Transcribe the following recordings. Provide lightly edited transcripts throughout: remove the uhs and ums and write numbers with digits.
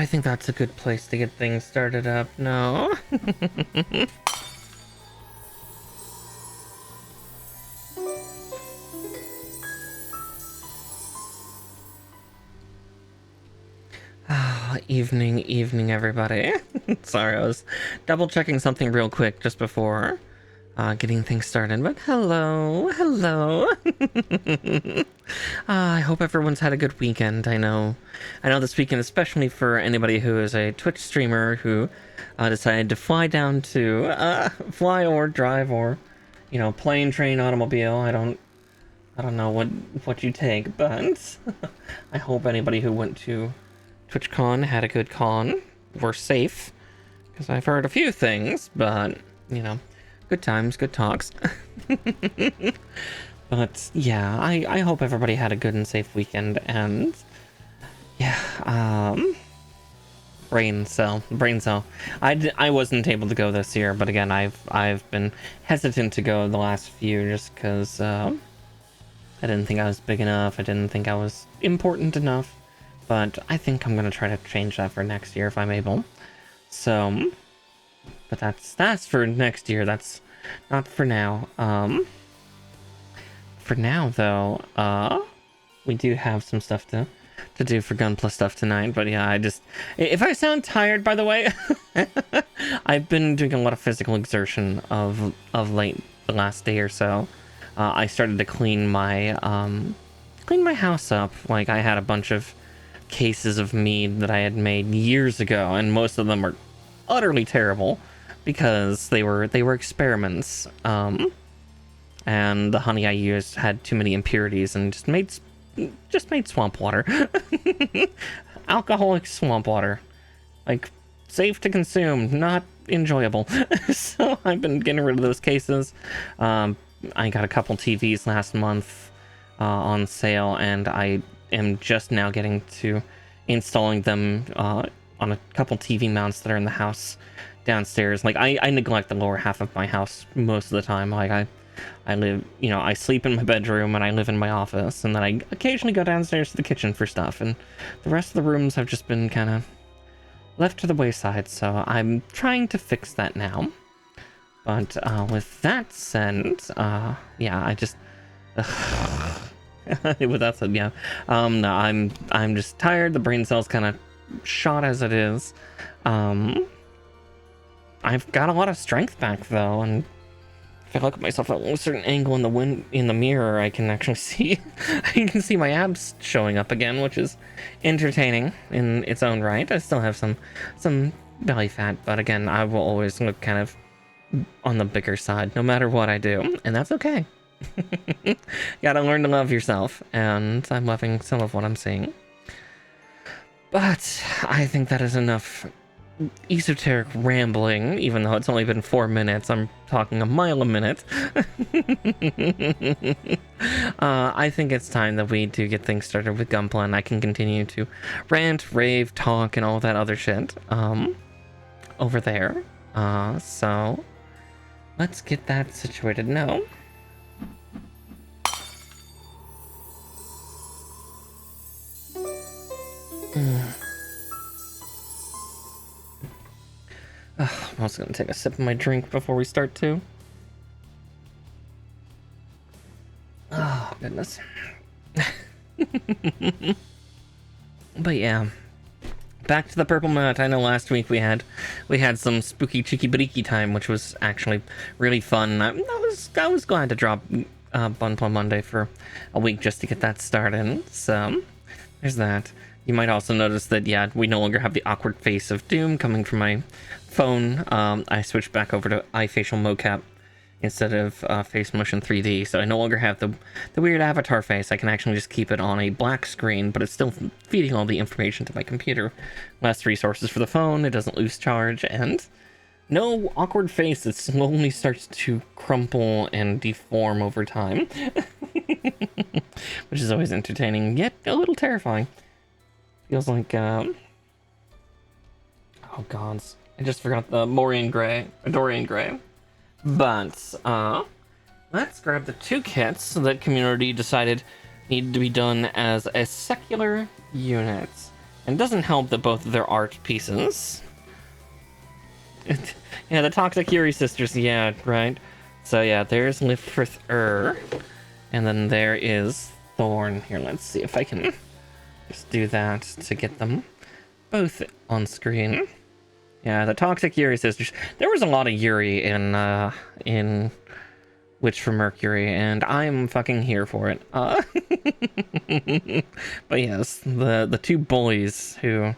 I think that's a good place to get things started up, no? Evening, everybody. Sorry, I was double checking something real quick just before getting things started, but hello. I hope everyone's had a good weekend. I know this weekend, especially for anybody who is a Twitch streamer who decided to fly down to fly or drive or, plane, train, automobile. I don't know what you take, but I hope anybody who went to TwitchCon had a good con. We're safe, because I've heard a few things, but, good times, good talks. But, yeah, I hope everybody had a good and safe weekend, and, yeah, brain cell. I wasn't able to go this year, but again, I've been hesitant to go the last few, just because, I didn't think I was big enough, I didn't think I was important enough. But I think I'm gonna try to change that for next year if I'm able. So, but that's for next year. That's not for now. For now though, we do have some stuff to do for Gunpla stuff tonight. But yeah, if I sound tired, by the way, I've been doing a lot of physical exertion of late the last day or so. I started to clean my house up. Like, I had a bunch of cases of mead that I had made years ago, and most of them were utterly terrible because they were experiments. And the honey I used had too many impurities and just made swamp water. Alcoholic swamp water. Like, safe to consume, not enjoyable. So I've been getting rid of those cases. I got a couple TVs last month on sale, and I am just now getting to installing them on a couple TV mounts that are in the house downstairs. Like, I neglect the lower half of my house most of the time. Like, I live, I sleep in my bedroom and I live in my office, and then I occasionally go downstairs to the kitchen for stuff, and the rest of the rooms have just been kind of left to the wayside, so I'm trying to fix that now. But with that said, yeah, I just with that said, yeah, no, I'm just tired. The brain cell's kind of shot as it is. I've got a lot of strength back though, and if I look at myself at a certain angle in the mirror, I can actually see I can see my abs showing up again, which is entertaining in its own right. I still have some belly fat, but again, I will always look kind of on the bigger side no matter what I do, and that's okay. Gotta learn to love yourself, and I'm loving some of what I'm seeing. But I think that is enough esoteric rambling, even though it's only been 4 minutes. I'm talking a mile a minute. I think it's time that we do get things started with Gunpla, and I can continue to rant, rave, talk, and all that other shit over there. So let's get that situated now. I'm also gonna take a sip of my drink before we start too. Oh goodness. But yeah, back to the purple mat. I know last week we had some spooky cheeky breaky time, which was actually really fun. I was glad to drop Gunpla Monday for a week just to get that started. So there's that. You might also notice that, yeah, we no longer have the awkward face of Doom coming from my phone. I switched back over to iFacial mocap instead of face motion 3D, so I no longer have the weird avatar face. I can actually just keep it on a black screen, but it's still feeding all the information to my computer. Less resources for the phone, it doesn't lose charge, and no awkward face that slowly starts to crumple and deform over time. Which is always entertaining, yet a little terrifying. Feels like, oh gods, I just forgot the Dorian Gray. But, let's grab the 2 kits that community decided needed to be done as a secular unit. And it doesn't help that both of their art pieces. Yeah, the Toxic Yuri sisters, yeah, right. So yeah, there's Lfrith, and then there is Thorn. Here, let's see if I can just do that to get them both on screen. Yeah, the Toxic Yuri sisters. There was a lot of Yuri in Witch from Mercury, and I'm fucking here for it. But yes, the two boys who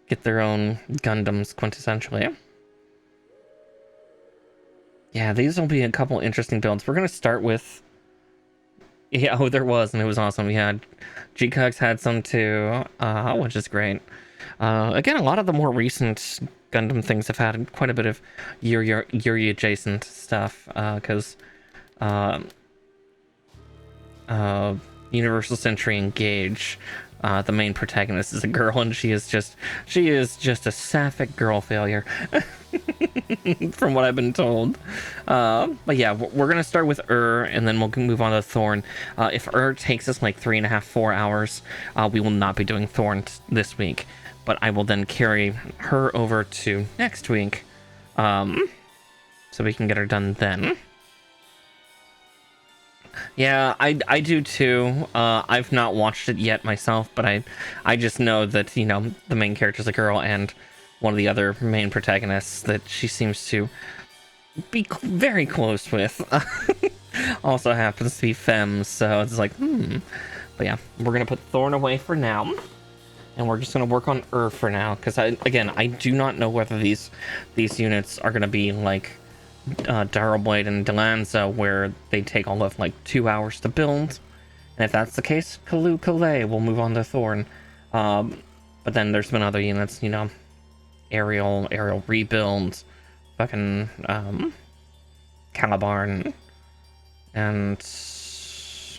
get their own Gundams, quintessentially. Yeah, these will be a couple interesting builds. We're gonna start with... Yeah, oh, there was, and it was awesome. Yeah, G-Cogs had some too, which is great. Again, a lot of the more recent Gundam things have had quite a bit of Yuri adjacent stuff, because Universal Century Engage, the main protagonist is a girl, and she is just a sapphic girl failure. From what I've been told. But yeah, we're gonna start with and then we'll move on to Thorn. If takes us like 3.5, 4 hours, we will not be doing Thorn this week, but I will then carry her over to next week, so we can get her done then. Yeah, I do too. I've not watched it yet myself, but I just know that, you know, the main character's a girl, and one of the other main protagonists that she seems to be very close with also happens to be femme, so it's like, But yeah, we're gonna put Thorn away for now, and we're just gonna work on for now, because I do not know whether these units are gonna be like Darrowblade and Delanza, where they take all of like 2 hours to build, and if that's the case, Calais, we'll move on to Thorn. But then there's been other units, you know, aerial rebuilds, fucking Caliban, and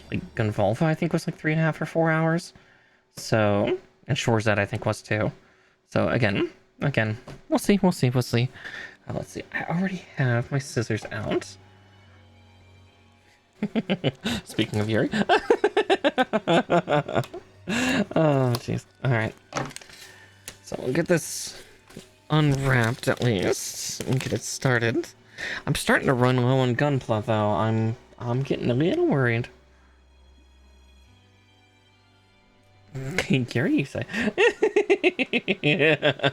like Gunvolva I think was like 3.5 or 4 hours. So, and Shorzet I think was too. So again, we'll see. Let's see. I already have my scissors out. Speaking of Yuri. Oh jeez. All right. So we'll get this unwrapped at least and get it started. I'm starting to run low on gunpla though. I'm getting a little worried. Gary, you say? Yeah.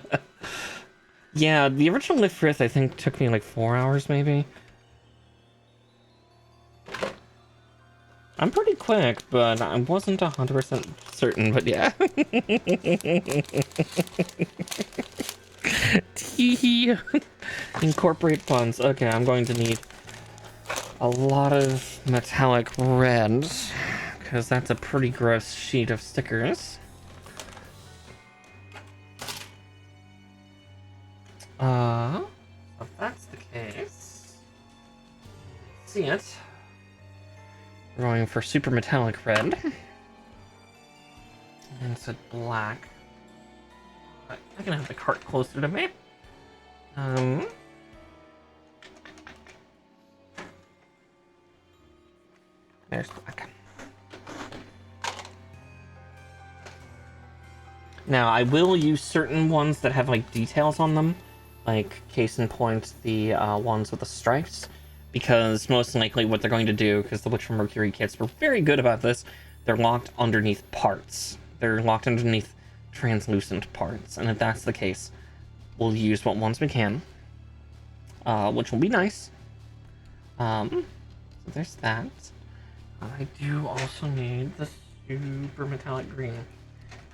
Yeah, the original Lfrith I think took me like 4 hours maybe. I'm pretty quick, but I wasn't 100% certain, but yeah. Tee. Incorporate puns. Okay, I'm going to need a lot of metallic red, because that's a pretty gross sheet of stickers. If that's the case, see it. We're going for super metallic red. And it's a black. I can have the cart closer to me. There's black. Now, I will use certain ones that have like details on them, like case in point the ones with the stripes, because most likely what they're going to do, because the Witch from Mercury kits were very good about this, they're locked underneath parts. They're locked underneath translucent parts, and if that's the case, we'll use what ones we can, which will be nice. So there's that. I do also need the super metallic green.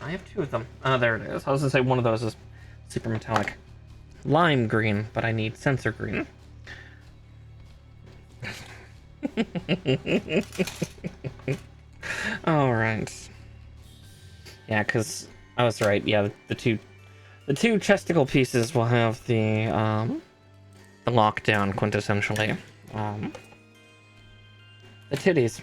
I have 2 of them. There it is. I was gonna say one of those is super metallic lime green, but I need sensor green. All right. Yeah, because I was right. Yeah, the two chesticle pieces will have the lockdown quintessentially. The titties.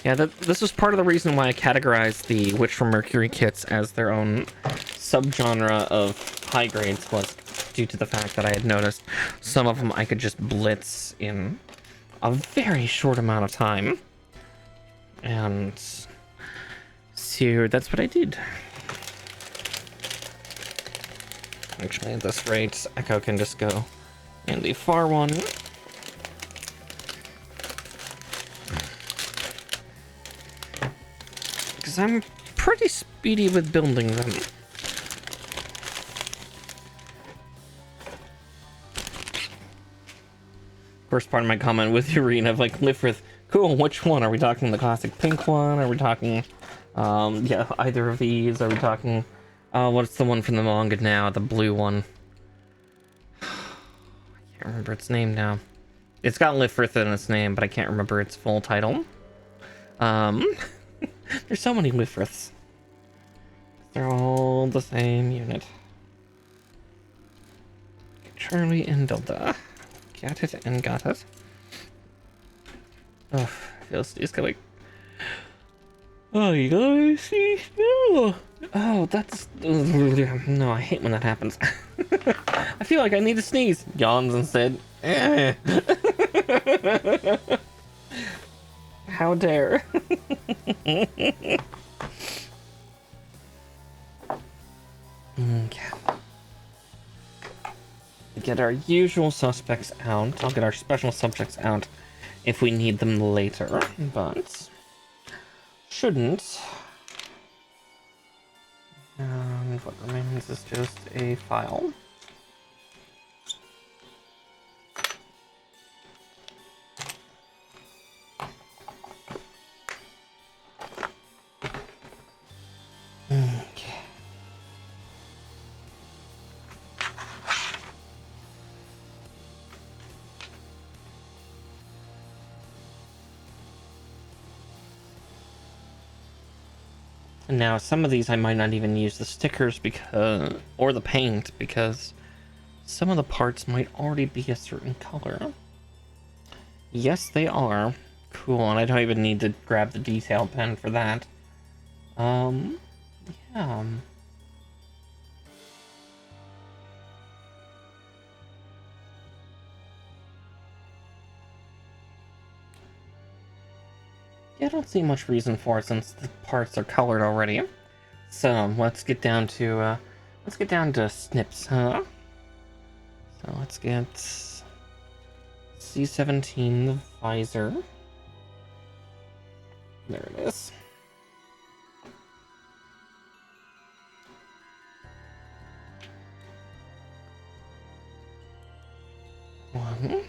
Yeah, this was part of the reason why I categorized the Witch from Mercury kits as their own subgenre of high grades, was due to the fact that I had noticed some of them I could just blitz in a very short amount of time. And so that's what I did. Actually, at this rate, Echo can just go in the far one. Because I'm pretty speedy with building them. First part of my comment with Urine of like Lfrith, cool, which one? Are we talking the classic pink one? Are we talking, yeah, either of these? Are we talking, what's the one from the manga now? The blue one. I can't remember its name now. It's got Lfrith in its name, but I can't remember its full title. There's so many Lfriths. They're all the same unit. Charlie and Delta. Got it and got it. Oh, feels just going. Oh, you guys see? No. Oh, that's no. I hate when that happens. I feel like I need to sneeze. Yawns instead. How dare? Okay. Get our usual suspects out. I'll get our special subjects out if we need them later, but shouldn't. And what remains is just a file. Okay. And now some of these I might not even use the stickers because, or the paint, because some of the parts might already be a certain color. Yes, they are. Cool, and I don't even need to grab the detail pen for that. Yeah. Yeah, I don't see much reason for it since the parts are colored already. So let's get down to snips, huh? So let's get C-17, the visor. There it is. One.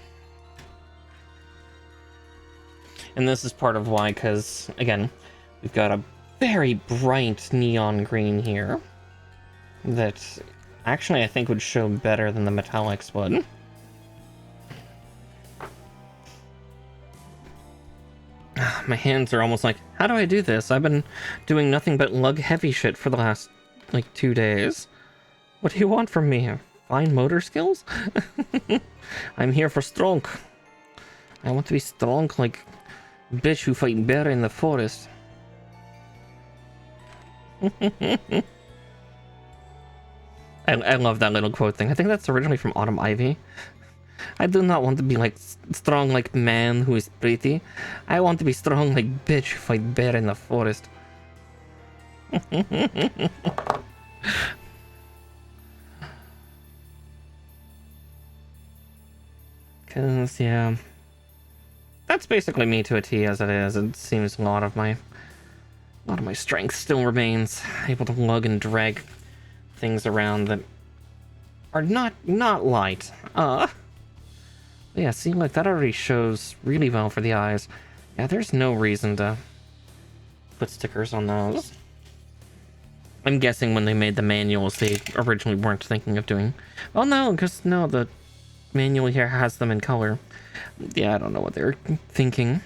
And this is part of why, because, again, we've got a very bright neon green here that actually I think would show better than the metallics would. My hands are almost like, how do I do this? I've been doing nothing but lug heavy shit for the last, like, 2 days. What do you want from me? Fine motor skills? I'm here for strong. I want to be strong like bitch who fight bear in the forest. I love that little quote thing. I think that's originally from Autumn Ivy. I do not want to be like strong like man who is pretty. I want to be strong like bitch who fight bear in the forest. Cause yeah, that's basically me to a T as it is. It seems a lot of my strength still remains, able to lug and drag things around that are not light. Yeah, see, like that already shows really well for the eyes. Yeah, there's no reason to put stickers on those. I'm guessing when they made the manuals, they originally weren't thinking of doing. Oh no, because no, the manual here has them in color. Yeah, I don't know what they're thinking.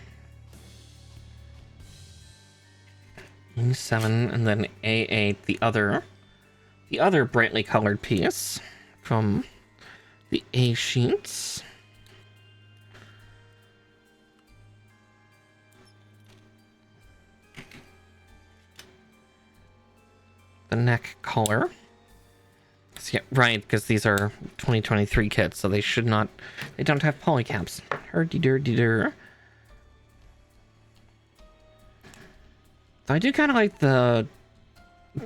E7 and then A8, the other brightly colored piece from the A sheets. The neck collar. So, yeah, right, because these are 2023 kits, so they don't have polycaps. Herdy-derdy-der. I do kind of like the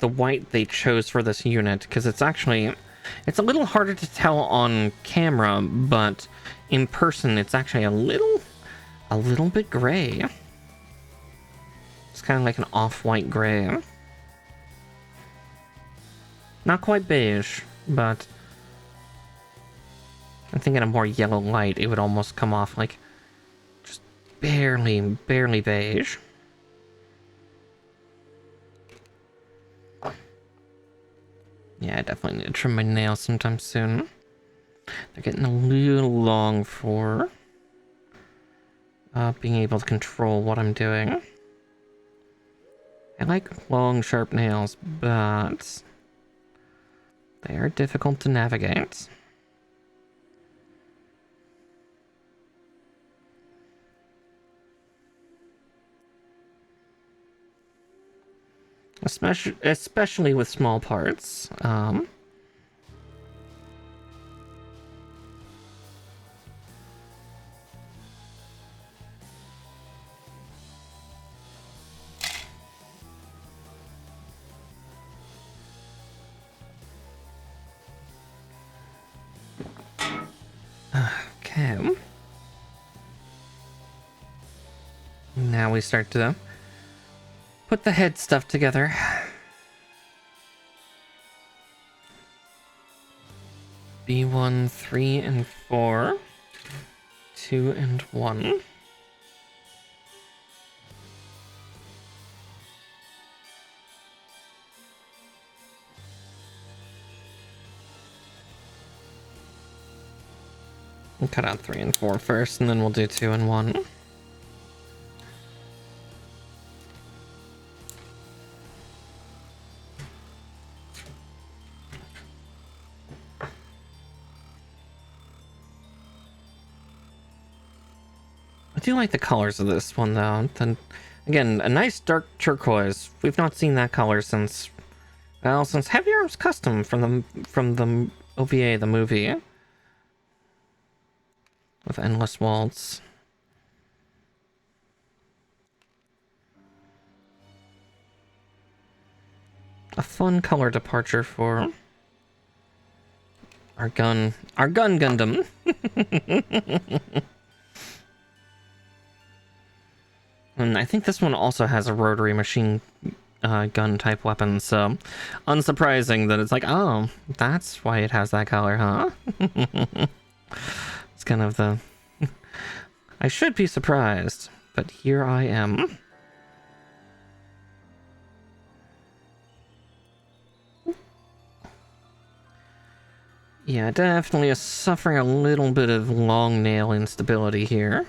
white they chose for this unit, because it's a little harder to tell on camera, but in person it's actually a little bit gray. It's kind of like an off-white gray. Not quite beige, but I think in a more yellow light it would almost come off like just barely beige. Yeah, I definitely need to trim my nails sometime soon. They're getting a little long for being able to control what I'm doing. I like long, sharp nails, but they are difficult to navigate. Especially with small parts. Okay. Now we start to put the head stuff together. B1, 3, and 4. 2 and 1. We'll cut out 3 and 4 first, and then we'll do 2 and 1. I do like the colors of this one, though. Then, again, a nice dark turquoise. We've not seen that color since Heavy Arms Custom from the OVA, the movie. With Endless Waltz. A fun color departure for our gun Gundam. And I think this one also has a rotary machine gun type weapon, so unsurprising that it's like, oh, that's why it has that color, huh? It's kind of the... I should be surprised, but here I am. Yeah, definitely is suffering a little bit of long nail instability here.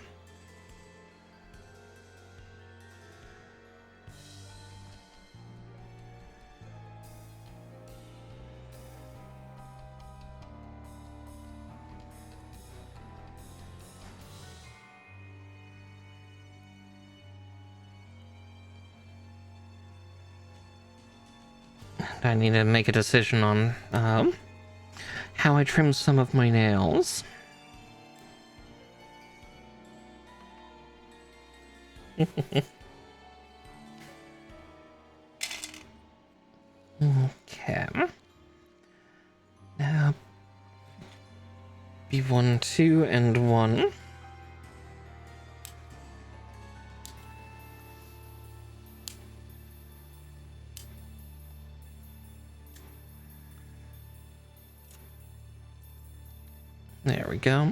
I need to make a decision on how I trim some of my nails. Okay. Now, B1, 2, and 1. There we go.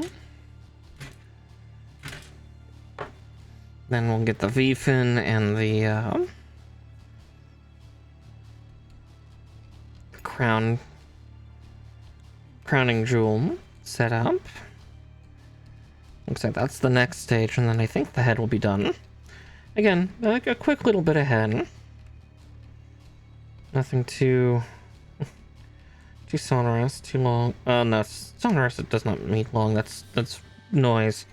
Then we'll get the V-fin and the crowning jewel set up. Looks like that's the next stage, and then I think the head will be done. Again, like a quick little bit of head. Nothing too sonorous, too long. No, sonorous, it does not mean long. That's noise.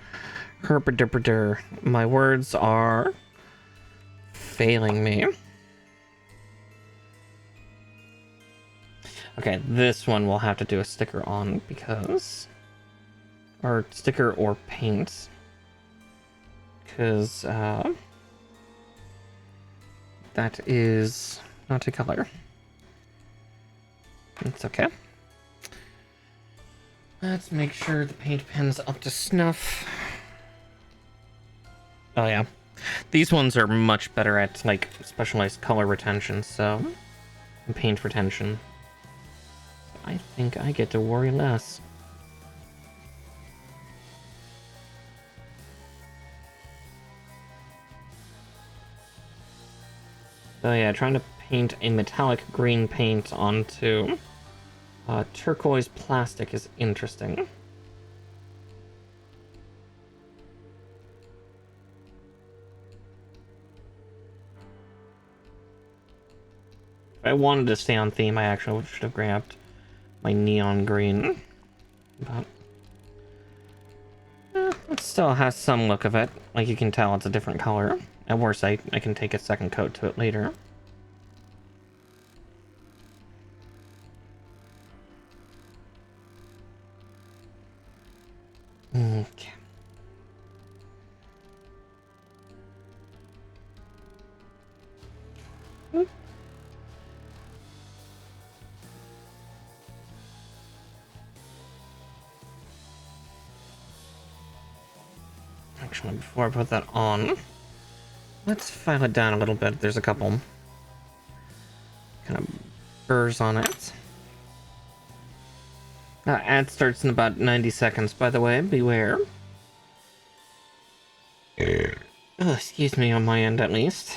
Herpaderpader. My words are failing me. Okay, this one we'll have to do a sticker on because... Or sticker or paint. Because, that is not a color. It's okay. Let's make sure the paint pen's up to snuff. Oh yeah. These ones are much better at, like, specialized color retention, so... and paint retention. I think I get to worry less. So yeah, trying to paint a metallic green paint onto turquoise plastic is interesting. If I wanted to stay on theme, I actually should have grabbed my neon green. But it still has some look of it. Like, you can tell it's a different color. At worst, I can take a second coat to it later. Okay. Actually, before I put that on, let's file it down a little bit. There's a couple kind of burrs on it. Ad starts in about 90 seconds, by the way. Beware. Oh, excuse me, on my end at least.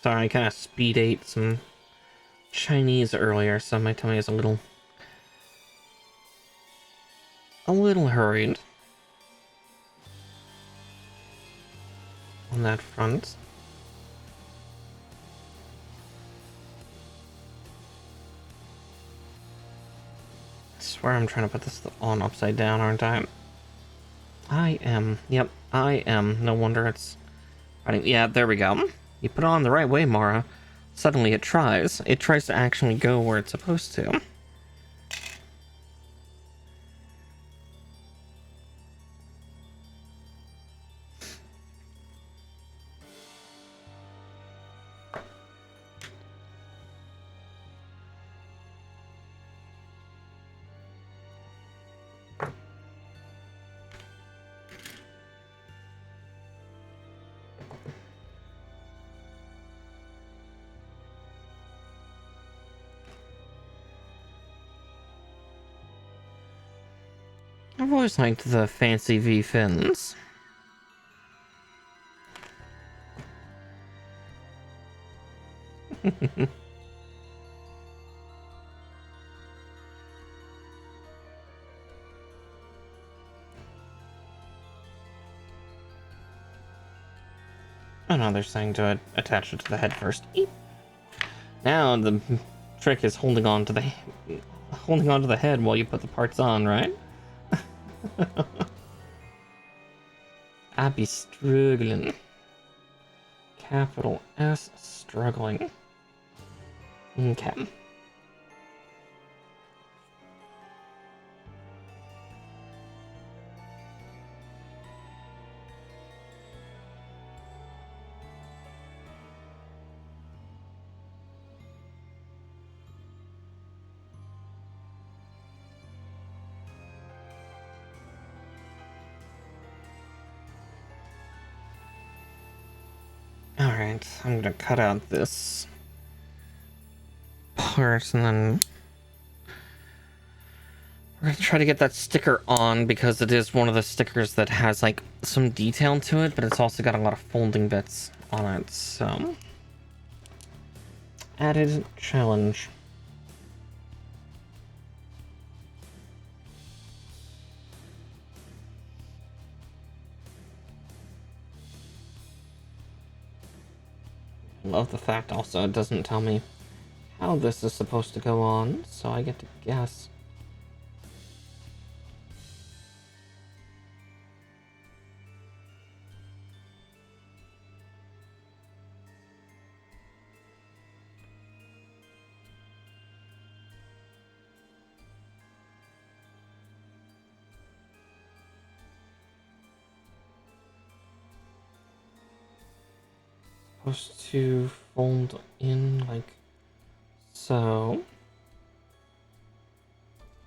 Sorry, I kind of speed ate some Chinese earlier, so my tummy is a little hurried on that front. I swear I'm trying to put this on upside down, aren't I? I am. Yep, I am. No wonder it's... Yeah, there we go. You put it on the right way, Mara. Suddenly it tries. It tries to actually go where it's supposed to. I've always liked the fancy V fins. Oh no, they're saying to attach it to the head first. Eep. Now the trick is holding on to the head while you put the parts on, right? I be struggling. Capital S struggling. Okay. Alright, I'm gonna cut out this part and then we're gonna try to get that sticker on because it is one of the stickers that has like some detail to it, but it's also got a lot of folding bits on it, so added challenge. Love the fact also it doesn't tell me how this is supposed to go on, so I get to guess. supposed to fold in like so.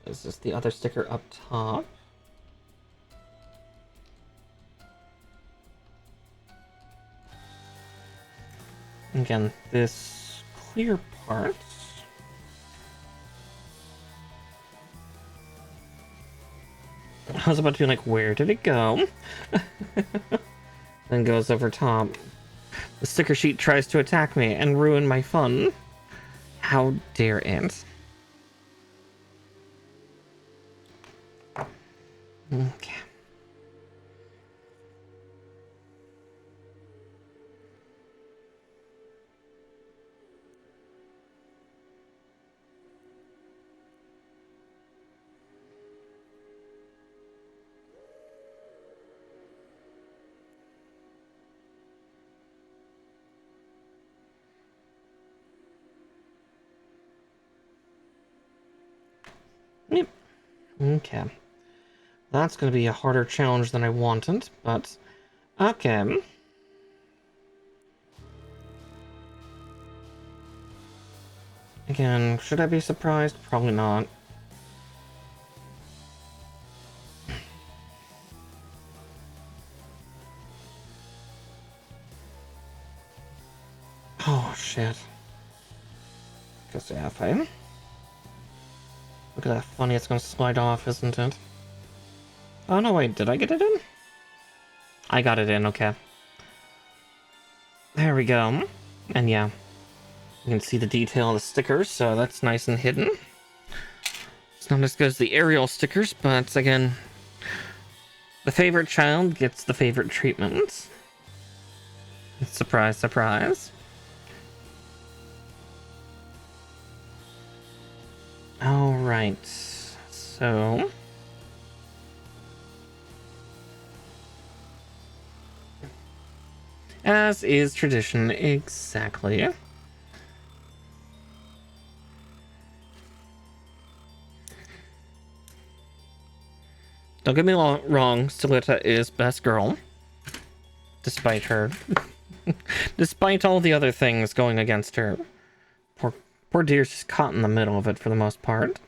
This is the other sticker up top. Again, this clear part. I was about to be like, where did it go? Then goes over top. The sticker sheet tries to attack me and ruin my fun. How dare it? Okay. Yep. Okay. That's going to be a harder challenge than I wanted, but okay. Again, should I be surprised? Probably not. Oh, shit. Guess yeah, fine. Look at that funny, it's gonna slide off, isn't it? Oh no, wait, did I get it in? I got it in, okay. There we go. And yeah, you can see the detail of the stickers, so that's nice and hidden. It's not as good as the aerial stickers, but again, the favorite child gets the favorite treatment. Surprise, surprise. Alright, so... as is tradition, exactly. Don't get me wrong, Stiletta is best girl. Despite her. Despite all the other things going against her. Poor dear's just caught in the middle of it for the most part.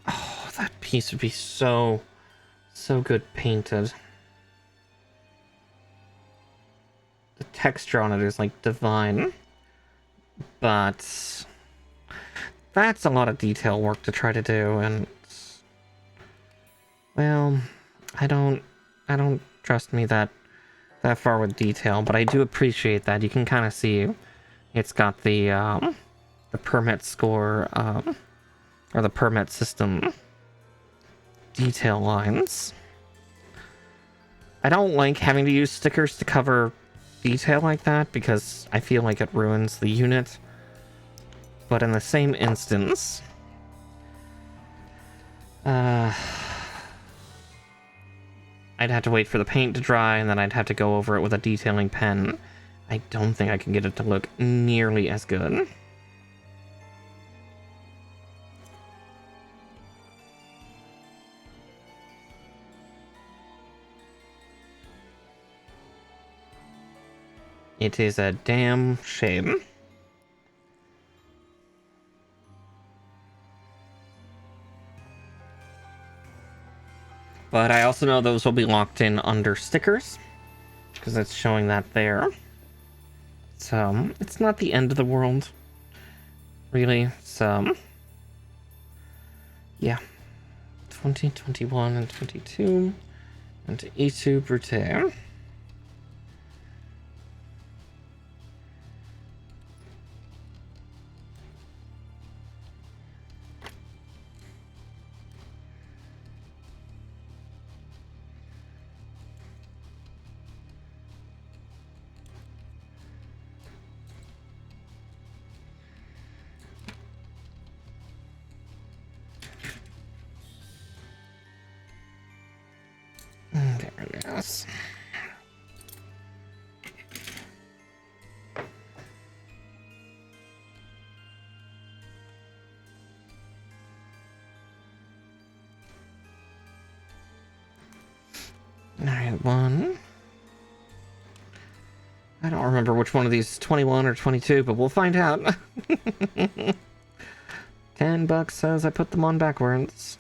Oh, that piece would be so good painted. The texture on it is like divine. But that's a lot of detail work to try to do, and well, I don't trust me that far with detail, but I do appreciate that. You can kind of see it's got the permit score or the permit system detail lines. I don't like having to use stickers to cover detail like that because I feel like it ruins the unit. But in the same instance, I'd have to wait for the paint to dry, and then I'd have to go over it with a detailing pen. I don't think I can get it to look nearly as good. It is a damn shame. But I also know those will be locked in under stickers, because it's showing that there. So, it's not the end of the world, really. So, yeah. 20, 21, and 22, and E2 Brute. There it is. right, one. I don't remember which one of these is 21 or 22, but we'll find out. $10 says I put them on backwards.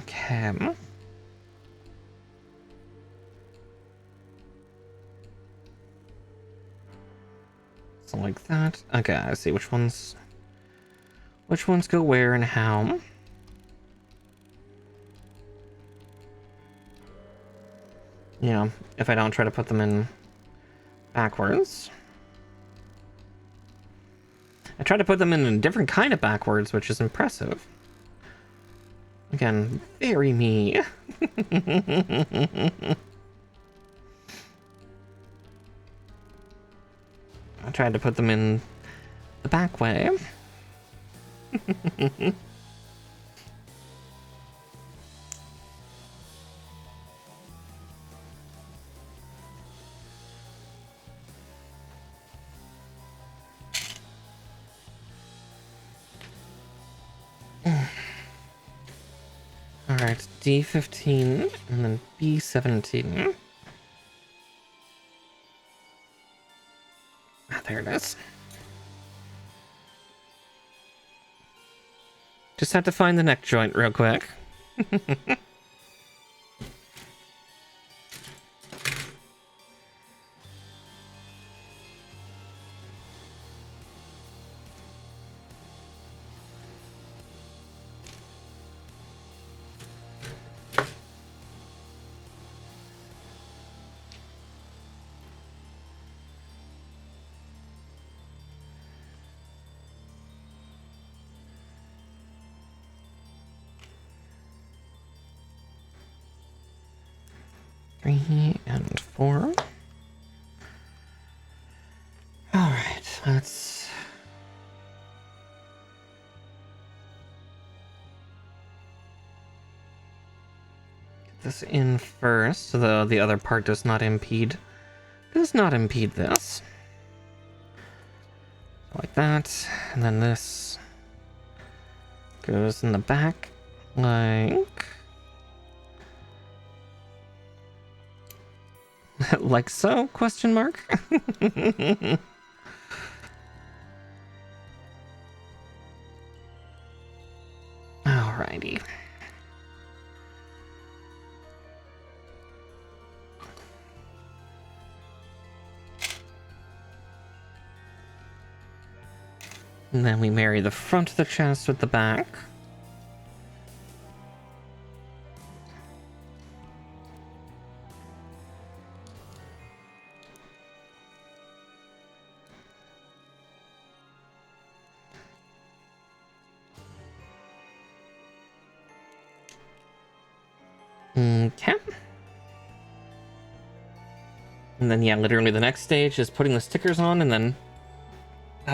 Okay. So like that. Okay, I see which ones go where and how. Yeah, if I don't try to put them in backwards. I tried to put them in a different kind of backwards, which is impressive. Again, very me. I tried to put them in the back way. Alright, D15 and then B17. Ah, there it is. Just have to find the neck joint real quick. Three and four. Alright, let's get this in first, so the other part does not impede this. Like that, and then this goes in the back, like... like so? Question mark? Alrighty. And then we marry the front of the chest with the back. Okay. And then, yeah, literally the next stage is putting the stickers on and then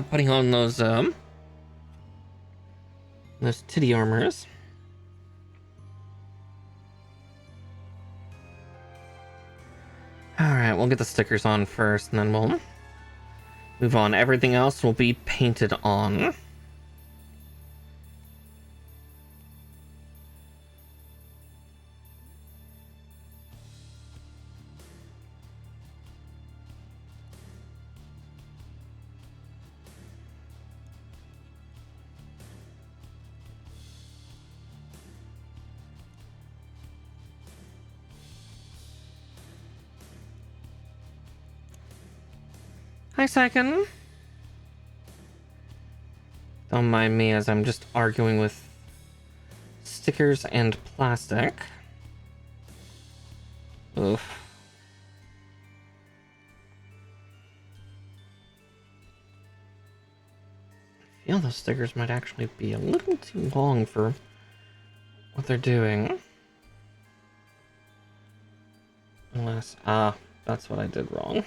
putting on those titty armors. Alright, we'll get the stickers on first and then we'll move on. Everything else will be painted on. Hi, second. Don't mind me as I'm just arguing with stickers and plastic. Oof. I feel those stickers might actually be a little too long for what they're doing. Unless, That's what I did wrong.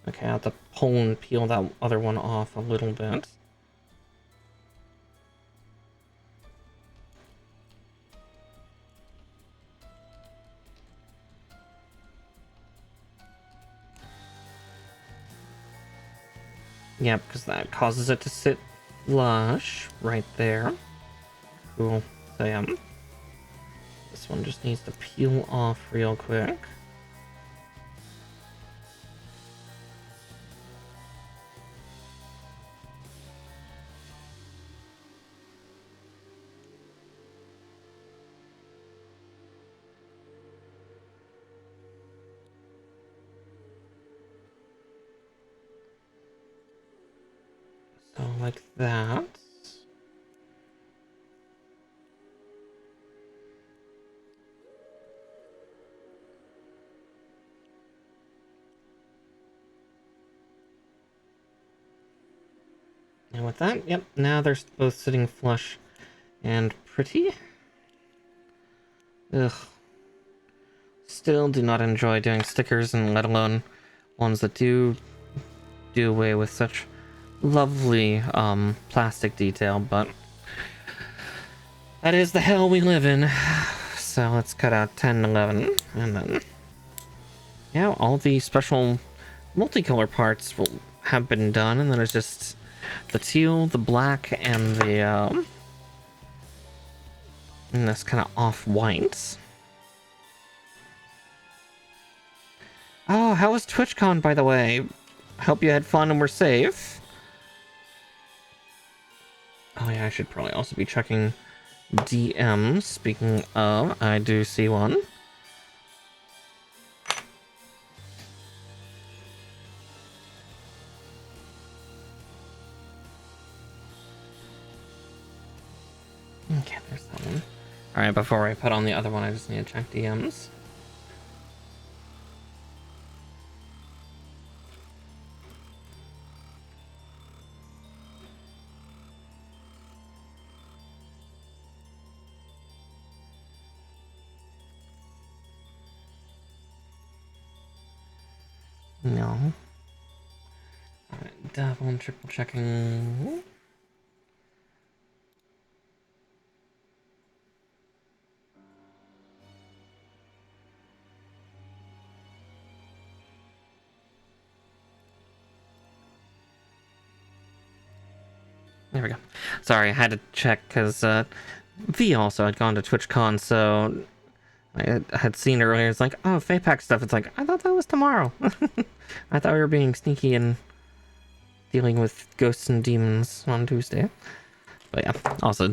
Okay, I have to pull and peel that other one off a little bit. Yep, because that causes it to sit flush right there. Cool. So yeah, this one just needs to peel off real quick. So like that. And with that, yep, now they're both sitting flush and pretty. Ugh. Still do not enjoy doing stickers, and let alone ones that do away with such lovely plastic detail, but that is the hell we live in. So let's cut out 10 and 11, and then yeah, all the special multicolor parts will have been done, and then it's just the teal, the black, and the and this kind of off-white. Oh, how was TwitchCon, by the way? Hope you had fun and were safe. Oh yeah, I should probably also be checking DMs. Speaking of, I do see one. Okay, there's that one. Alright, before I put on the other one, I just need to check DMs. No. Alright, double and triple checking. There we go. Sorry, I had to check because V also had gone to TwitchCon, so I had seen earlier. It's like, oh, Faypack stuff. It's like, I thought that was tomorrow. I thought we were being sneaky and dealing with ghosts and demons on Tuesday. But yeah, also.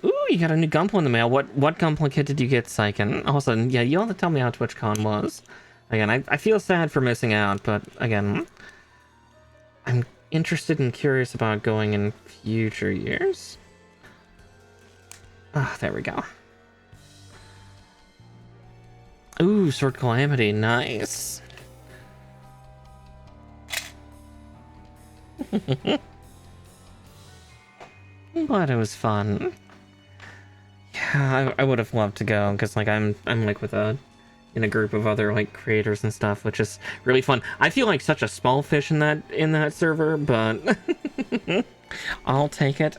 Ooh, you got a new Gunpla in the mail. What Gunpla kit did you get, Syken? Also, yeah, you all have to tell me how TwitchCon was. Again, I feel sad for missing out, but again, I'm interested and curious about going in future years. Ah, there we go. Ooh, Sword Calamity, nice. I'm glad it was fun. Yeah, I would have loved to go because like I'm like with in a group of other like creators and stuff, which is really fun. I feel like such a small fish in that server, but I'll take it.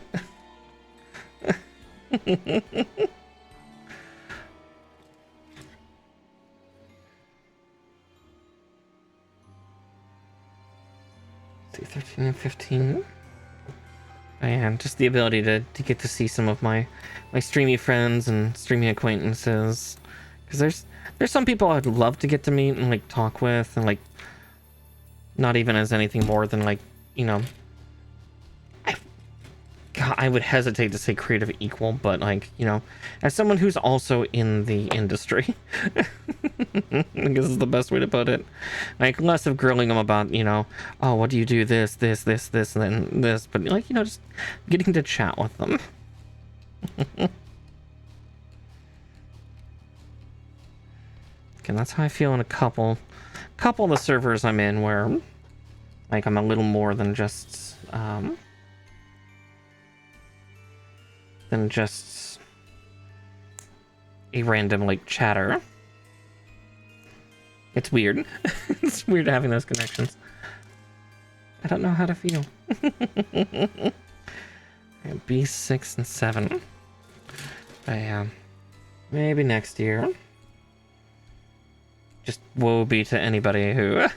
See, 13 and 15. And just the ability to get to see some of my streamy friends and streaming acquaintances, because there's some people I'd love to get to meet and like talk with, and like not even as anything more than like, you know, I would hesitate to say creative equal, but like, you know, as someone who's also in the industry. I guess is the best way to put it. Like, less of grilling them about, you know, oh, what do you do, this, and then this, but like, you know, just getting to chat with them. Okay, that's how I feel in a couple of the servers I'm in, where like I'm a little more than just a random, like, chatter. It's weird. It's weird having those connections. I don't know how to feel. B6 and 7. But yeah, maybe next year. Just woe be to anybody who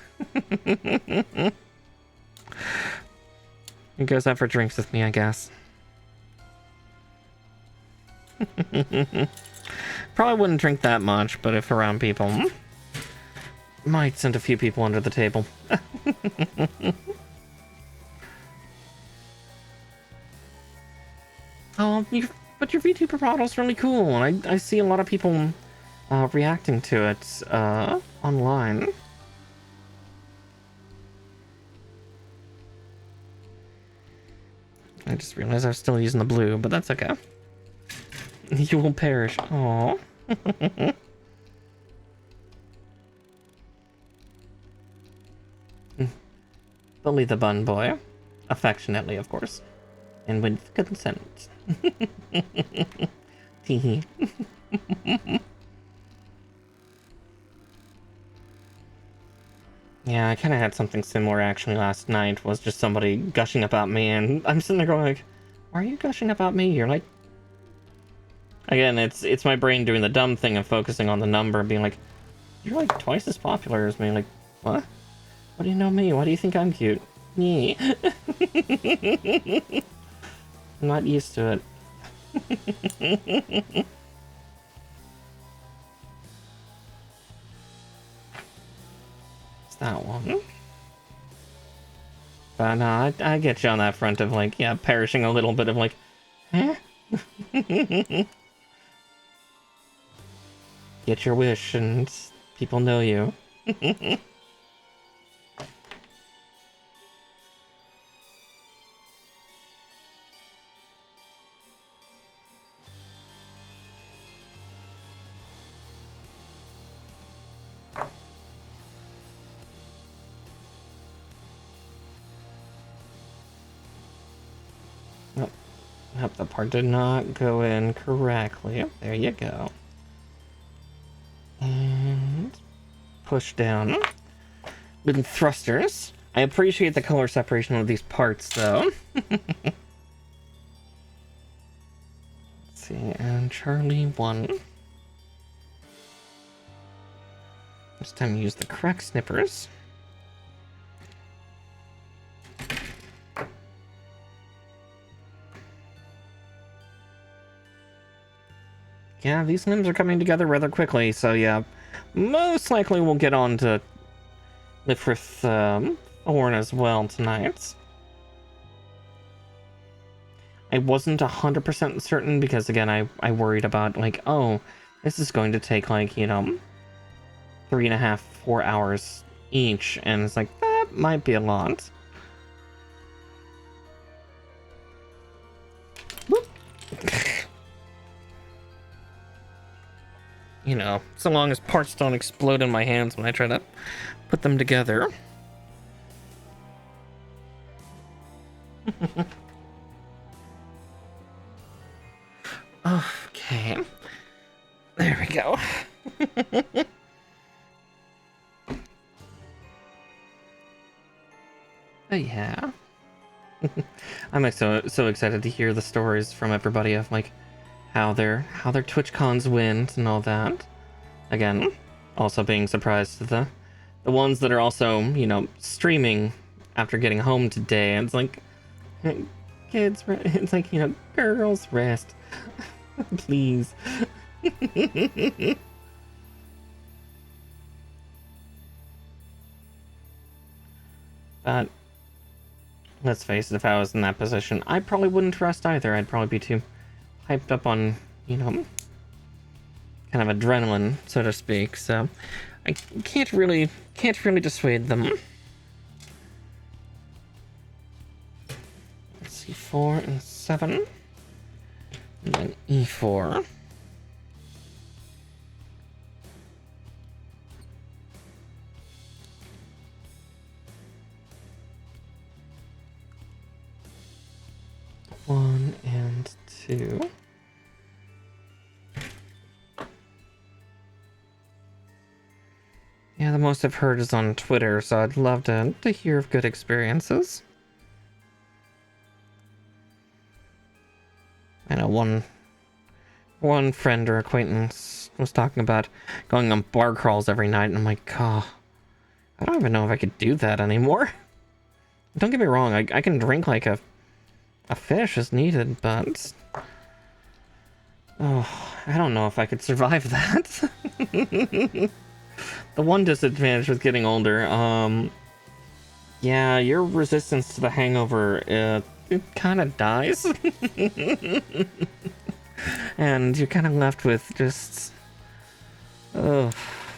goes out for drinks with me, I guess. Probably wouldn't drink that much, but if around people, might send a few people under the table. Oh, but your VTuber model's really cool, and I see a lot of people reacting to it online. I just realized I was still using the blue, but that's okay. You will perish. Aww. Bully the bun boy. Affectionately, of course. And with consent. Teehee. Yeah, I kind of had something similar actually last night. Was just somebody gushing about me, and I'm sitting there going like, why are you gushing about me? You're like... Again, it's my brain doing the dumb thing of focusing on the number and being like, you're like twice as popular as me. Like, what? What do you know me? Why do you think I'm cute? Me. I'm not used to it. It's that one. But no, I get you on that front of like, yeah, perishing a little bit of like, huh? Get your wish and people know you. Nope, the part did not go in correctly. There you go. And push down with thrusters. I appreciate the color separation of these parts, though. Let's see, and Charlie 1. This time use the correct snippers. Yeah, these limbs are coming together rather quickly, so yeah, most likely we'll get on to Lfrith Thorn as well tonight. I wasn't 100% certain because, again, I worried about, like, oh, this is going to take, like, you know, 3.5, 4 hours each, and it's like, that might be a lot. You know, so long as parts don't explode in my hands when I try to put them together. Okay. There we go. But yeah. I'm like so excited to hear the stories from everybody of like how their Twitch cons went and all that. Again, also being surprised to the ones that are also, you know, streaming after getting home today. And it's like, kids, it's like, you know, girls, rest. Please. But let's face it, if I was in that position, I probably wouldn't rest either. I'd probably be too hyped up on, you know, kind of adrenaline, so to speak. So I can't really dissuade them. Let's see, 4 and 7, and then E4. One and 2. most I've heard is on Twitter, so I'd love to hear of good experiences. I know one friend or acquaintance was talking about going on bar crawls every night, and I'm like, oh, I don't even know if I could do that anymore. Don't get me wrong, I can drink like a fish as needed, but oh, I don't know if I could survive that. The one disadvantage with getting older, yeah, your resistance to the hangover, it kind of dies. And you're kind of left with just,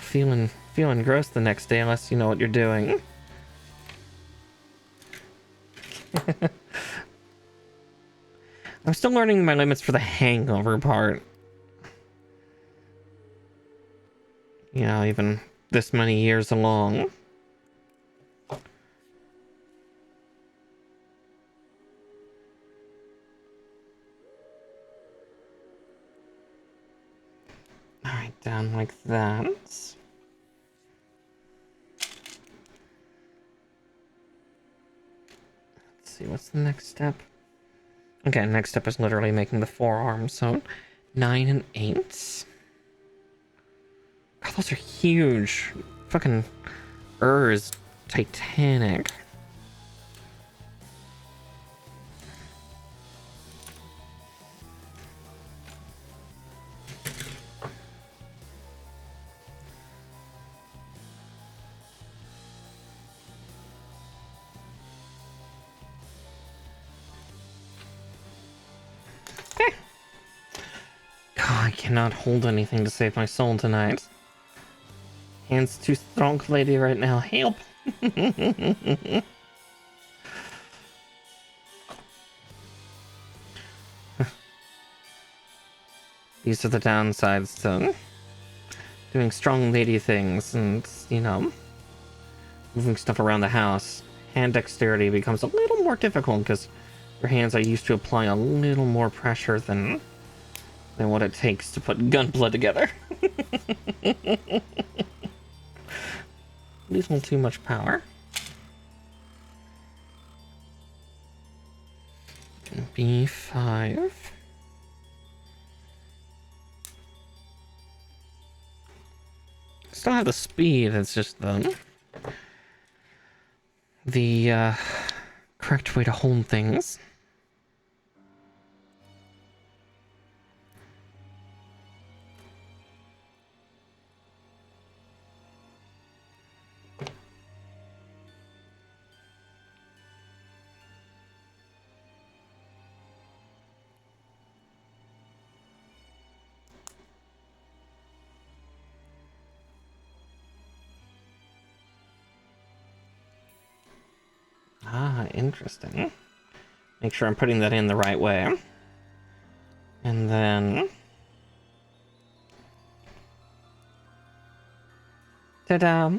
feeling gross the next day unless you know what you're doing. I'm still learning my limits for the hangover part. You know, even this many years along. Alright, down like that. Let's see, what's the next step? Okay, next step is literally making the forearms, so 9 and 8. God, those are huge. Fucking is titanic. God, I cannot hold anything to save my soul tonight. Hands too strong, lady, right now. Help! These are the downsides to doing strong lady things and, you know, moving stuff around the house. Hand dexterity becomes a little more difficult because your hands are used to applying a little more pressure than what it takes to put gunpla together. A little too much power. B5. Still have the speed, it's just the correct way to hold things. Ah, interesting. Make sure I'm putting that in the right way. And then... ta-da!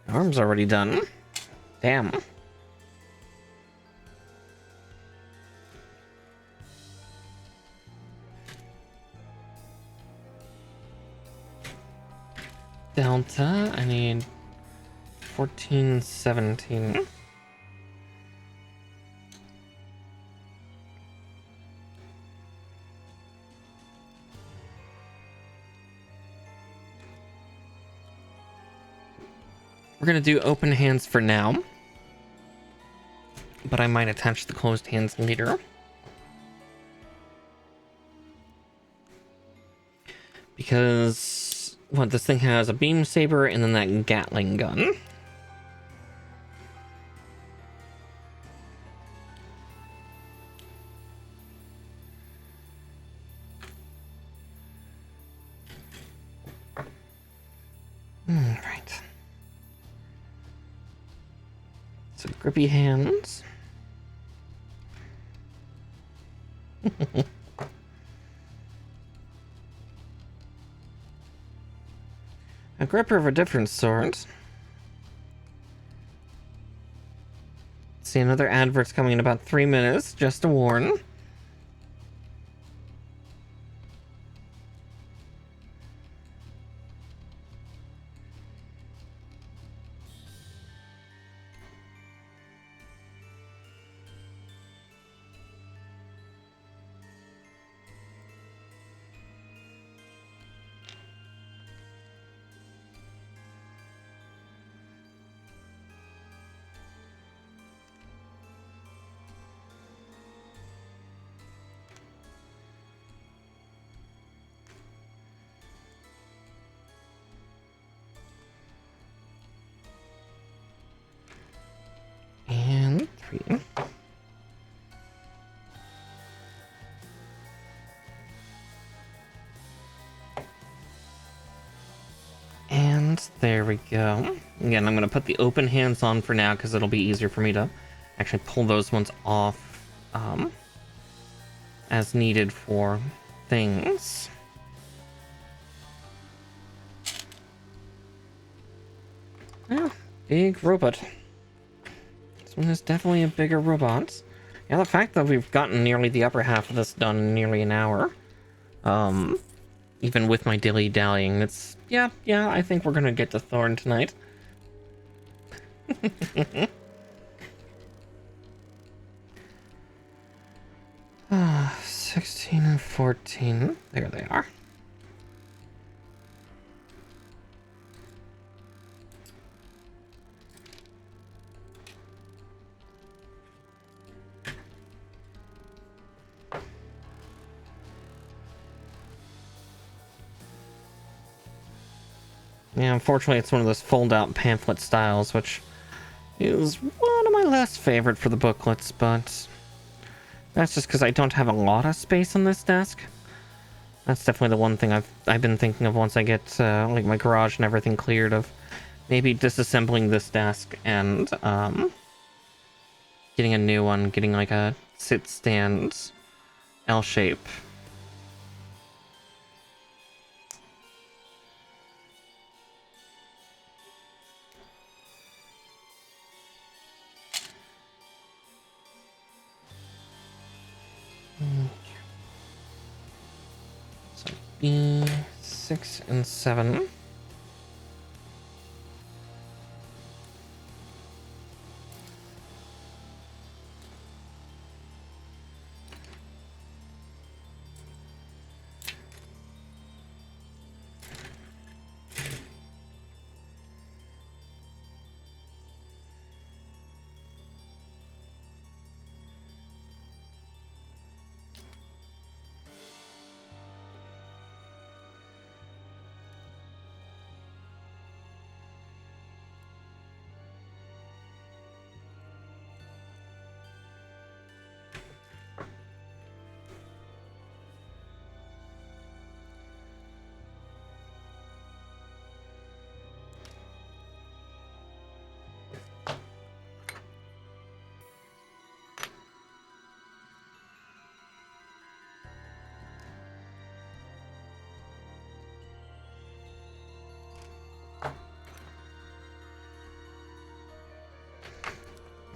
Arm's already done. Damn. Delta, I need 14, 17. We're gonna do open hands for now, but I might attach the closed hands later. Because, what, this thing has a beam saber and then that Gatling gun. Right. So grippy hands. A gripper of a different sort. See, another advert's coming in about 3 minutes, just to warn. There we go. Again, I'm going to put the open hands on for now because it'll be easier for me to actually pull those ones off as needed for things. Yeah, big robot. This one is definitely a bigger robot. Yeah, the fact that we've gotten nearly the upper half of this done in nearly an hour, even with my dilly-dallying, it's, yeah, I think we're gonna get to Thorn tonight. 16 and 14, there they are. Yeah, unfortunately it's one of those fold-out pamphlet styles, which is one of my less favorite for the booklets, but that's just because I don't have a lot of space on this desk. That's definitely the one thing I've been thinking of once I get like my garage and everything cleared, of maybe disassembling this desk and getting a new one, getting like a sit stand L shape. So B6 and 7.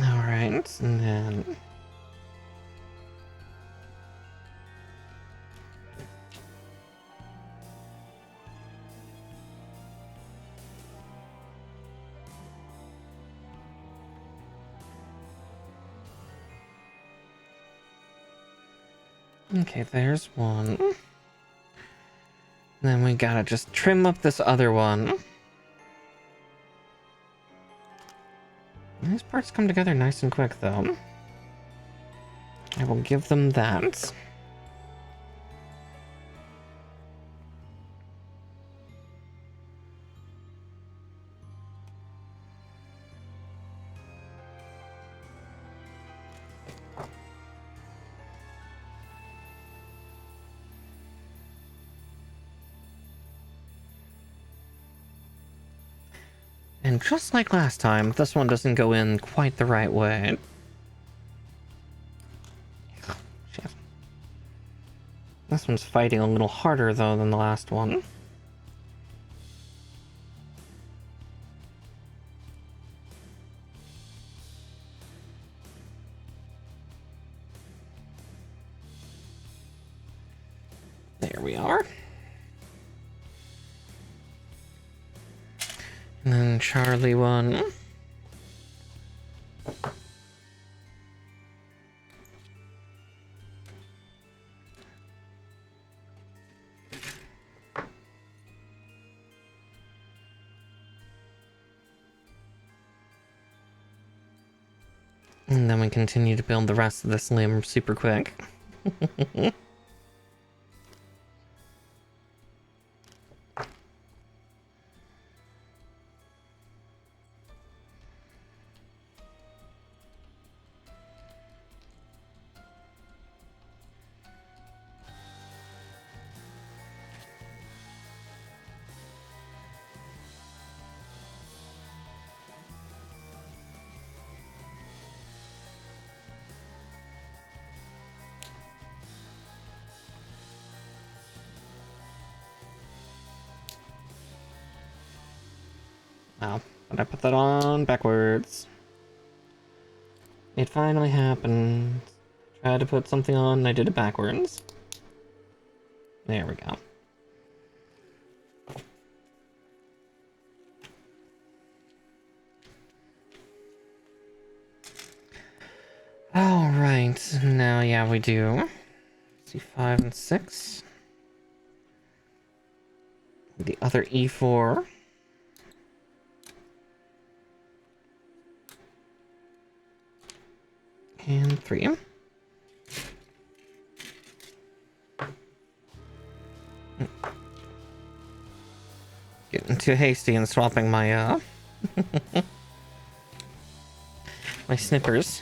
Alright, and then okay, there's one. Then we gotta just trim up this other one. These parts come together nice and quick, though. I will give them that. And just like last time, this one doesn't go in quite the right way. Shit. This one's fighting a little harder, though, than the last one. There we are. And then Charlie one. And then we continue to build the rest of this limb super quick. Wow, but I put that on backwards. It finally happened. Tried to put something on, and I did it backwards. There we go. Alright, now yeah, we do. C5 and 6. The other E4. And 3. Getting too hasty and swapping my, my snippers.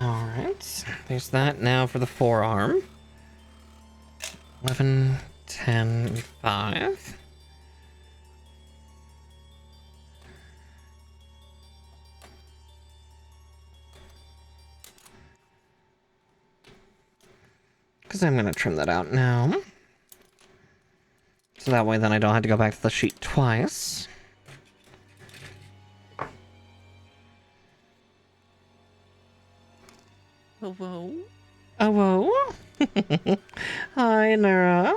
Alright, there's that. Now for the forearm. 11, 10, 5. Because I'm going to trim that out now. So that way then I don't have to go back to the sheet twice. Oh, whoa. Oh, whoa. Hi, Nara.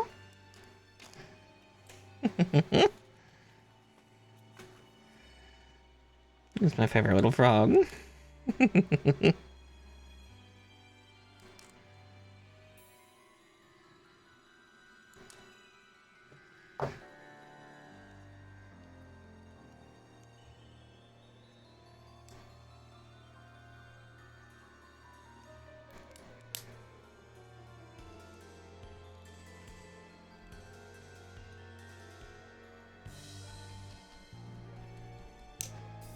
He's my favorite little frog.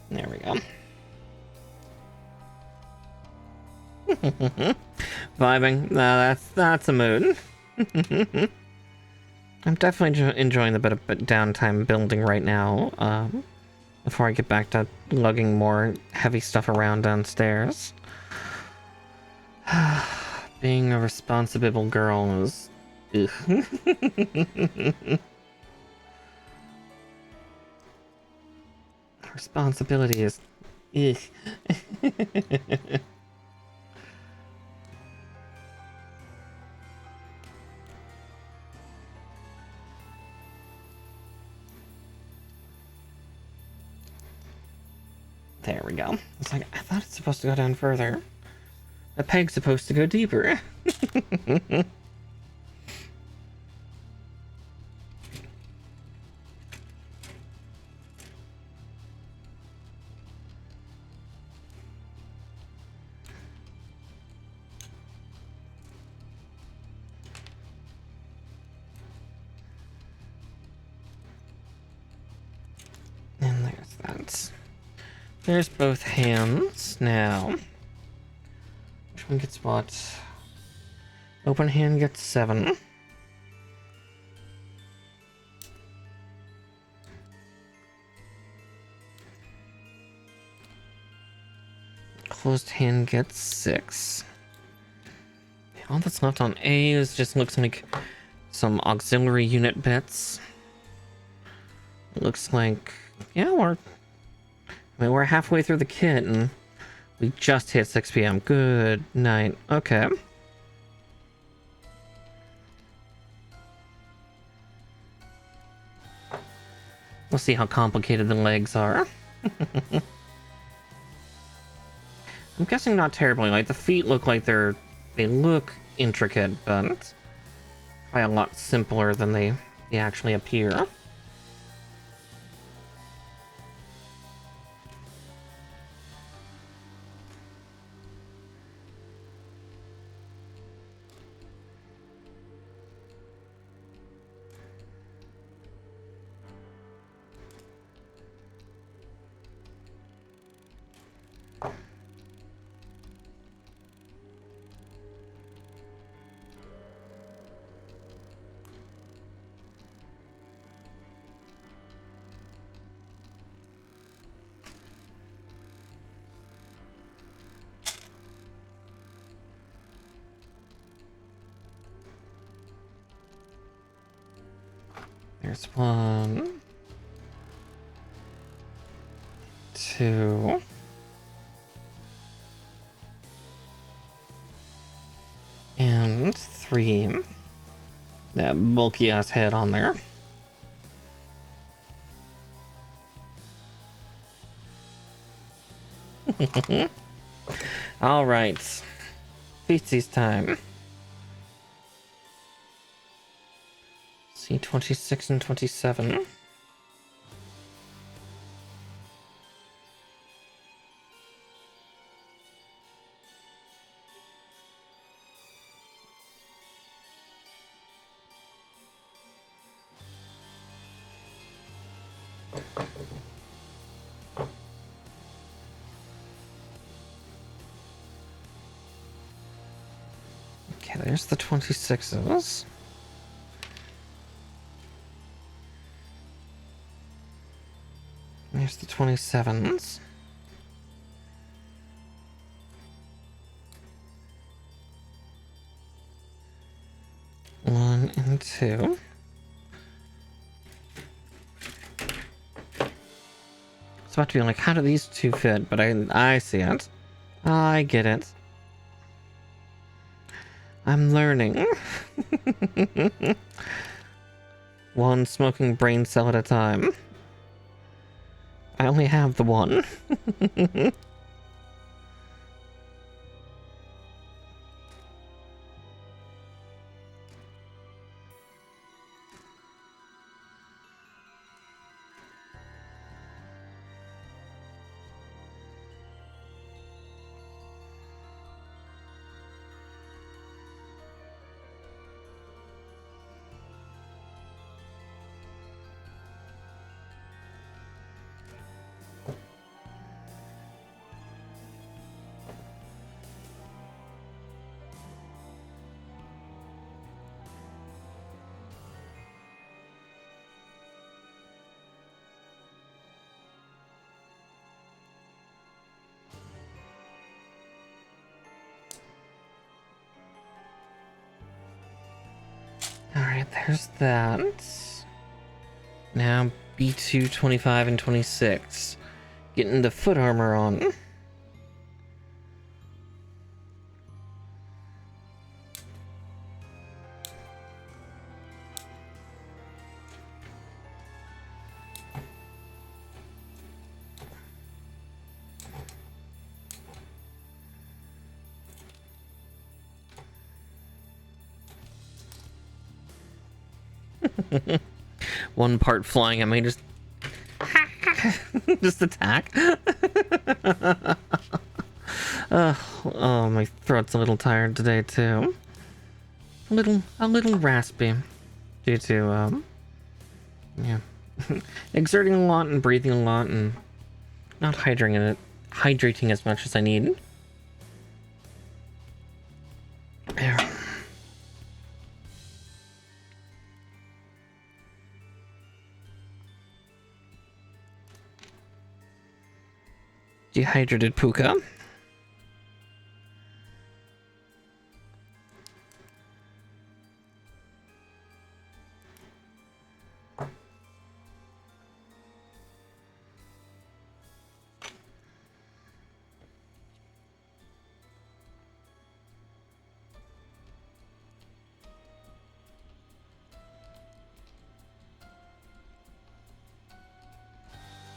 There we go. Vibing. That's a mood. I'm definitely enjoying the bit of downtime building right now. Before I get back to lugging more heavy stuff around downstairs. Being a responsible girl is... Responsibility is... There we go. It's like, I thought it's supposed to go down further. The peg's supposed to go deeper. And there's that. There's both hands now. Which one gets what? Open hand gets 7. Closed hand gets 6. All that's left on A is just looks like some auxiliary unit bits. It looks like, yeah, we're halfway through the kit and we just hit 6 p.m. Good night. Okay. We'll see how complicated the legs are. I'm guessing not terribly. Like, the feet look like they look intricate, but Probably a lot simpler than they actually appear. There's 1, 2, and 3. That bulky ass head on there. All right, feces time. See 26 and 27. Okay, there's the 26s. There's the 27s. One and 2. It's about to be like, how do these two fit? But I see it. I get it. I'm learning. One smoking brain cell at a time. I only have the one. Alright, there's that. Now B2, 25, and 26. Getting the foot armor on. One part flying at me, just just attack. Oh, my throat's a little tired today too. A little raspy due to yeah, exerting a lot and breathing a lot and not hydrating as much as I need. There. Dehydrated Puka.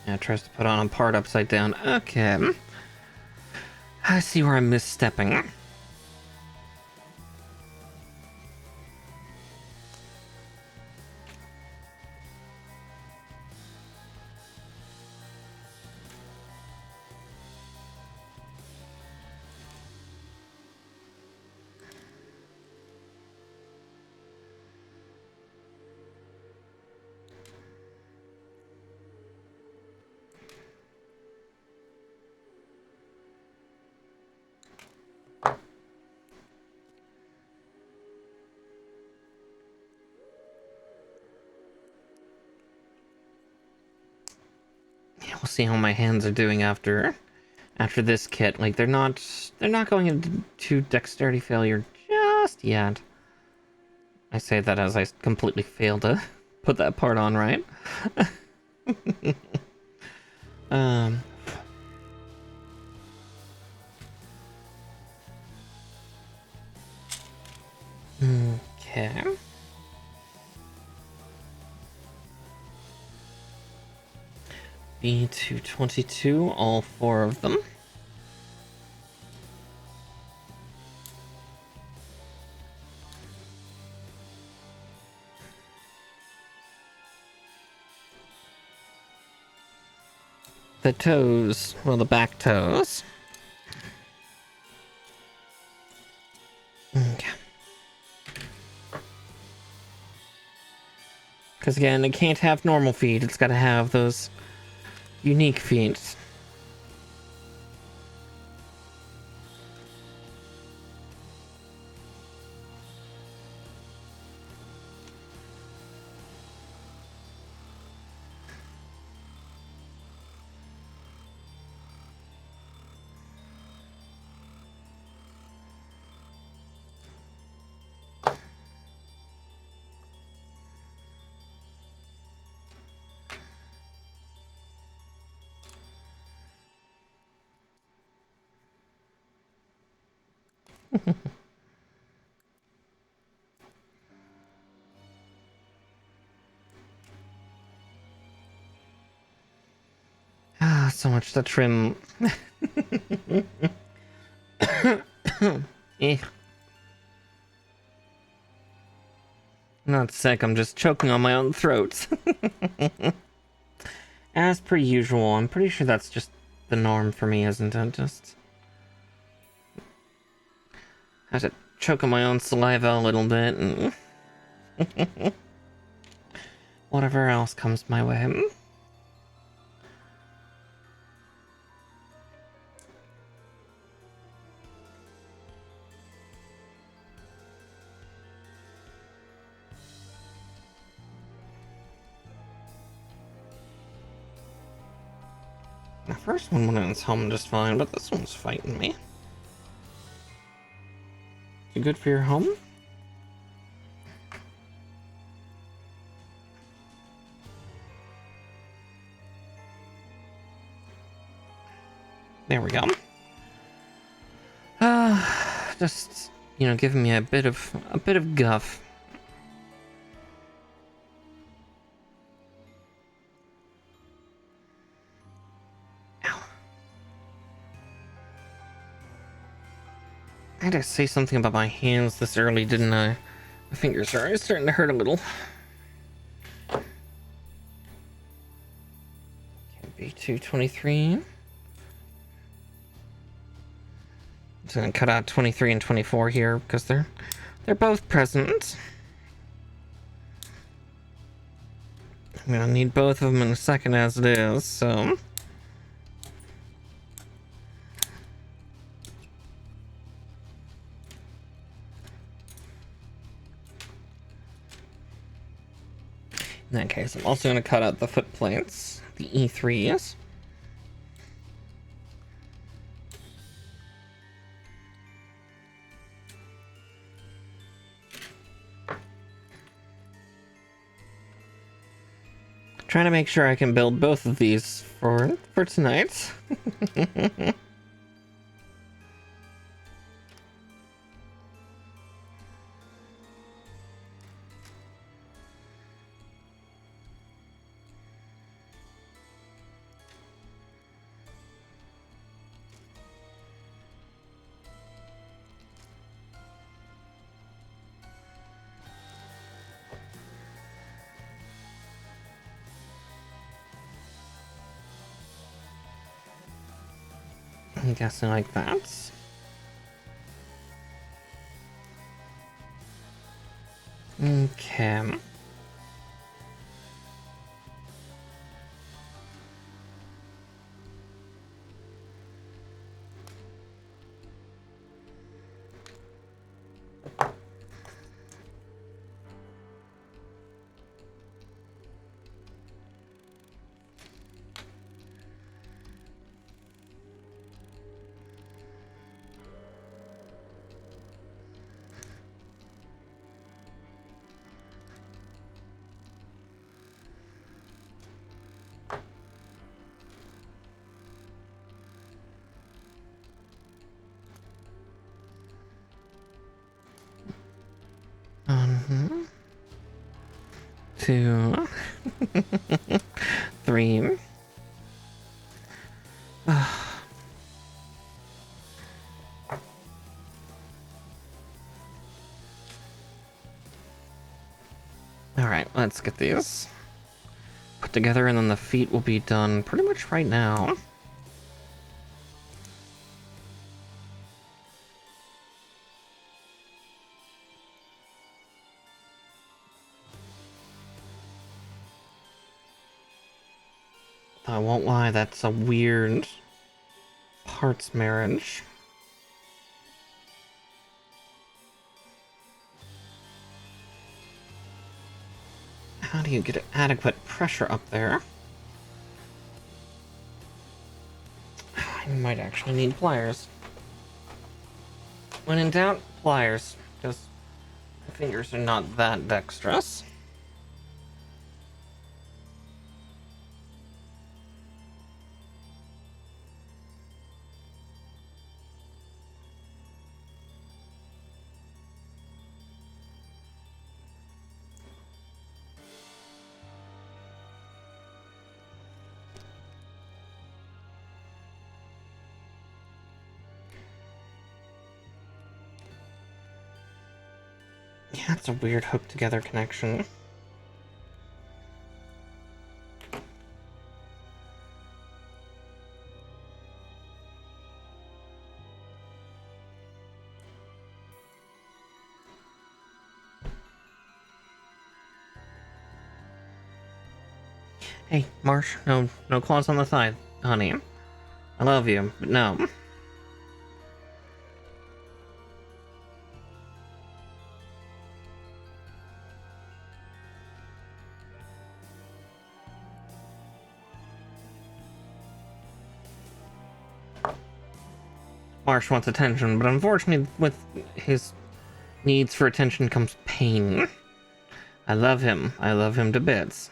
Yeah, tries to put on a part upside down. Okay. I see where I'm misstepping. we'll see how my hands are doing after this kit. Like they're not going into dexterity failure just yet. I say that as I completely failed to put that part on right. Okay. B222, all 4 of them. The toes, well, the back toes. Okay. Because again, it can't have normal feet, it's gotta have those unique feet. So much to trim. Eh. I'm not sick, I'm just choking on my own throat. As per usual, I'm pretty sure that's just the norm for me, isn't it? Just have to choke on my own saliva a little bit and whatever else comes my way. The first one went in its home just fine, but this one's fighting me. You good for your home? There we go. Just, you know, giving me a bit of guff. Ow. I had to say something about my hands this early, didn't I? My fingers are starting to hurt a little. B223. Just gonna cut out 23 and 24 here because they're both present. I'm gonna need both of them in a second as it is, so. In that case, I'm also gonna cut out the foot plates, the E3s. Trying to make sure I can build both of these for tonight. I'm guessing like that. Okay. 2, 3. Alright, let's get these put together, and then the feet will be done pretty much right now. I won't lie, that's a weird parts marriage. How do you get adequate pressure up there? I might actually need pliers. When in doubt, pliers, because my fingers are not that dexterous. Yeah, it's a weird hook together connection. Hey, Marsh, no claws on the thigh, honey. I love you, but no. Marsh wants attention, but unfortunately with his needs for attention comes pain. I love him to bits.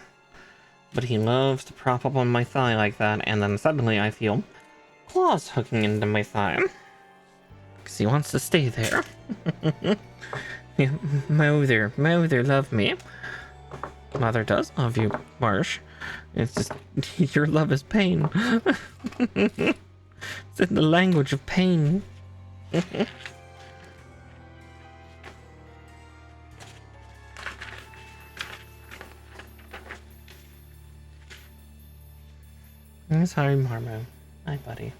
But he loves to prop up on my thigh like that, and then suddenly I feel claws hooking into my thigh. Because he wants to stay there. Yeah, mother love me. Mother does love you, Marsh. It's just, your love is pain. It's in the language of pain. Sorry, Marmo. Hi, buddy.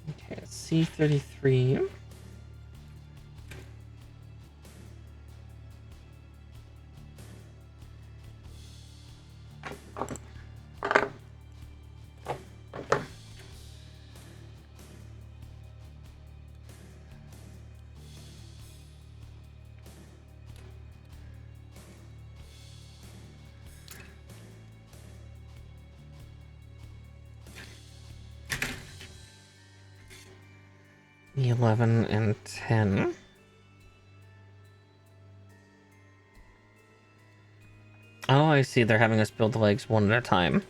Okay, C33. The 11 and 10. Oh, I see. They're having us build the legs one at a time.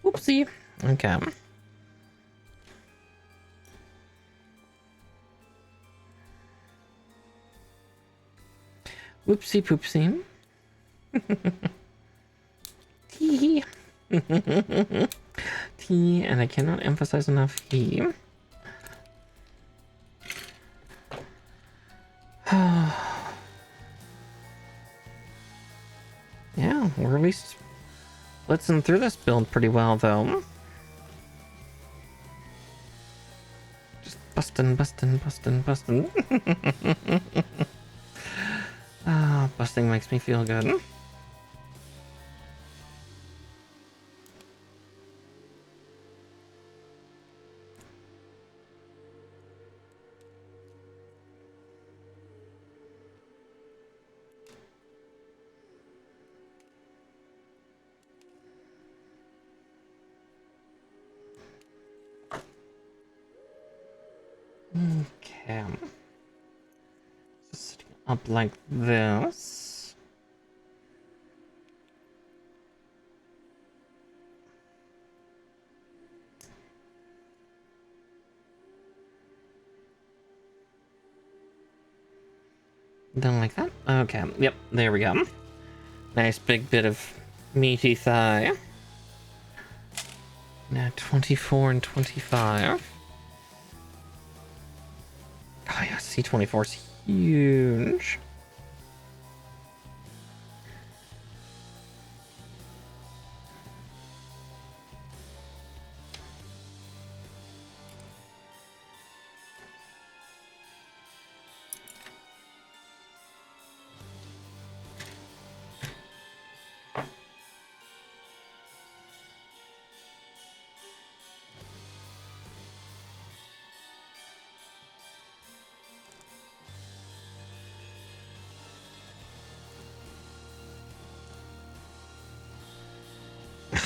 Whoopsie. Okay. Whoopsie poopsie. Tee. Tee, and I cannot emphasize enough he. Yeah, we're at least blitzing through this build pretty well, though. Just busting. Ah, busting makes me feel good. Okay. Just sitting up like this. Don't like that. Okay, yep, there we go. Nice big bit of meaty thigh. Now 24 and 25. Oh yeah, C24 is huge.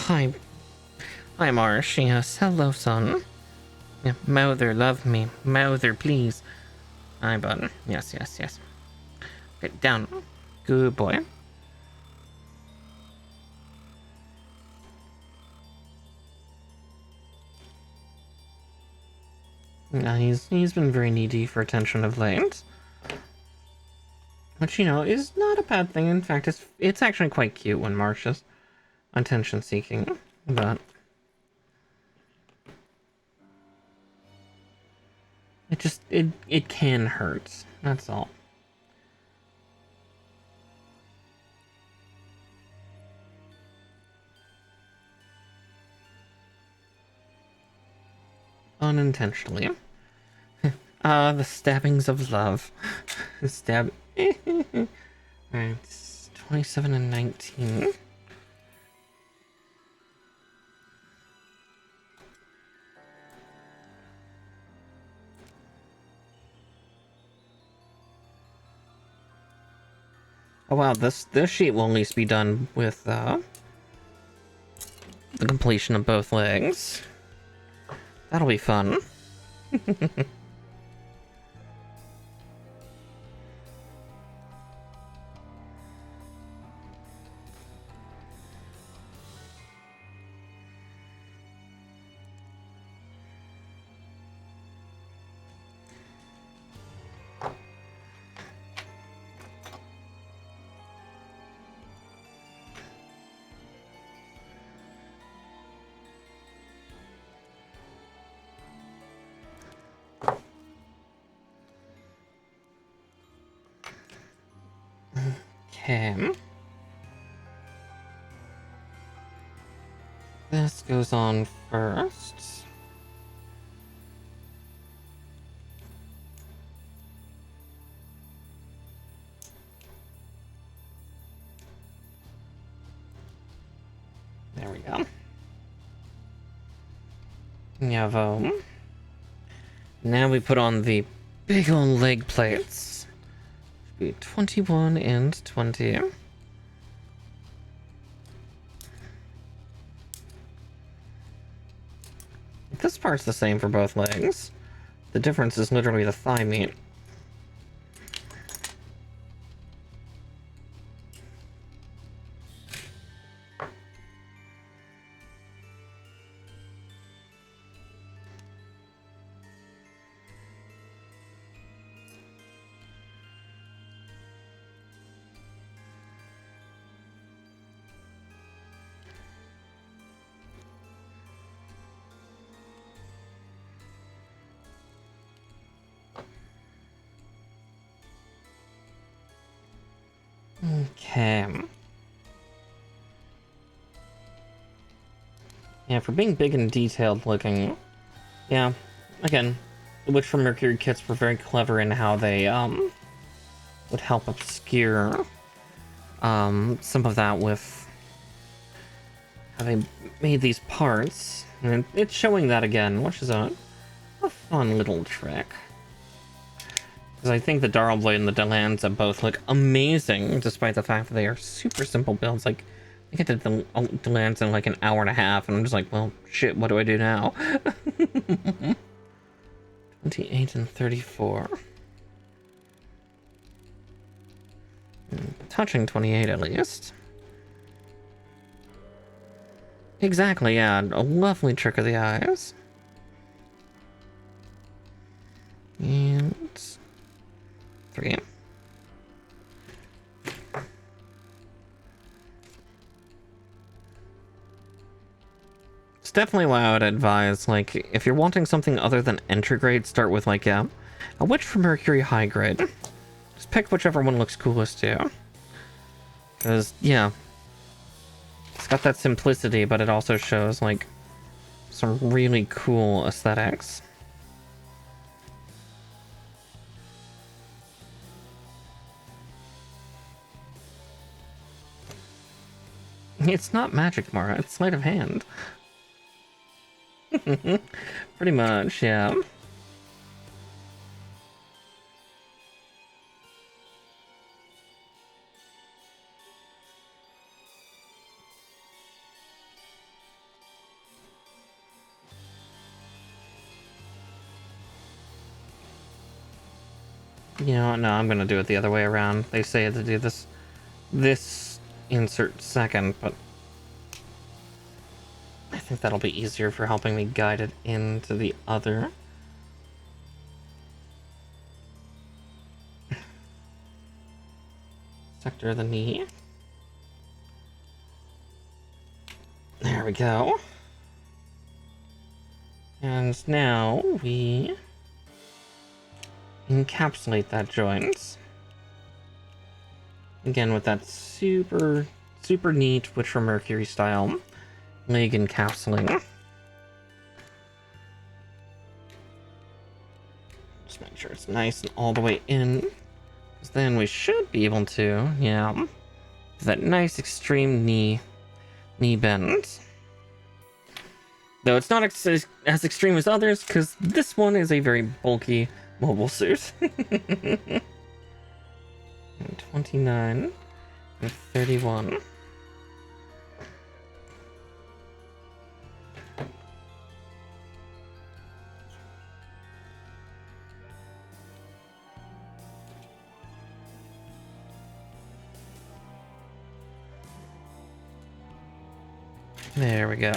Hi. Hi, Marsh. Yes, hello, son. Yeah, Mother, love me. Mother, please. Hi, bud. Yes, yes, yes. Get down. Good boy. Yeah, he's been very needy for attention of late. Which, you know, is not a bad thing. In fact, it's actually quite cute when Marsh is attention-seeking. But it can hurt. That's all. Unintentionally. The stabbings of love. Stab. Alright, 27 and 19. Oh wow, this sheet will at least be done with the completion of both legs. That'll be fun. Okay. This goes on first. There we go. Bravo. Now we put on the big old leg plates. Should be 21 and 20. This part's the same for both legs. The difference is literally the thigh meat. Okay. Yeah, for being big and detailed looking, yeah, again, the Witch from Mercury kits were very clever in how they, would help obscure, some of that with how they made these parts. And it's showing that again, which is a fun little trick. Because I think the Darl Blade and the Delanza both look amazing, despite the fact that they are super simple builds. Like, I get the Delanza in like an hour and a half, and I'm just like, well, shit, what do I do now? 28 and 34. Touching 28 at least. Exactly, yeah, a lovely trick of the eyes. And 3. definitely why I would advise, like, if you're wanting something other than entry grade, start with, like, a Witch from Mercury high grade. Just pick whichever one looks coolest to you. Because, yeah, it's got that simplicity, but it also shows, like, some really cool aesthetics. It's not magic, Mara. It's sleight of hand. Pretty much, yeah. You know what? No, I'm gonna do it the other way around. They say to do this insert second, but I think that'll be easier for helping me guide it into the other. Sector of the knee. There we go. And now we encapsulate that joint. Again, with that super neat Witch from Mercury style leg encapsulating. Just make sure it's nice and all the way in. Because then we should be able to, yeah, that nice extreme knee bend. Though it's not as extreme as others, because this one is a very bulky mobile suit. 29 and 31. There we go.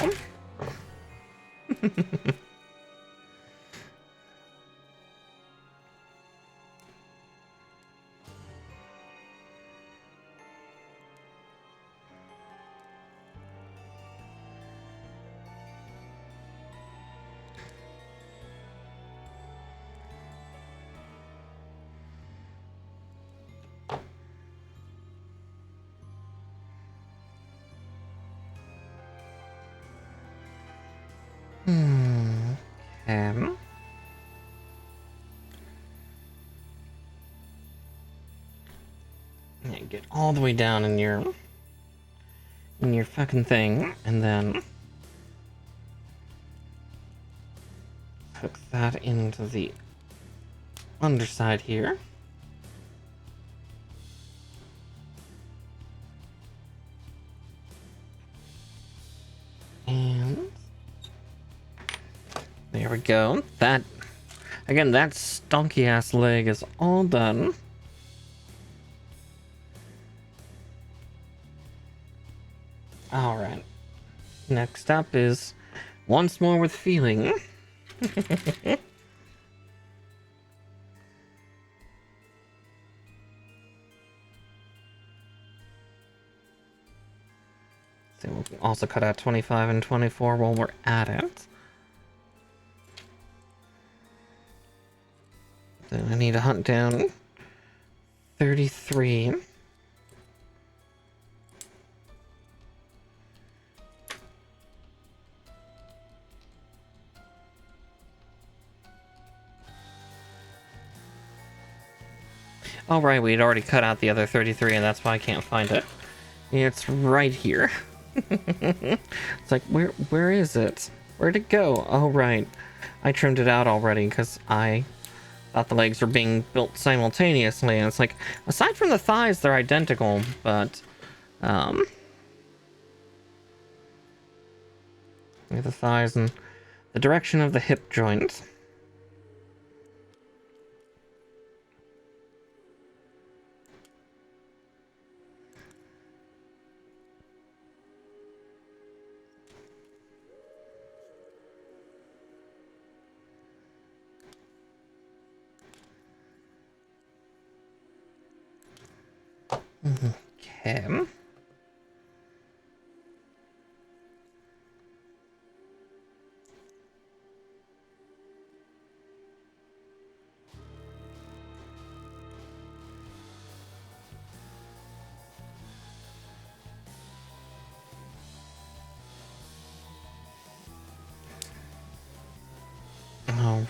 Yeah, get all the way down in your fucking thing, and then hook that into the underside here. And there we go. That, again, that stonky ass leg is all done. Alright. Next up is once more with feeling. So we'll also cut out 25 and 24 while we're at it. Then I need to hunt down 33. Oh right, we'd already cut out the other 33 and that's why I can't find it. It's right here. It's like, where is it? Where'd it go? Oh right. I trimmed it out already because I thought the legs were being built simultaneously, and it's like, aside from the thighs, they're identical, but the thighs and the direction of the hip joint. Okay.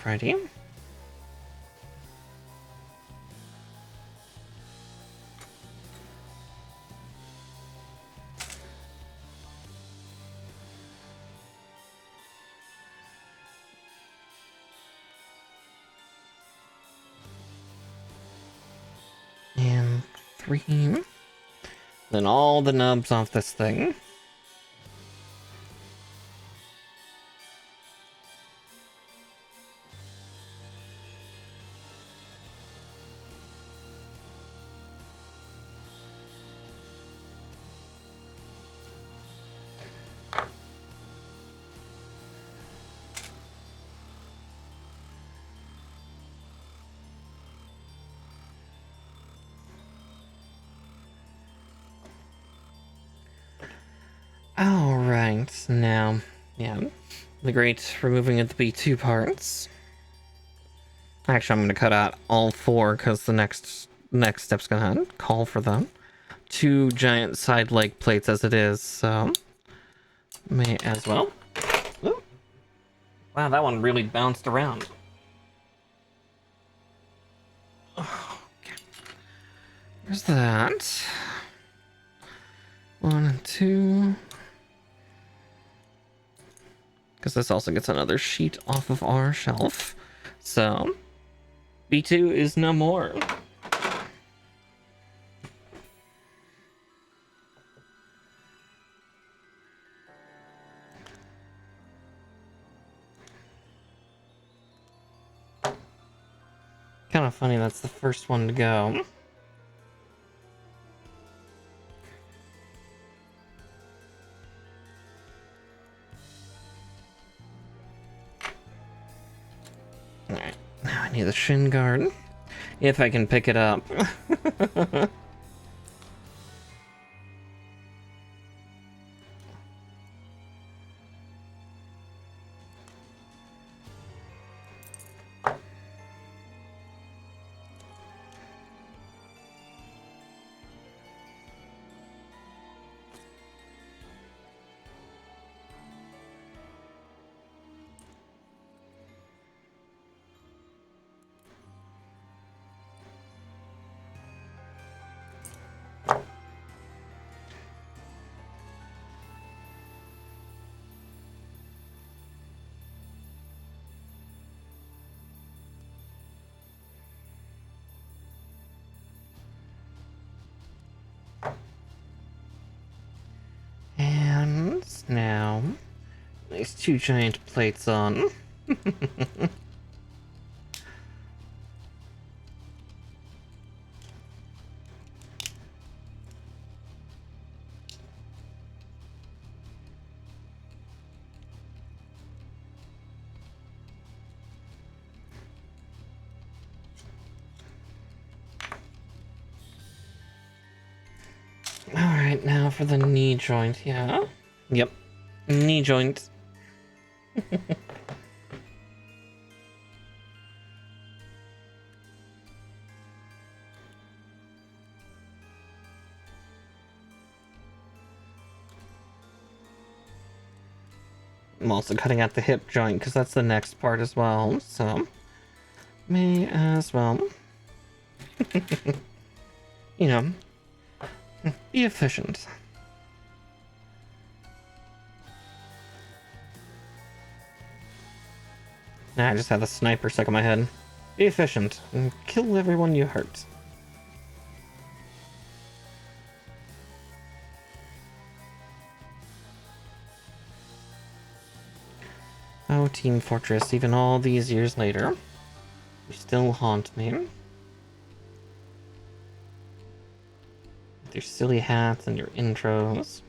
Alrighty. And 3. Then all the nubs off this thing. Alright, now, yeah, the great removing of the B2 parts. Actually, I'm going to cut out all 4 because the next step's going to call for them. 2 giant side leg plates as it is, so may as well. Ooh. Wow, that one really bounced around. Okay. There's that. 1 and 2. Because this also gets another sheet off of our shelf. So, B2 is no more. Kind of funny that's the first one to go. Alright, now I need the shin guard. If I can pick it up. And now, these 2 giant plates on. Alright, now for the knee joint, yeah? Yep, knee joint. I'm also cutting out the hip joint because that's the next part as well, so may as well. You know, be efficient. Nah, I just had the sniper stuck in my head. Be efficient and kill everyone you hurt. Oh, Team Fortress, even all these years later, you still haunt me. With your silly hats and your intros.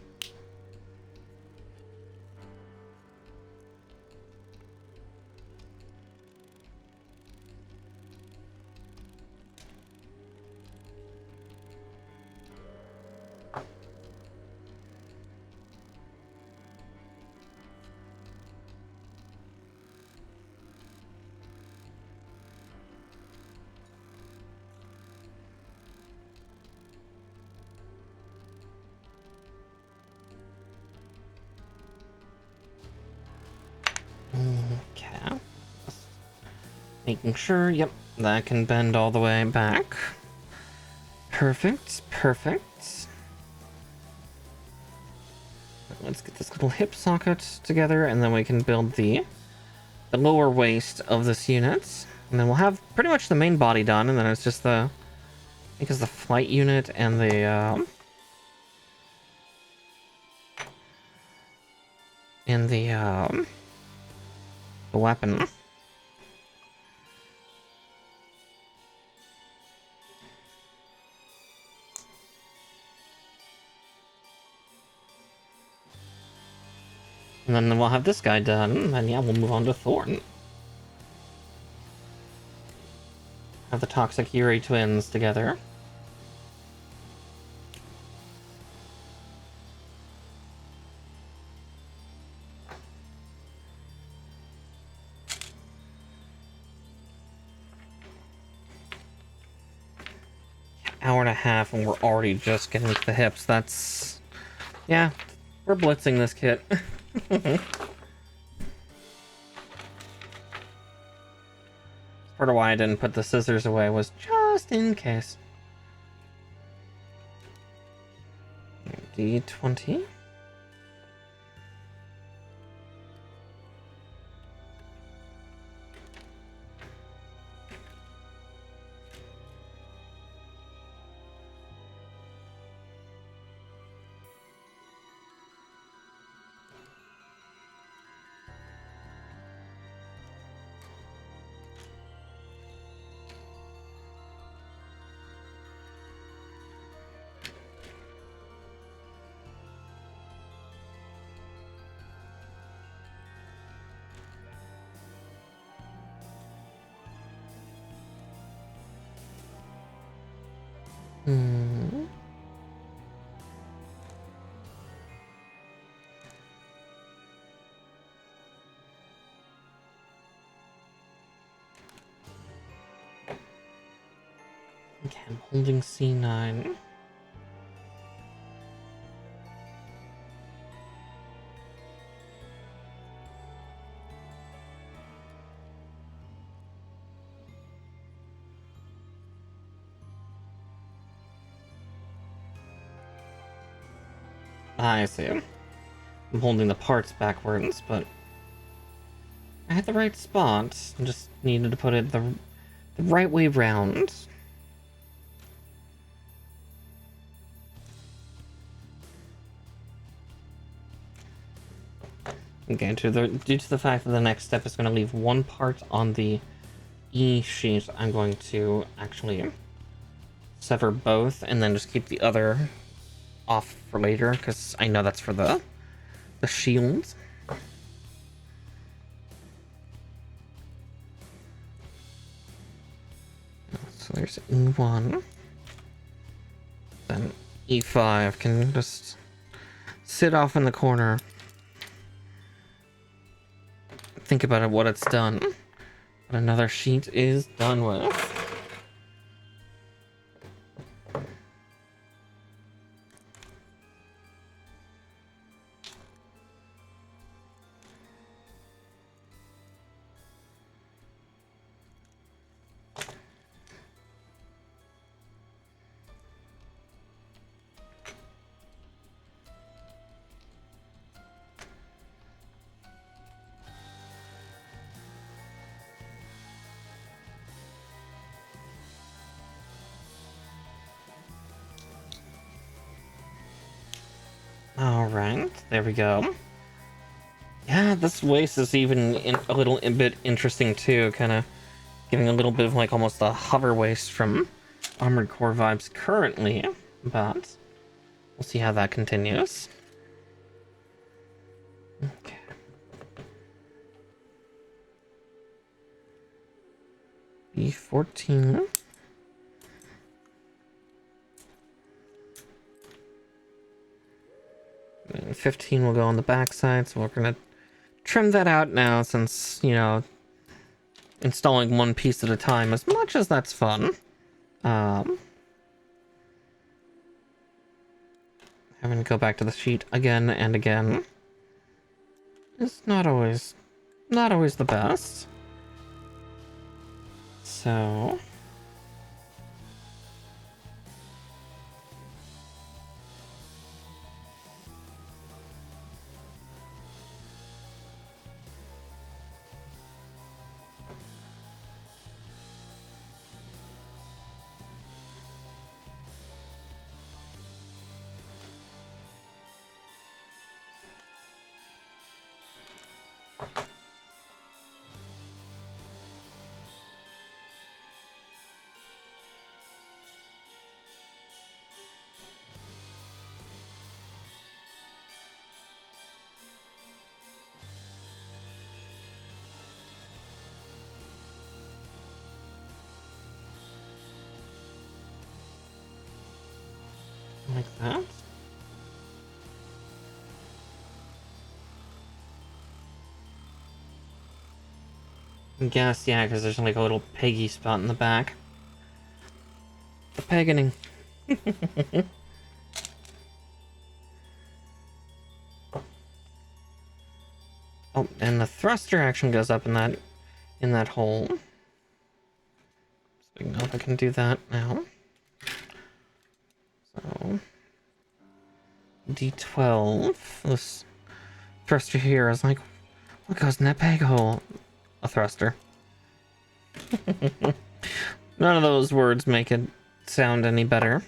Making sure, yep, that can bend all the way back. Perfect, perfect. Let's get this little hip socket together, and then we can build the lower waist of this unit. And then we'll have pretty much the main body done, and then it's just the... I think it's the flight unit and the weapon. And then we'll have this guy done, and then yeah, we'll move on to Thorn. Have the Toxic Yuri twins together. Hour and a half and we're already just getting to the hips. That's... yeah, we're blitzing this kit. Part of why I didn't put the scissors away was just in case. D20. Okay, I'm holding C9. I see. I'm holding the parts backwards, but I had the right spot. I just needed to put it the right way round. Okay, due to the fact that the next step is going to leave one part on the E sheet, I'm going to actually sever both and then just keep the other off for later, because I know that's for the shield. So there's E1. Then E5 can just sit off in the corner. Think about it, what it's done. But another sheet is done with. Alright, there we go. Yeah, this waist is even a little bit interesting too, kind of giving a little bit of like almost a hover waist from Armored Core vibes currently, but we'll see how that continues. Okay. B14. 15 will go on the backside, so we're gonna trim that out now, since, you know, installing one piece at a time, as much as that's fun. Having to go back to the sheet again and again is not always the best. So... like that. I guess, yeah, because there's like a little peggy spot in the back. The pegging. Oh, and the thruster action goes up in that hole. So I know if I can do that now. So D12. This thruster here is like, what goes in that peg hole? A thruster. None of those words make it sound any better.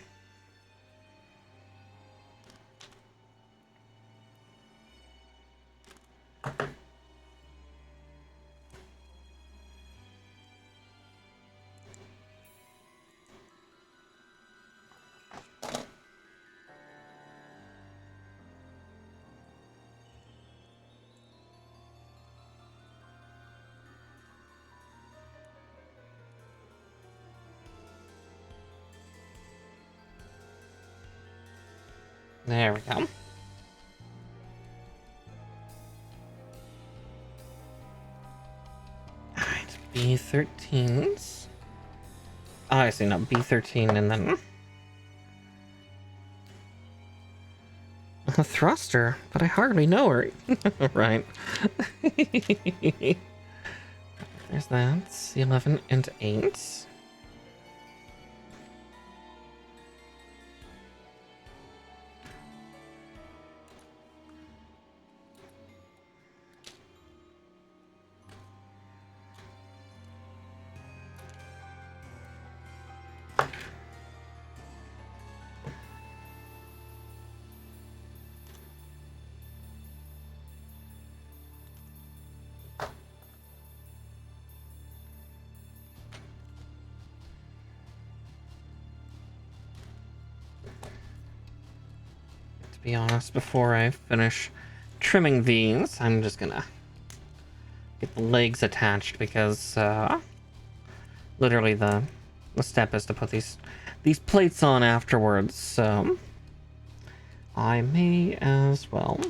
There we go. Alright, B13s. Oh, I see, no, B13 and then... A thruster, but I hardly know her. Right. There's that. C11 and 8. To be honest, before I finish trimming these, I'm just gonna get the legs attached because literally the step is to put these plates on afterwards, so I may as well.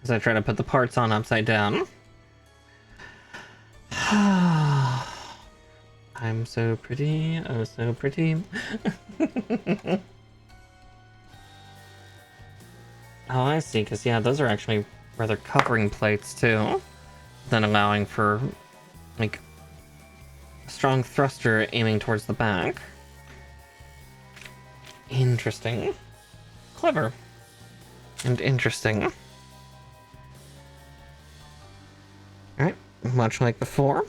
As I try to put the parts on upside down. I'm so pretty, oh so pretty. Oh, I see, because yeah, those are actually rather covering plates too, than allowing for, like, a strong thruster aiming towards the back. Interesting. Clever. And interesting. Alright, much like before,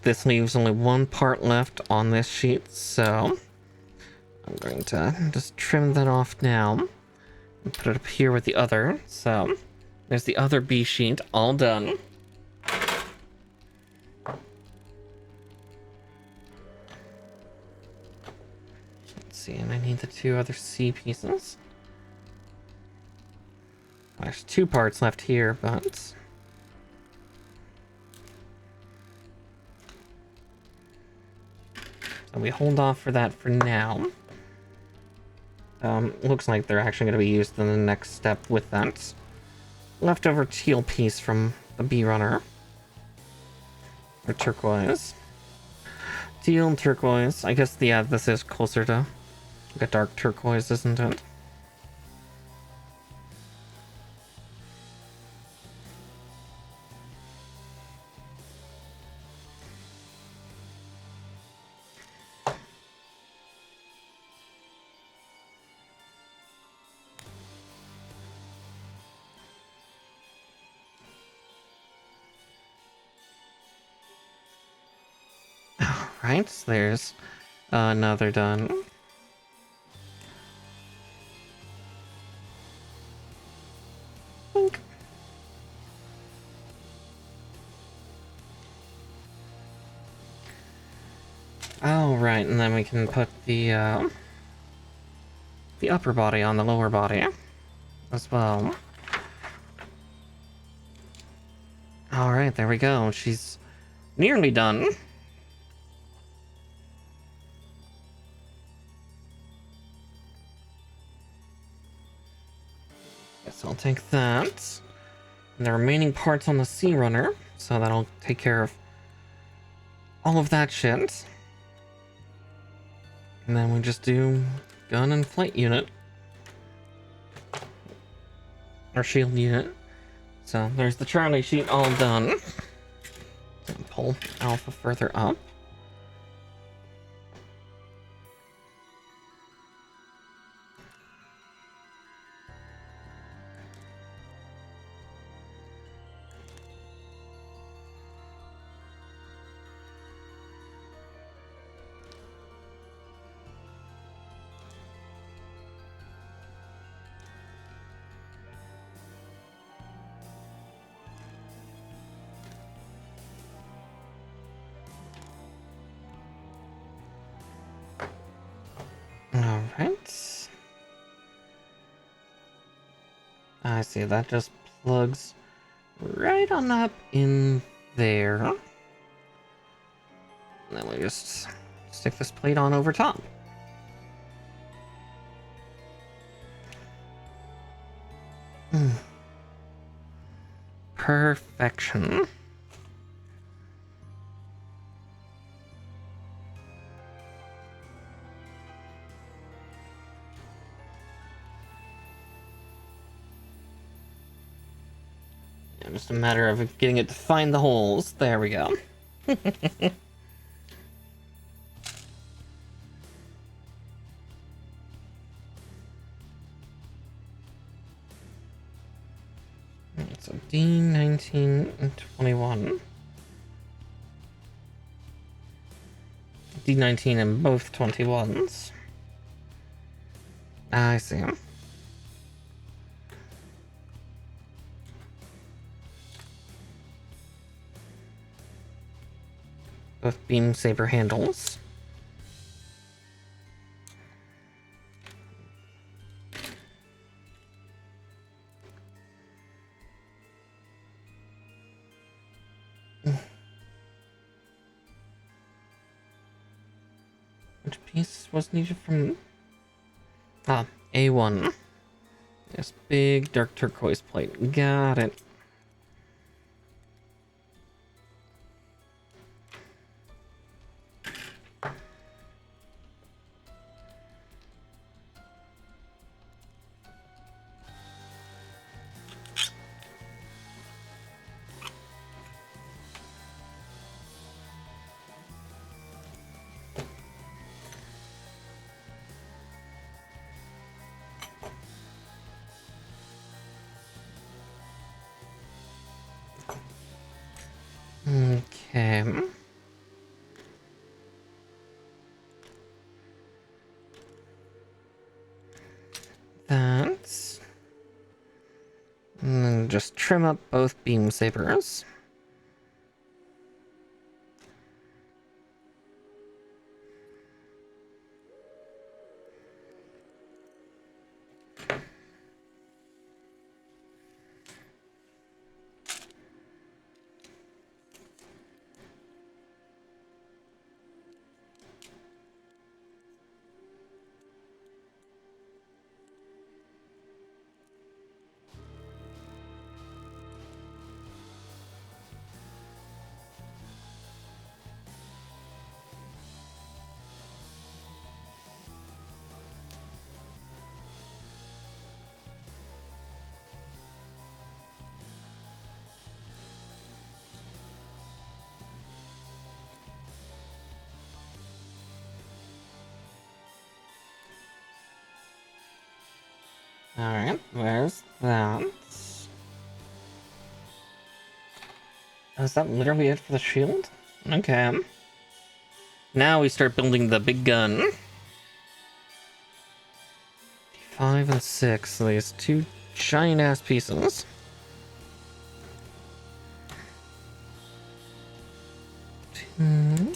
this leaves only one part left on this sheet, so I'm going to just trim that off now and put it up here with the other. So there's the other B sheet all done. Let's see, and I need the two other C pieces. There's two parts left here, but So we hold off for that for now. Looks like they're actually going to be used in the next step with that leftover teal piece from the bee runner. Or turquoise. Teal and turquoise. I guess, yeah, this is closer to like a dark turquoise, isn't it? Alright, so there's another done. Boink. Alright, and then we can put the upper body on the lower body as well. Alright, there we go. She's nearly done. Guess I'll take that. And the remaining parts on the Sea Runner, so that'll take care of all of that shit. And then we just do gun and flight unit. Or shield unit. So there's the Charlie sheet all done. Pull Alpha further up. Alright. I see, that just plugs right on up in there. And then we just stick this plate on over top. Perfection. Yeah, just a matter of getting it to find the holes. There we go. So D19 and 21. D19 and both 21s. I see. Both beam saber handles. Which piece was needed from... Ah, A1. This big dark turquoise plate. Got it. Okay. That. And then just trim up both beam sabers. Alright, where's that? Is that literally it for the shield? Okay. Now we start building the big gun. 5 and 6, so these two giant ass pieces. Two.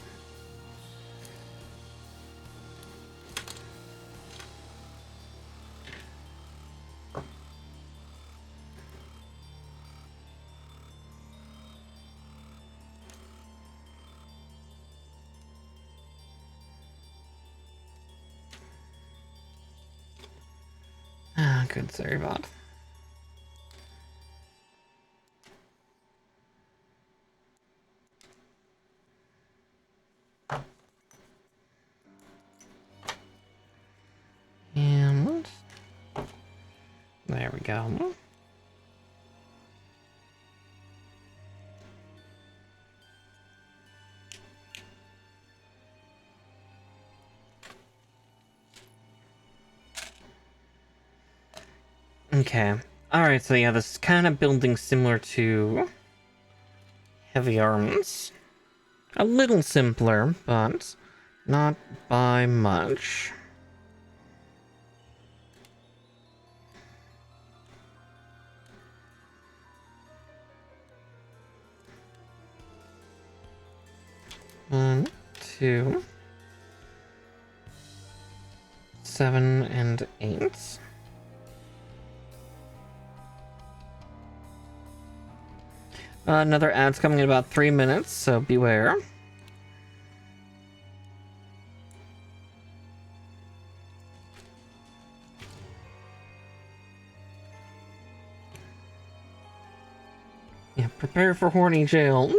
Ah, good Zeribot. And there we go. Okay. Alright, so yeah, this is kind of building similar to heavy arms. A little simpler, but not by much. One, 2, 7, and 8. Another ad's coming in about 3 minutes, so beware. Yeah, prepare for horny jail.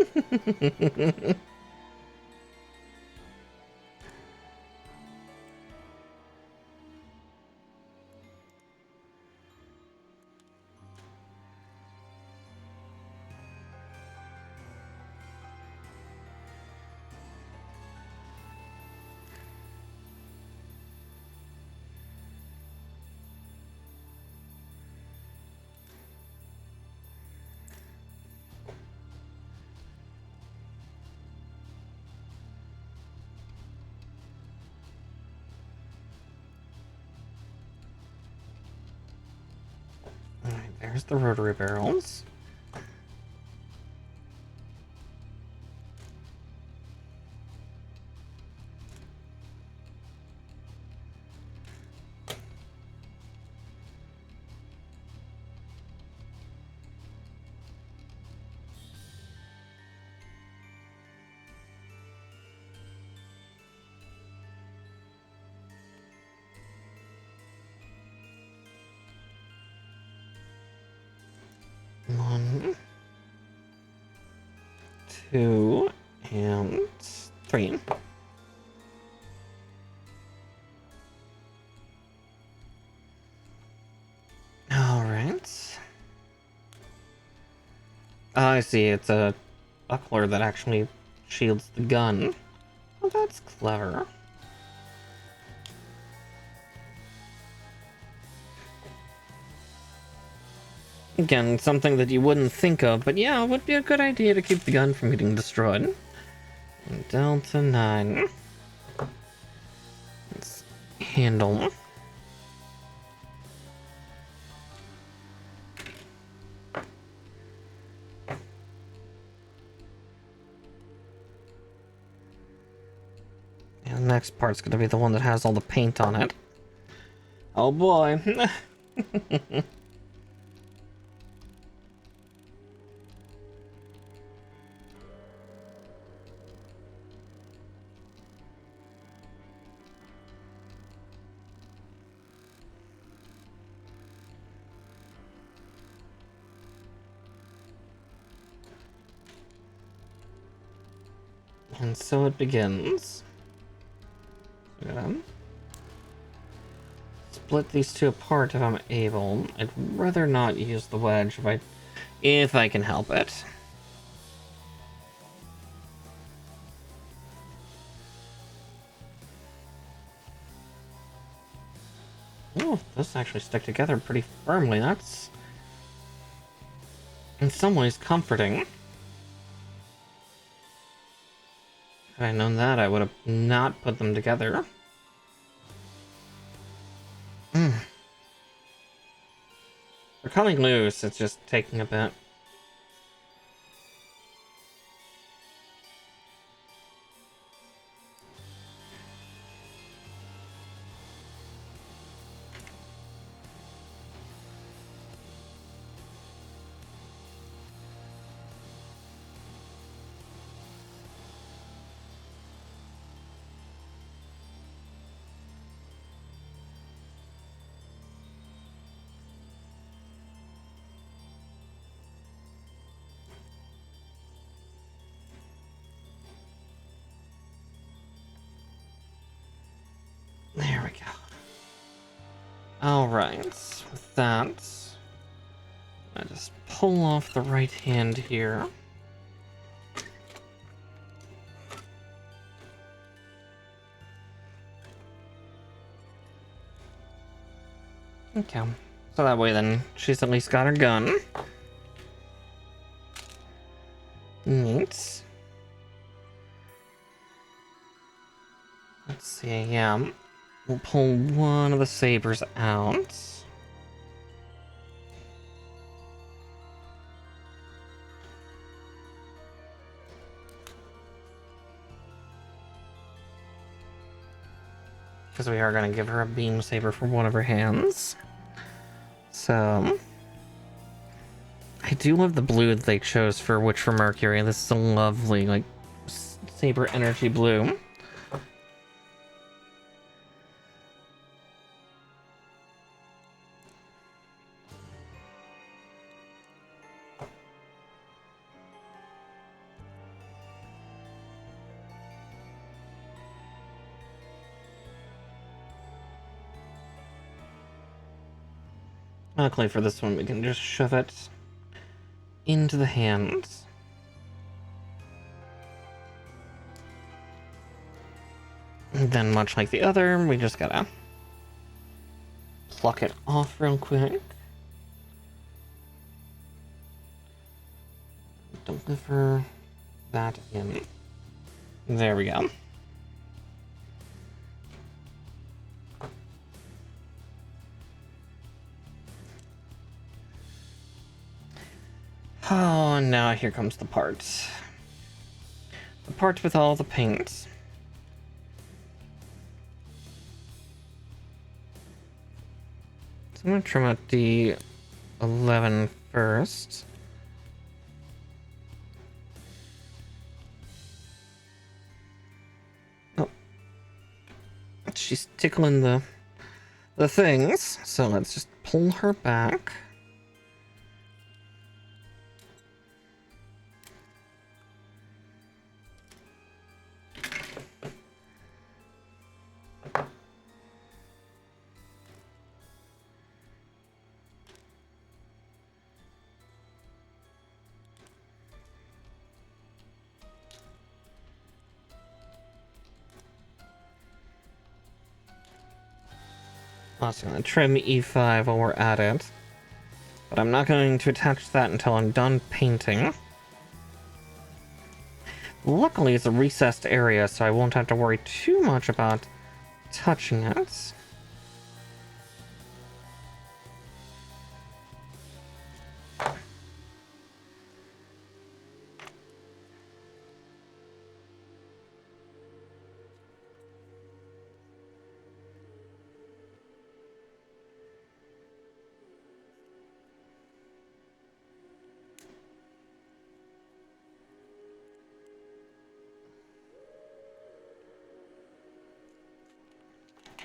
Alright, there's the rotary barrels. One, 2, and 3. Alright. I see, it's a buckler that actually shields the gun. Well, that's clever. Again, something that you wouldn't think of, but yeah, it would be a good idea to keep the gun from getting destroyed. Delta 9. Let's handle. And the next part's gonna be the one that has all the paint on it. Oh boy. And so it begins. Split these two apart if I'm able. I'd rather not use the wedge if I can help it. Oh, those actually stick together pretty firmly. That's in some ways comforting. Had I known that, I would have not put them together. They're coming loose, it's just taking a bit. There we go. Alright, with that, I just pull off the right hand here. Okay, so that way then she's at least got her gun. Neat. Let's see, yeah. We'll pull one of the sabers out. Because we are going to give her a beam saber for one of her hands. So, I do love the blue that they chose for Witch for Mercury. This is a lovely, like, saber energy blue. Luckily for this one, we can just shove it into the hands. And then, much like the other, we just gotta pluck it off real quick. Deliver that in. There we go. Oh, and now here comes the part. The part with all the paint. So I'm gonna trim out the 11 first. Oh. She's tickling the things, so let's just pull her back. Also gonna trim E5 while we're at it. But I'm not going to attach that until I'm done painting. Luckily, it's a recessed area, so I won't have to worry too much about touching it.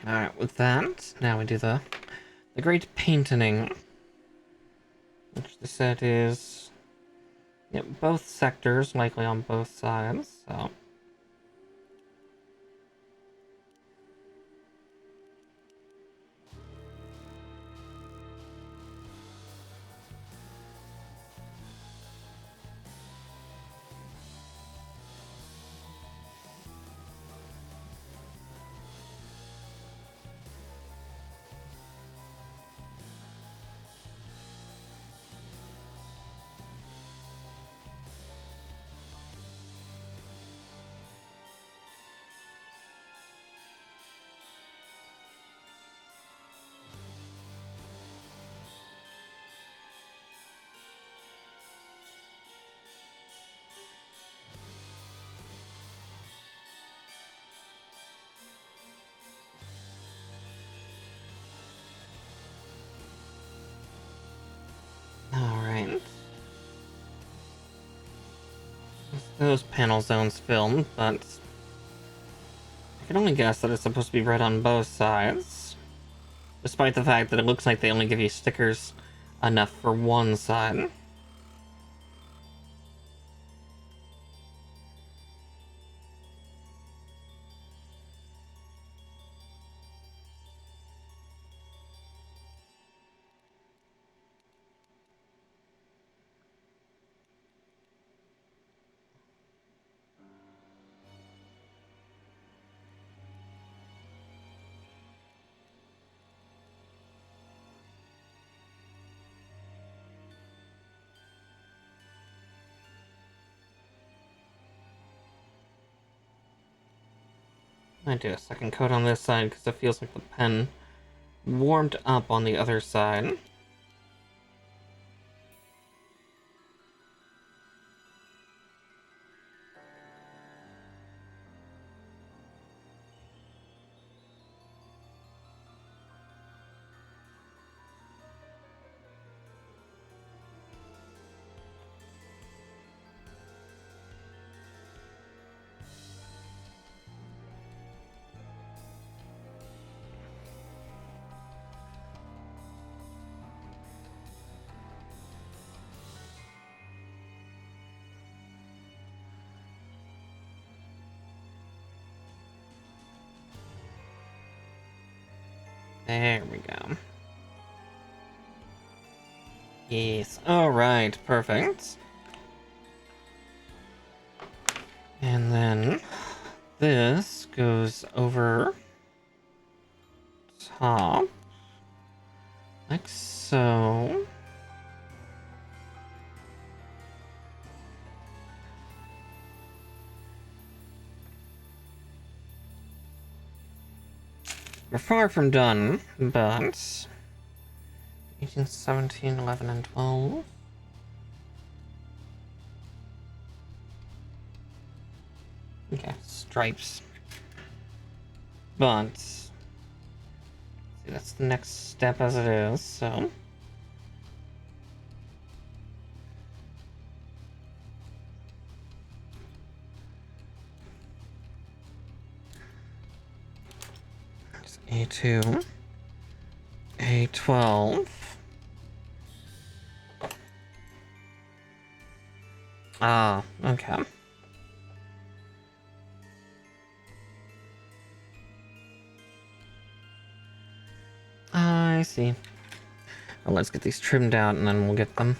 Alright, with that, now we do the great painting. Which the set is... Yep, both sectors, likely on both sides, so... those panel zones filled, but I can only guess that it's supposed to be red on both sides, despite the fact that it looks like they only give you stickers enough for one side. I do a second coat on this side because it feels like the pen warmed up on the other side. There we go. Yes, alright, perfect. And then this goes over top, like so. We're far from done, but 18, 17, 11, and 12. Okay, stripes. But see, that's the next step as it is, so. It's A2, A12. Ah, okay. I see. Well, let's get these trimmed out and then we'll get them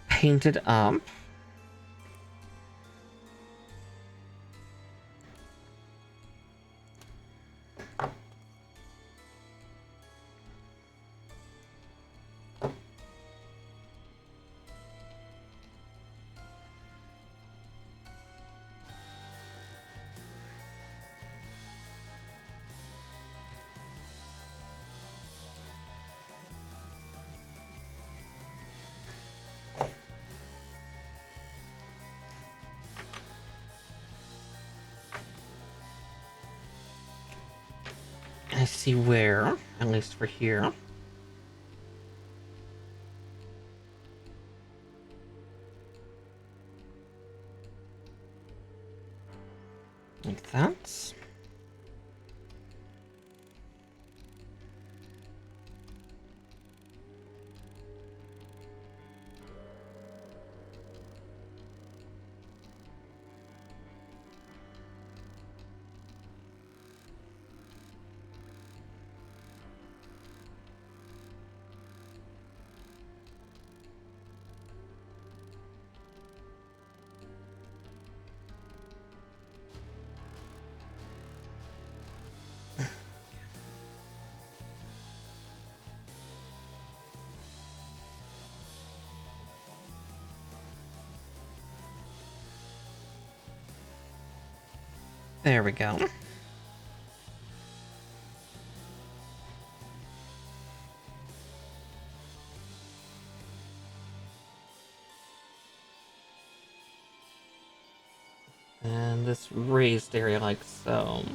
painted up. I see where, at least for here. Like that. There we go. And this raised area like so.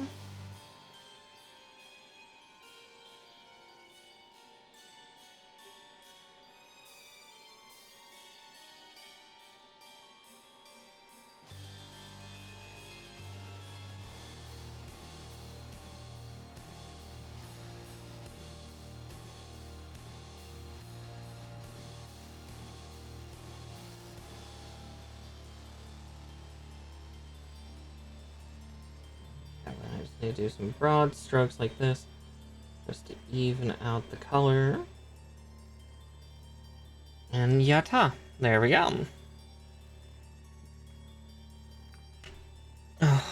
Okay, I just need to do some broad strokes like this, just to even out the color. And yata! There we go. Oh.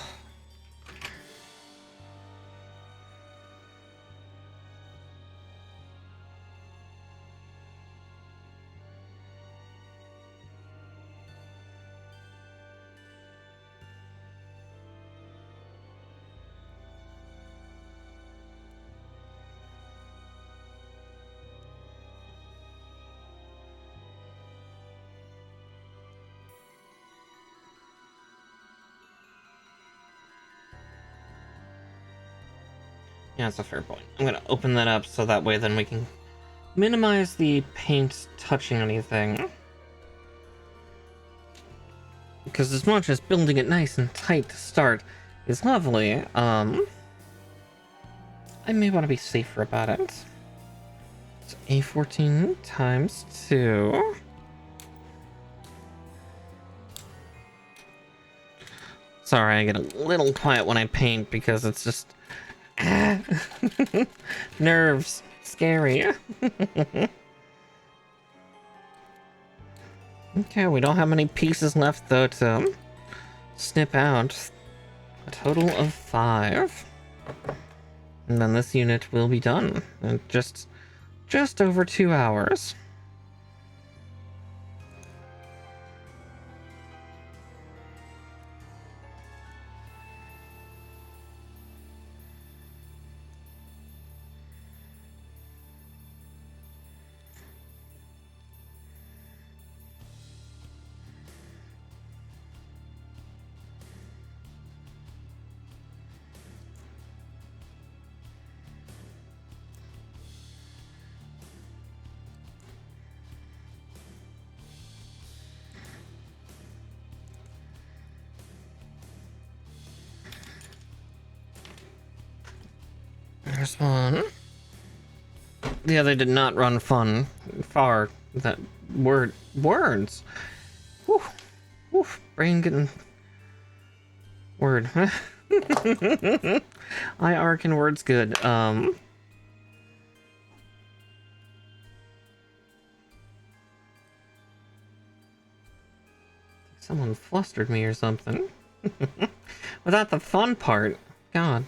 Yeah, that's a fair point. I'm gonna open that up so that way then we can minimize the paint touching anything. Because as much as building it nice and tight to start is lovely, I may want to be safer about it. So A14 times 2. Sorry, I get a little quiet when I paint because it's just... nerves. Scary. Okay, we don't have many pieces left though to snip out. A total of 5. And then this unit will be done in just over 2 hours. There's one. The other did not run far. That words. Whew. Woof. Brain getting word. I arc and words good. Someone flustered me or something. Without the fun part. God.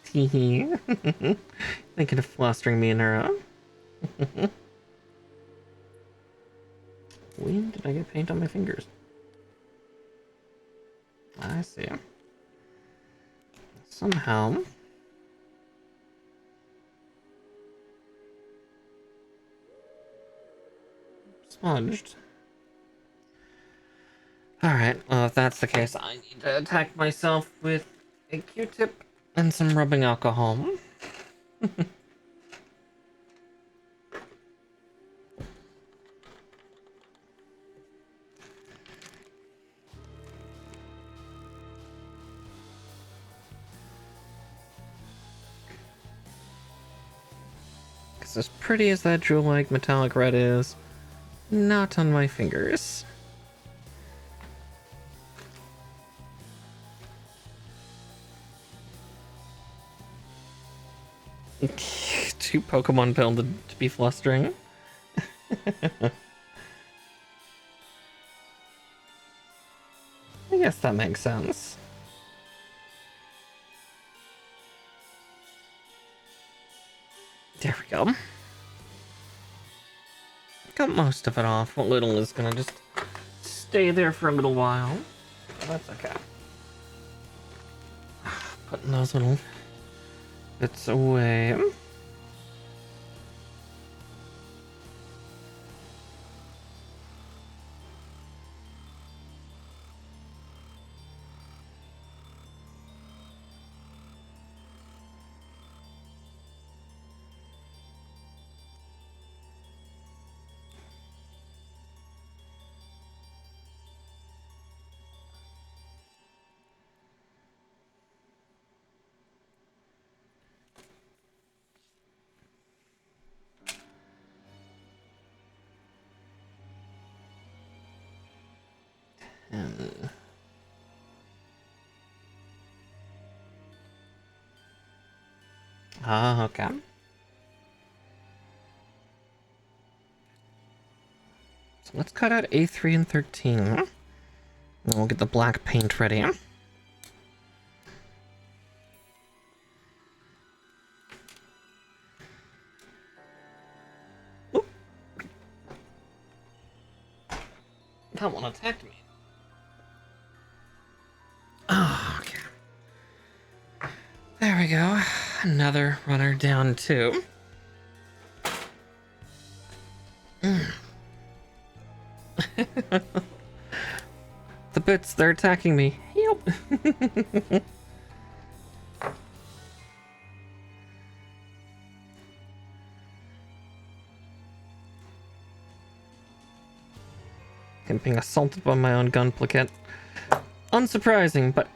Teehee. Thinking of flustering me in her. When did I get paint on my fingers? I see. Somehow. Smudged. Alright, well, if that's the case, I need to attack myself with a Q-tip and some rubbing alcohol. Because as pretty as that jewel-like metallic red is, not on my fingers. Too Pokemon builded to be flustering. I guess that makes sense. There we go. Got most of it off. What little is gonna just stay there for a little while. But that's okay. Putting those little bits away. And okay. So let's cut out A3 and 13. And we'll get the black paint ready. Oop. That one attacked me. Oh, okay. There we go. Another runner down too. The bits, they're attacking me. Yep. I'm being assaulted by my own gun plaquette. Unsurprising, but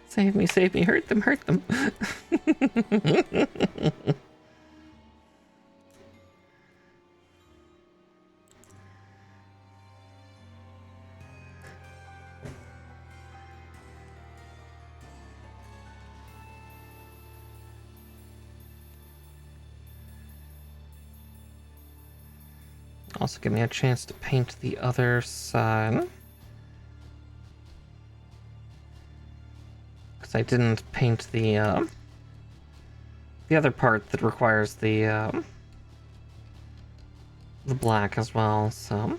Save me, hurt them. Also give me a chance to paint the other side. Because I didn't paint the other part that requires the black as well, so...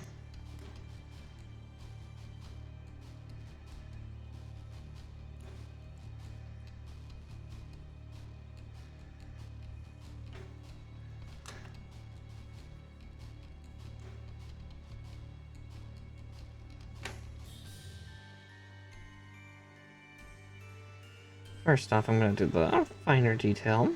First off, I'm going to do the finer detail.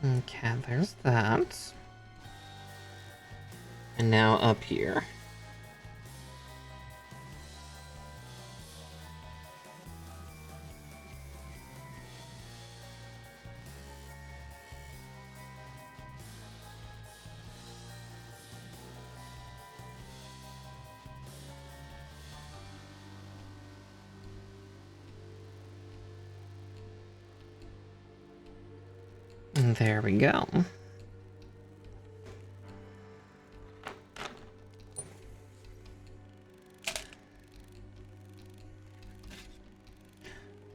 Okay, there's that. And now up here. And there we go.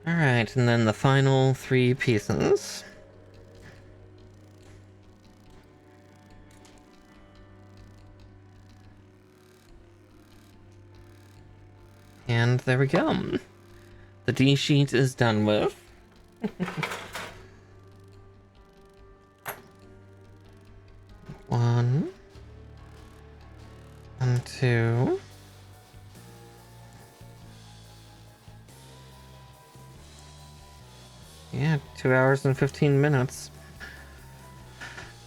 Alright, and then the final 3 pieces. And there we go. The D sheet is done with. One and 2. Yeah, 2 hours and 15 minutes.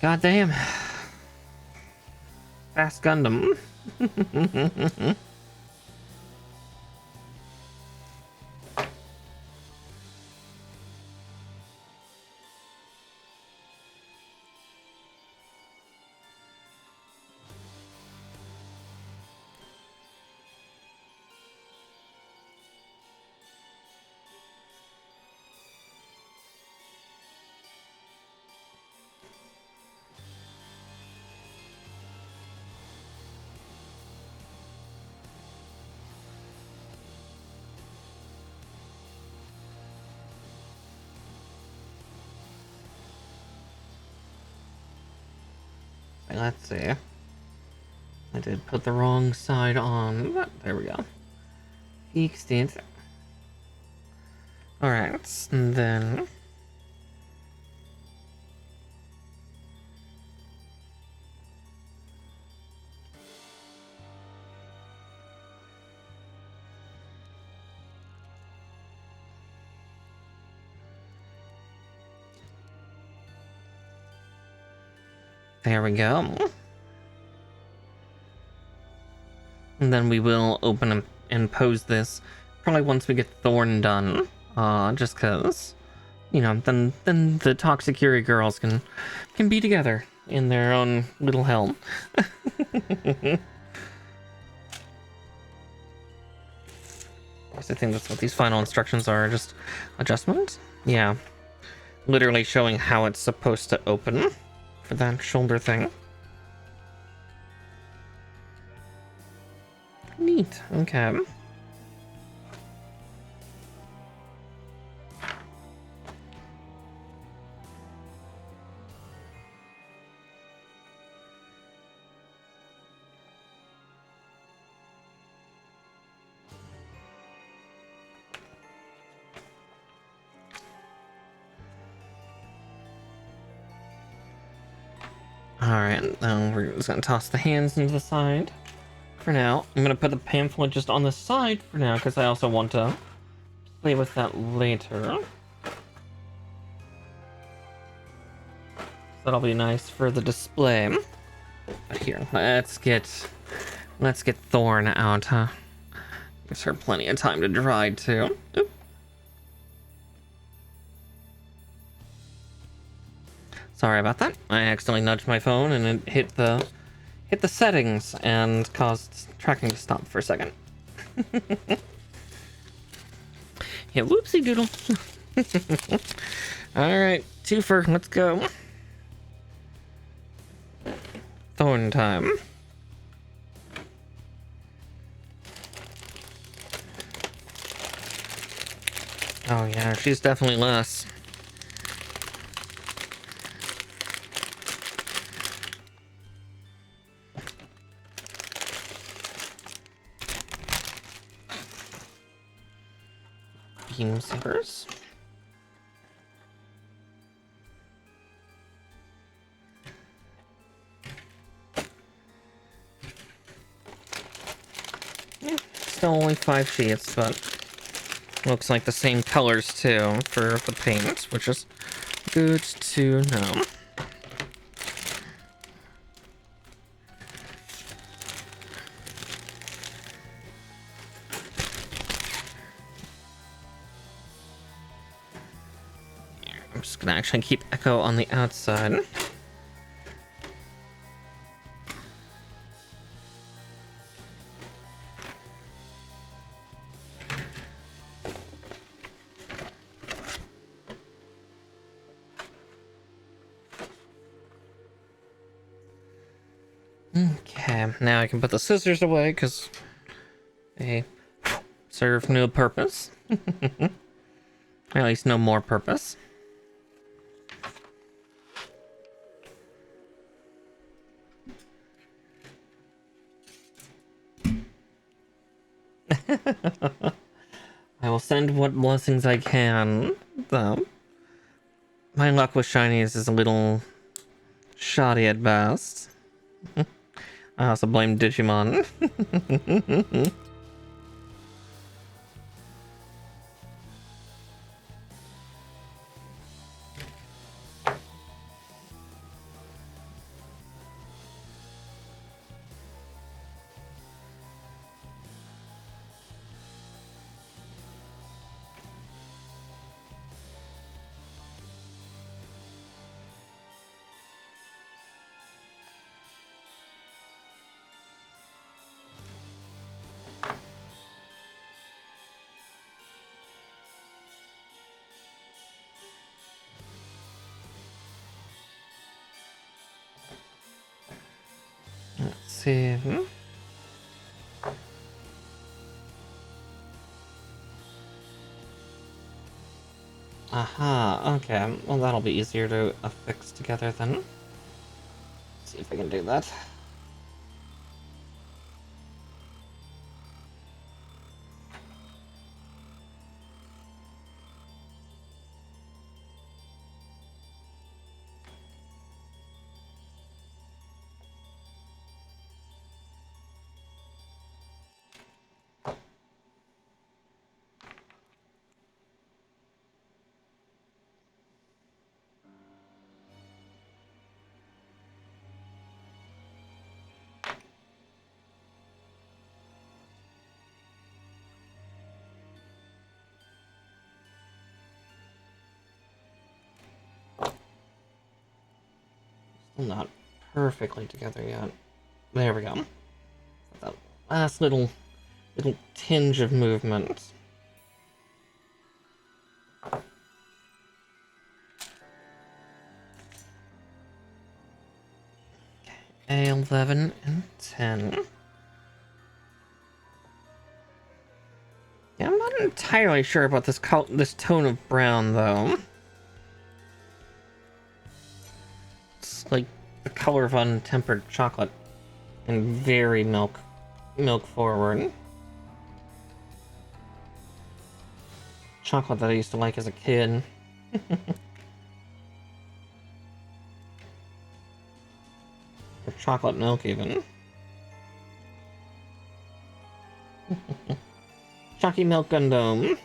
God damn. Fast Gundam. Let's see. I did put the wrong side on, but there we go. Peak stance. Alright, and then... There we go. And then we will open and pose this probably once we get Thorn done. Just cause, you know, then the Toxic Yuri girls can be together in their own little hell. I think that's what these final instructions are, just adjustments? Yeah. Literally showing how it's supposed to open for that shoulder thing. Neat, okay. Alright, then we're just gonna toss the hands into the side for now. I'm gonna put the pamphlet just on the side for now, because I also want to play with that later. That'll be nice for the display. But here, let's get Thorn out, huh? Gives her plenty of time to dry too. Oop. Sorry about that. I accidentally nudged my phone and it hit the settings and caused tracking to stop for a second. Yeah, whoopsie doodle. Alright, twofer, let's go. Thorn time. Oh yeah, she's definitely less. Beam sabers. Yeah, still only 5 sheets, but looks like the same colors too for the paint, which is good to know. I'm just gonna actually keep Echo on the outside. Okay, now I can put the scissors away because they serve no purpose. At least no more purpose. I will send what blessings I can, though. My luck with shinies is a little shoddy at best. I also blame Digimon. Let's see. Aha, okay. Well, that'll be easier to affix together then. Let's see if I can do that. not perfectly together yet. There we go. That last little tinge of movement. Okay, 11 and 10. Yeah, I'm not entirely sure about this tone of brown, though. It's like the color of untempered chocolate and very milk forward. Chocolate that I used to like as a kid. Or chocolate milk, even. Chalky Milk Gundam.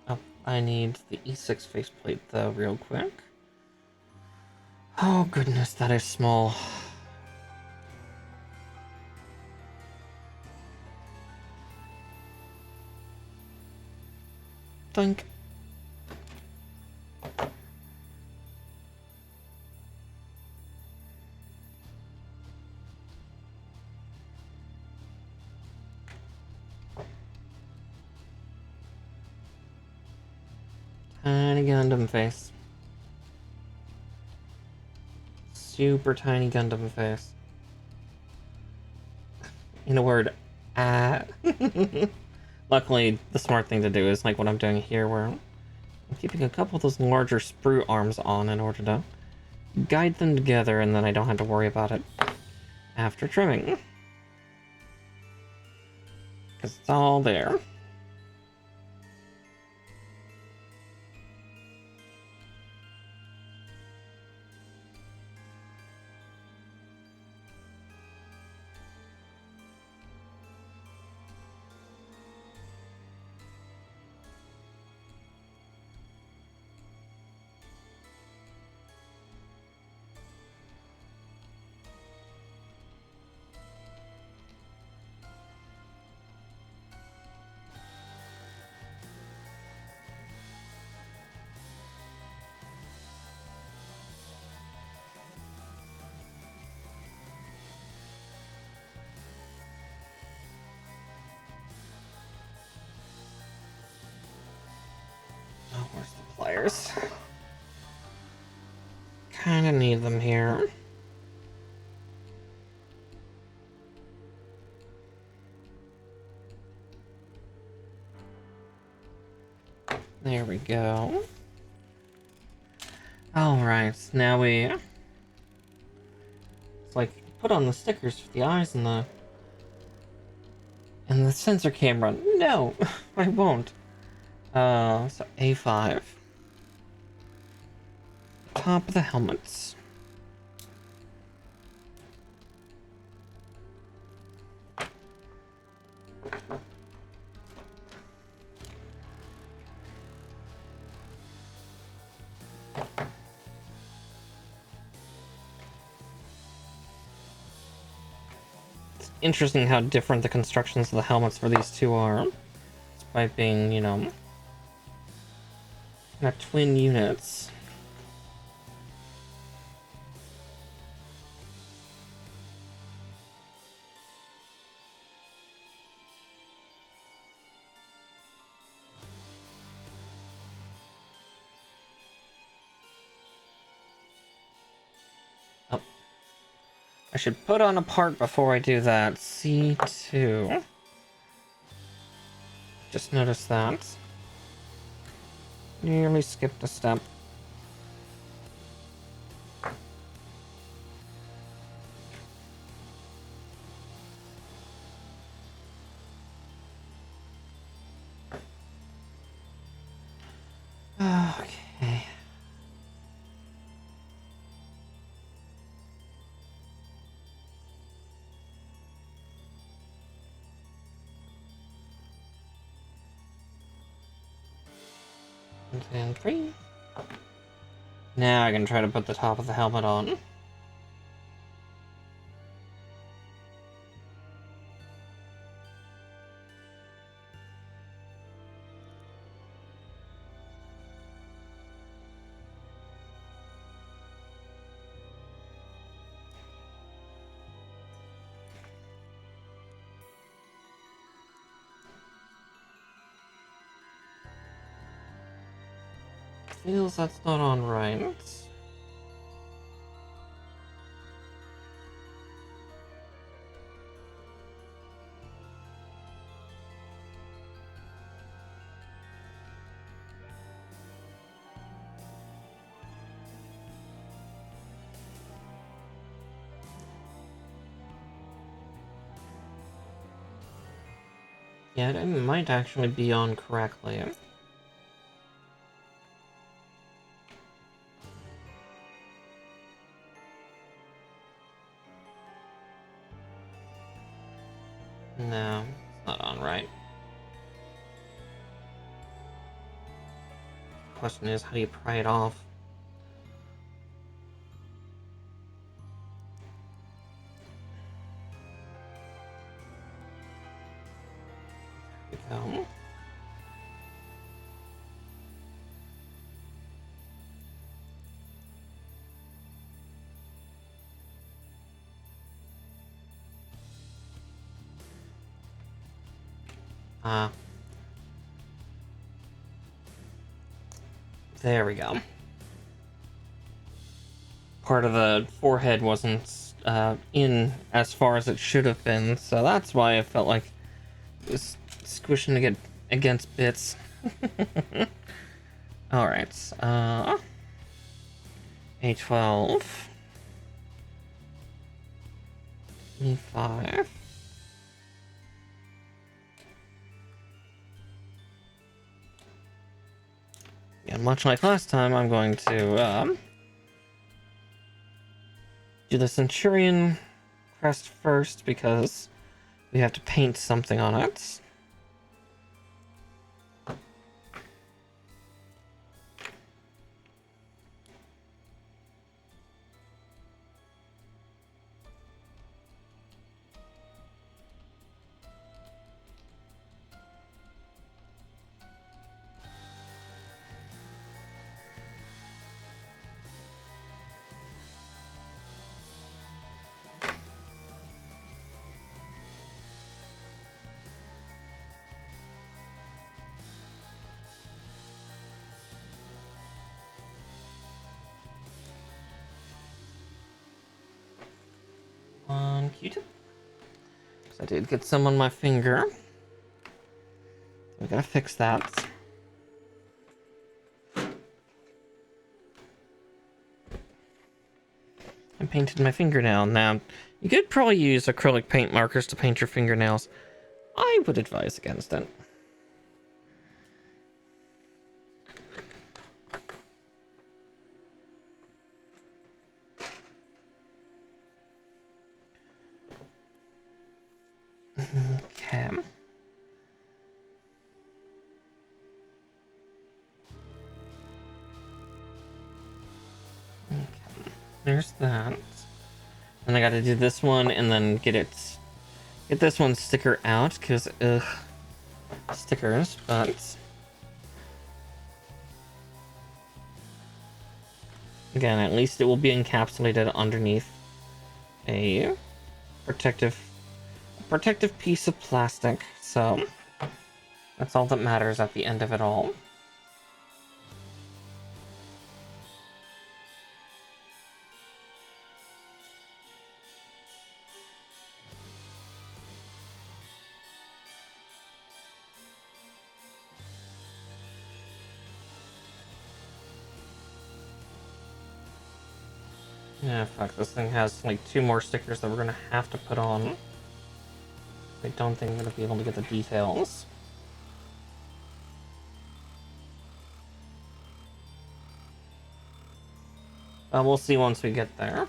Oh, I need the E6 faceplate, though, real quick. Oh, goodness, that is small. Think. Tiny Gundam face. Super tiny Gundam face. In a word, ah. Luckily, the smart thing to do is like what I'm doing here, where I'm keeping a couple of those larger sprue arms on in order to guide them together, and then I don't have to worry about it after trimming. Because it's all there. Oh, where's the pliers? Kinda need them here. There we go. Alright, now it's like, put on the stickers for the eyes and the sensor camera. No, I won't. So A5. Top of the helmets. It's interesting how different the constructions of the helmets for these two are. Despite being, you know, not twin units. Oh. I should put on a part before I do that. C2. Just noticed that. Nearly skipped a step. Okay. And 3. Now I can try to put the top of the helmet on. feels that's not on right. Yeah, it might actually be on correctly. No, it's not on right. Question is, how do you pry it off? There we go. There we go. Part of the forehead wasn't in as far as it should have been, so that's why I felt like it was squishing against bits. Alright, A12, E5. And much like last time, I'm going to do the Centurion crest first because we have to paint something on it. On Q-tip. Because I did get some on my finger. We gotta fix that. I painted my fingernail. Now, you could probably use acrylic paint markers to paint your fingernails. I would advise against it. Okay. There's that. And I gotta do this one and then get this one sticker out, because stickers, but again, at least it will be encapsulated underneath a protective piece of plastic, so that's all that matters at the end of it all. Yeah, fuck, this thing has like 2 more stickers that we're gonna have to put on. I don't think I'm gonna be able to get the details. We'll see once we get there.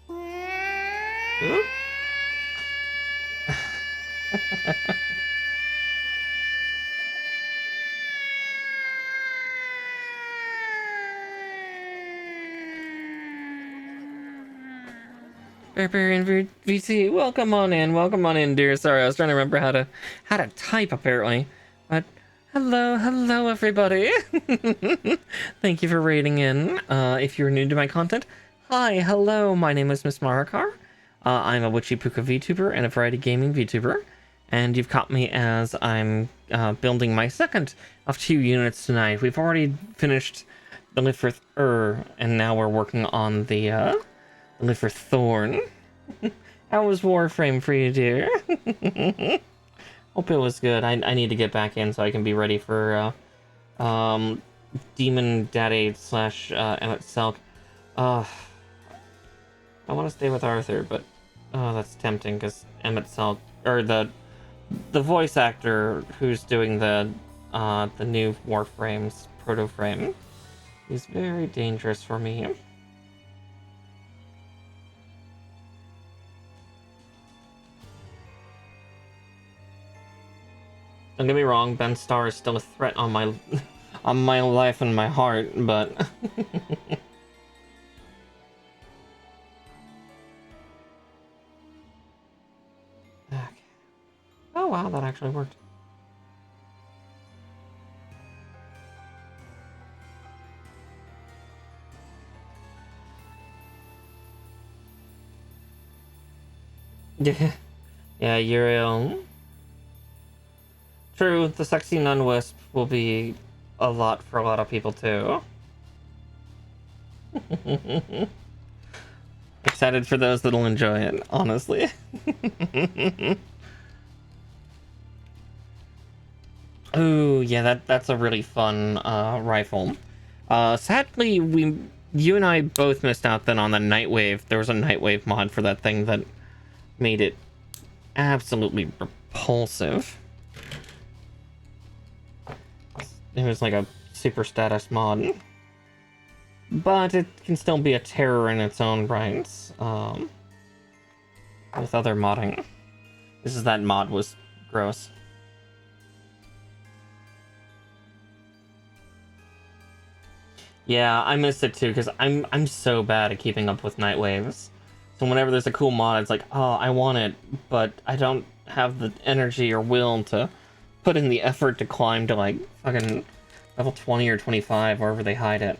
Ooh. Barbarian VC, welcome on in, dear. Sorry, I was trying to remember how to type apparently. But hello everybody. Thank you for raiding in. If you're new to my content, hi, hello, my name is Miss Marakar. I'm a Witchy Puka VTuber and a variety gaming VTuber. and you've caught me as I'm building my second of 2 units tonight. We've already finished the Lfrith, and now we're working on the Lfrith Thorn. How was Warframe for you, dear? Hope it was good. I need to get back in so I can be ready for Demon Dad Aid / Emmett Selk. I want to stay with Arthur, but that's tempting because Emmett Selk, or the voice actor who's doing the new Warframe's proto frame, is very dangerous for me. Don't get me wrong, Ben Starr is still a threat on my on my life and my heart, but okay. Oh wow, that actually worked. Yeah, yeah, Uriel. True, the sexy nun wisp will be a lot for a lot of people too. Excited for those that'll enjoy it, honestly. Ooh, yeah, that's a really fun rifle. Sadly, you and I both missed out then on the Nightwave. There was a Nightwave mod for that thing that made it absolutely repulsive. It was like a super status mod. But it can still be a terror in its own rights. With other modding. That mod was gross. Yeah, I missed it too, because I'm so bad at keeping up with Nightwaves. So whenever there's a cool mod, it's like, oh, I want it, but I don't have the energy or will to put in the effort to climb to, like, fucking level 20 or 25, wherever they hide it.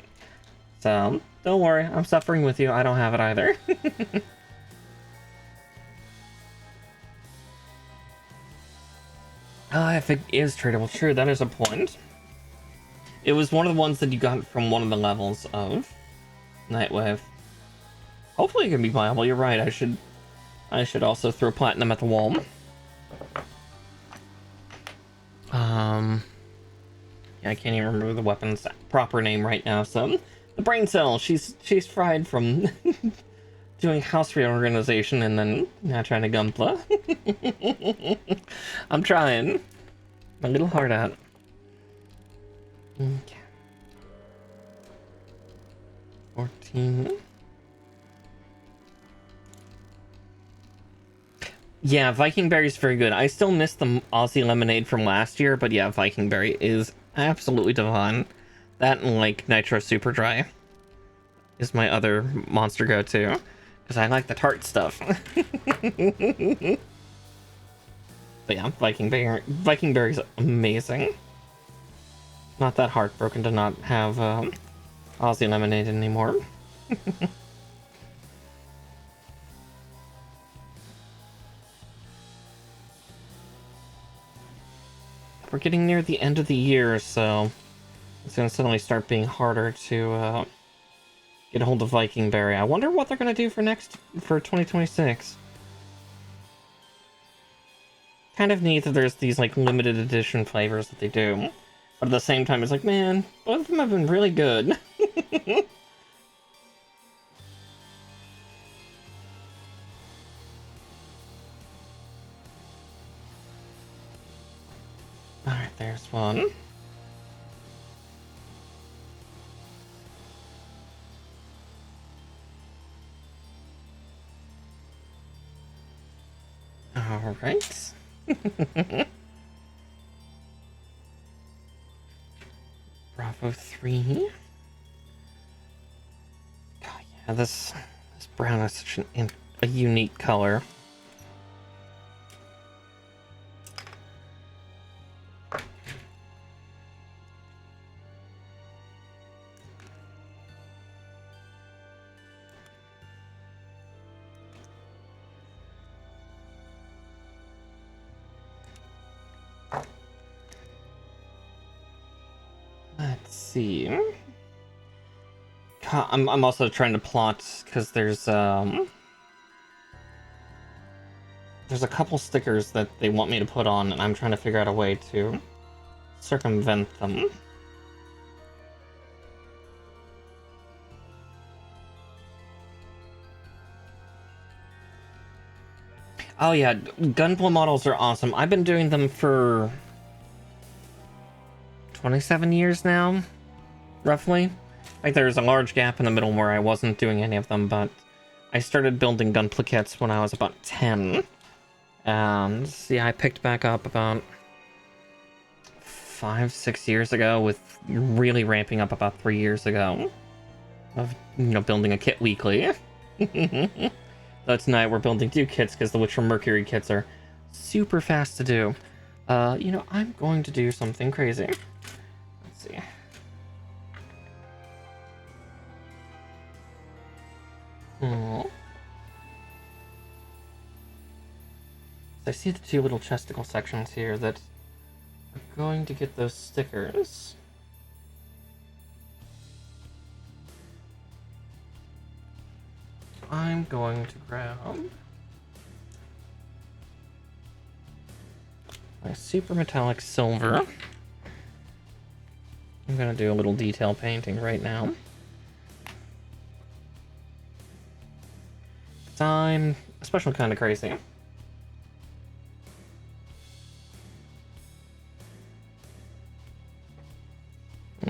So, don't worry, I'm suffering with you, I don't have it either. If it is tradable, true, that is a point. It was one of the ones that you got from one of the levels of Nightwave. Hopefully it can be viable, you're right, I should also throw platinum at the wall. Yeah, I can't even remember the weapon's proper name right now, so... The brain cell, she's fried from doing house reorganization and then now trying to gunpla. I'm trying. A little hard out. Okay. 14. Yeah, Viking Berry's very good. I still miss the Aussie Lemonade from last year, but yeah, Viking Berry is absolutely divine. That and, like, Nitro Super Dry is my other monster go-to, because I like the tart stuff. But yeah, Viking Berry's amazing. Not that heartbroken to not have Aussie Lemonade anymore. We're getting near the end of the year, so it's gonna suddenly start being harder to get a hold of Viking Berry. I wonder what they're gonna do for 2026. Kind of neat that there's these, like, limited edition flavors that they do, but at the same time it's like, man, both of them have been really good. Alright, there's one. Alright. Bravo 3. God, yeah, this brown is such a unique color. Let's see. I'm also trying to plot because there's a couple stickers that they want me to put on, and I'm trying to figure out a way to circumvent them. Oh yeah, Gunpla models are awesome. I've been doing them for 27 years now, roughly. Like, there's a large gap in the middle where I wasn't doing any of them, but I started building Gunpla kits when I was about 10. And yeah, I picked back up about 5-6 years ago, with really ramping up about 3 years ago of, building a kit weekly. So tonight we're building 2 kits because the Witch from Mercury kits are super fast to do. I'm going to do something crazy. Let's see. Oh. I see the 2 little chesticle sections here that are going to get those stickers. I'm going to grab my super metallic silver. I'm gonna do a little detail painting right now. I'm especially kind of crazy.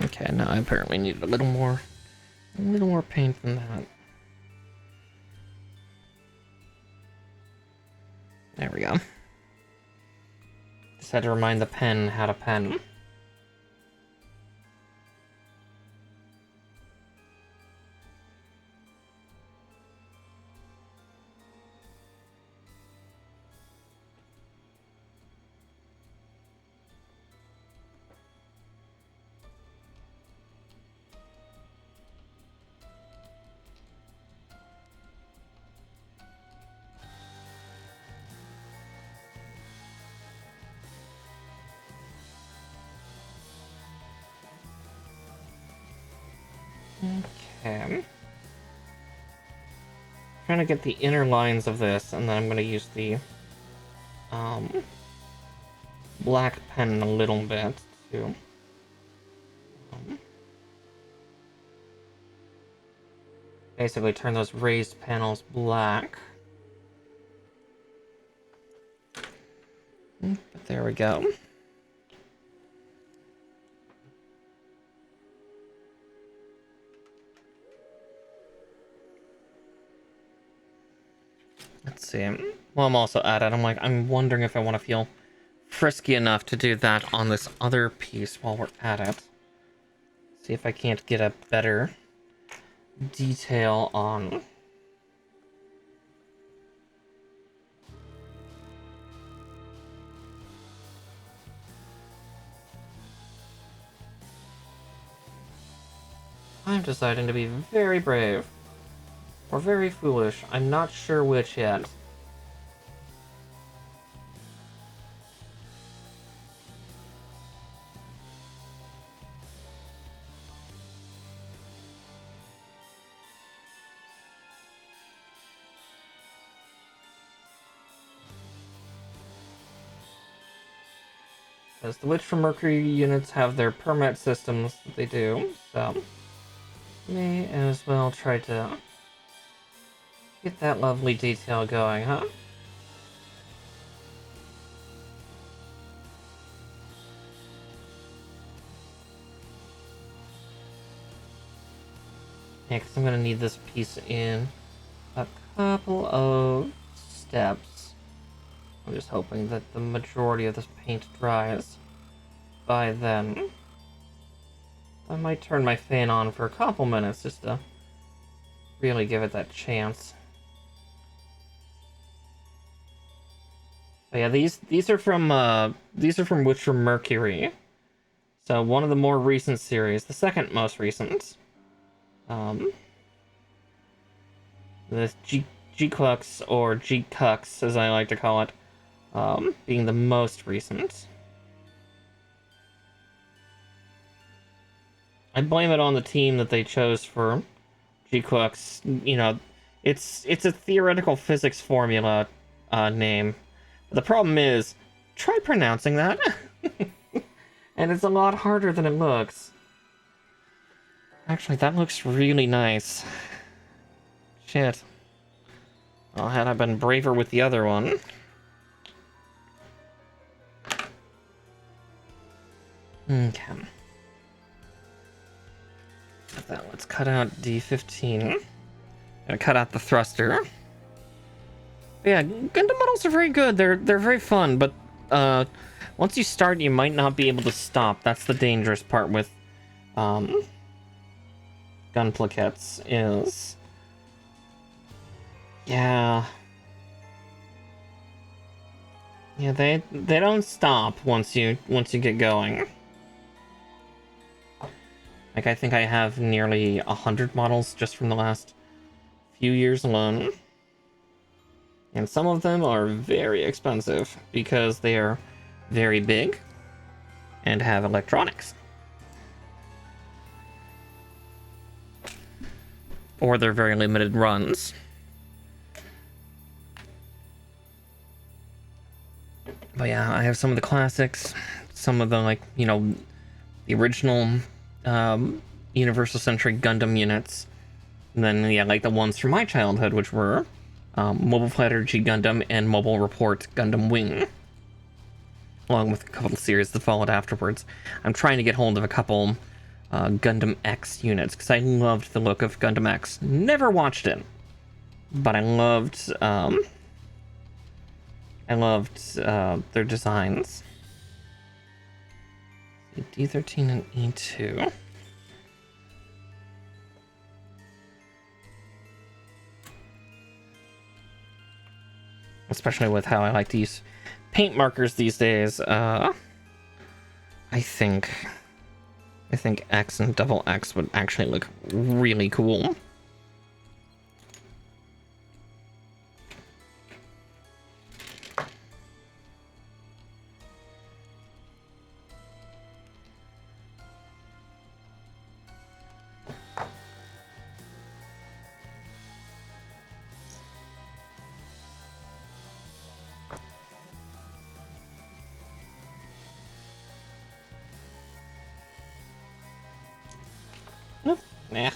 Okay, now I apparently need a little more paint than that. There we go. Just had to remind the pen how to pen. Okay. Trying to get the inner lines of this, and then I'm going to use the black pen a little bit to basically turn those raised panels black. But there we go. Let's see. Well, I'm also at it. I'm wondering if I want to feel frisky enough to do that on this other piece while we're at it. See if I can't get a better detail on. I'm deciding to be very brave. Or very foolish. I'm not sure which yet. As the Witch from Mercury units have their permanent systems that they do, so may as well try to get that lovely detail going, huh? Yeah, because I'm going to need this piece in a couple of steps. I'm just hoping that the majority of this paint dries by then. I might turn my fan on for a couple minutes just to really give it that chance. But yeah, these are from Witch from Mercury. So one of the more recent series, the second most recent. This G-Clux, or G-Cux as I like to call it, being the most recent. I blame it on the team that they chose for GQuX. You know, it's a theoretical physics formula name. The problem is, try pronouncing that. And it's a lot harder than it looks. Actually, that looks really nice. Shit. Well, had I been braver with the other one. Okay. Let's cut out D15. Gonna cut out the thruster. But yeah, Gundam models are very good. They're very fun, but once you start, you might not be able to stop. That's the dangerous part with gun plaquettes is, yeah, they don't stop once you get going. Like, I think I have nearly 100 models just from the last few years alone. And some of them are very expensive because they are very big and have electronics. Or they're very limited runs. But yeah, I have some of the classics, some of the, like, you know, the original Universal Century Gundam units. And then, yeah, like the ones from my childhood, which were Mobile Fighter G Gundam and Mobile Report Gundam Wing. Along with a couple of series that followed afterwards. I'm trying to get hold of a couple Gundam X units, because I loved the look of Gundam X. Never watched it, but I loved their designs. D13 and E2. Especially with how I like to use paint markers these days. I think X and double X would actually look really cool. Nah.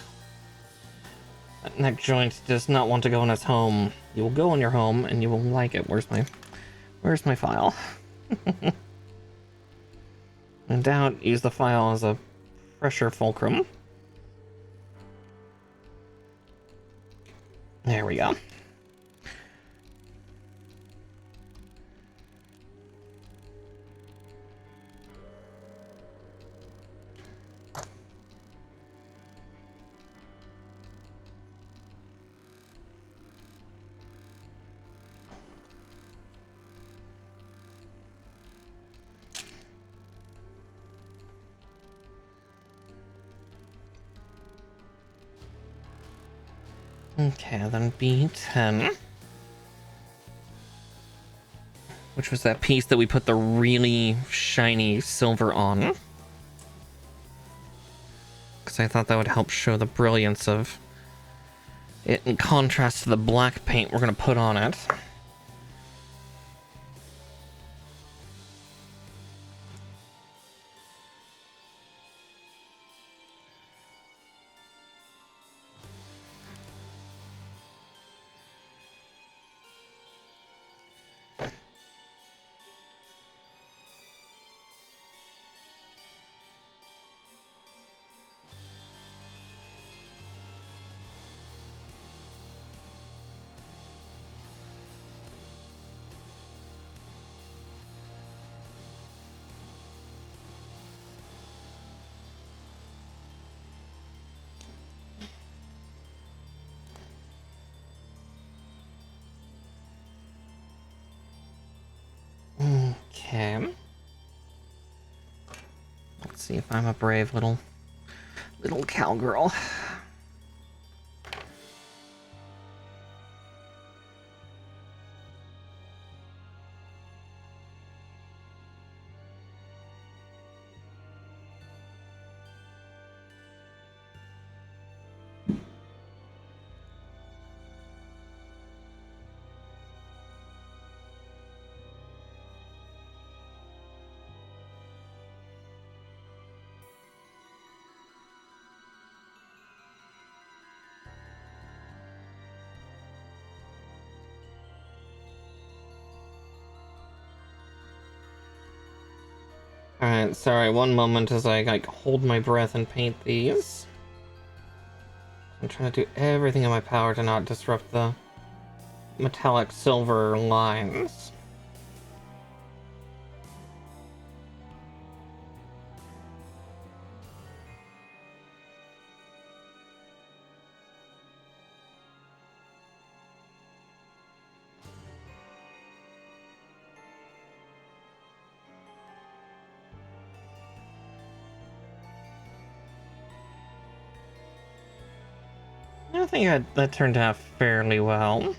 That neck joint does not want to go in its home. You will go in your home and you will like it. Where's my file? In doubt, use the file as a pressure fulcrum. There we go. Okay, then B10. Which was that piece that we put the really shiny silver on. Because I thought that would help show the brilliance of it in contrast to the black paint we're going to put on it. Okay. Let's see if I'm a brave little cowgirl. Alright, sorry, one moment as I like hold my breath and paint these. I'm trying to do everything in my power to not disrupt the metallic silver lines. I think that turned out fairly well.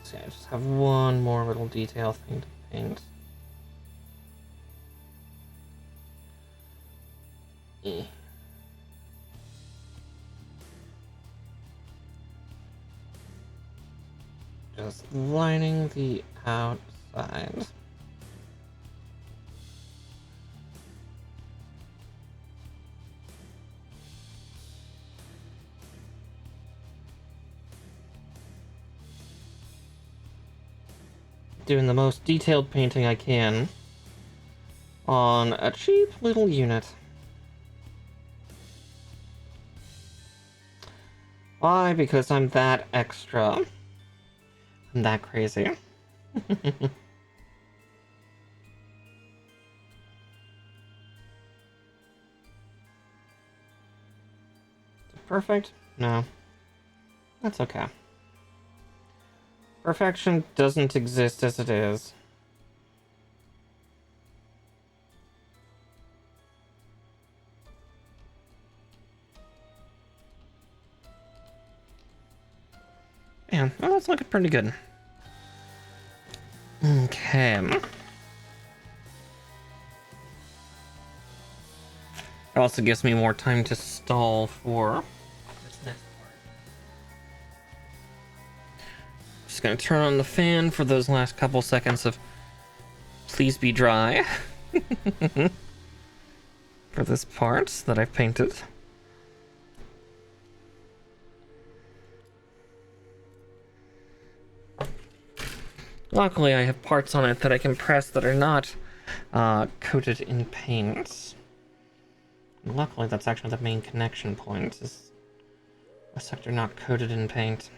So I just have one more little detail thing to paint. Just lining the outside. Doing the most detailed painting I can on a cheap little unit. Why? Because I'm that extra. I'm that crazy. Perfect? No. That's okay. Perfection doesn't exist as it is. Yeah, well, that's looking pretty good. Okay. It also gives me more time to stall for this next part. Just gonna turn on the fan for those last couple seconds of please be dry for this part that I've painted. Luckily, I have parts on it that I can press that are not coated in paint. Luckily, that's actually the main connection point, is a sector not coated in paint.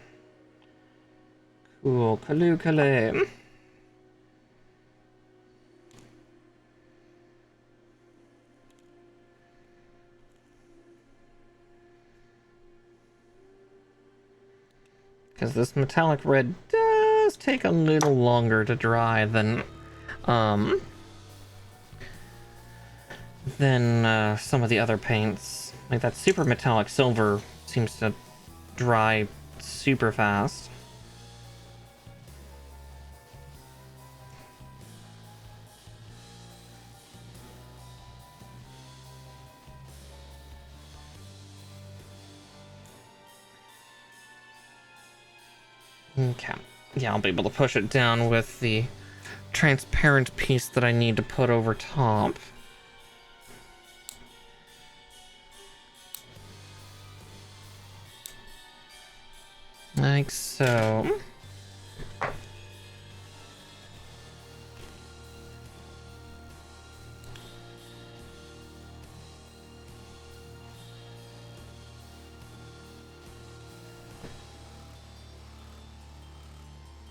Cool, Kaloo-Kale. Because this metallic red does take a little longer to dry than some of the other paints. Like that super metallic silver seems to dry super fast. Okay. Yeah, I'll be able to push it down with the transparent piece that I need to put over top. Like so.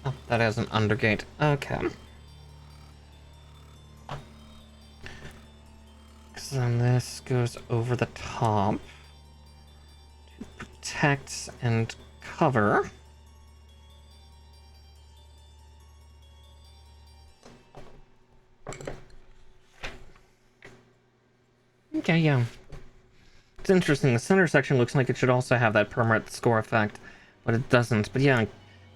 Oh, that has an undergate. Okay. So then this goes over the top to protect and cover. Okay, yeah. It's interesting. The center section looks like it should also have that permanent score effect, but it doesn't. But yeah,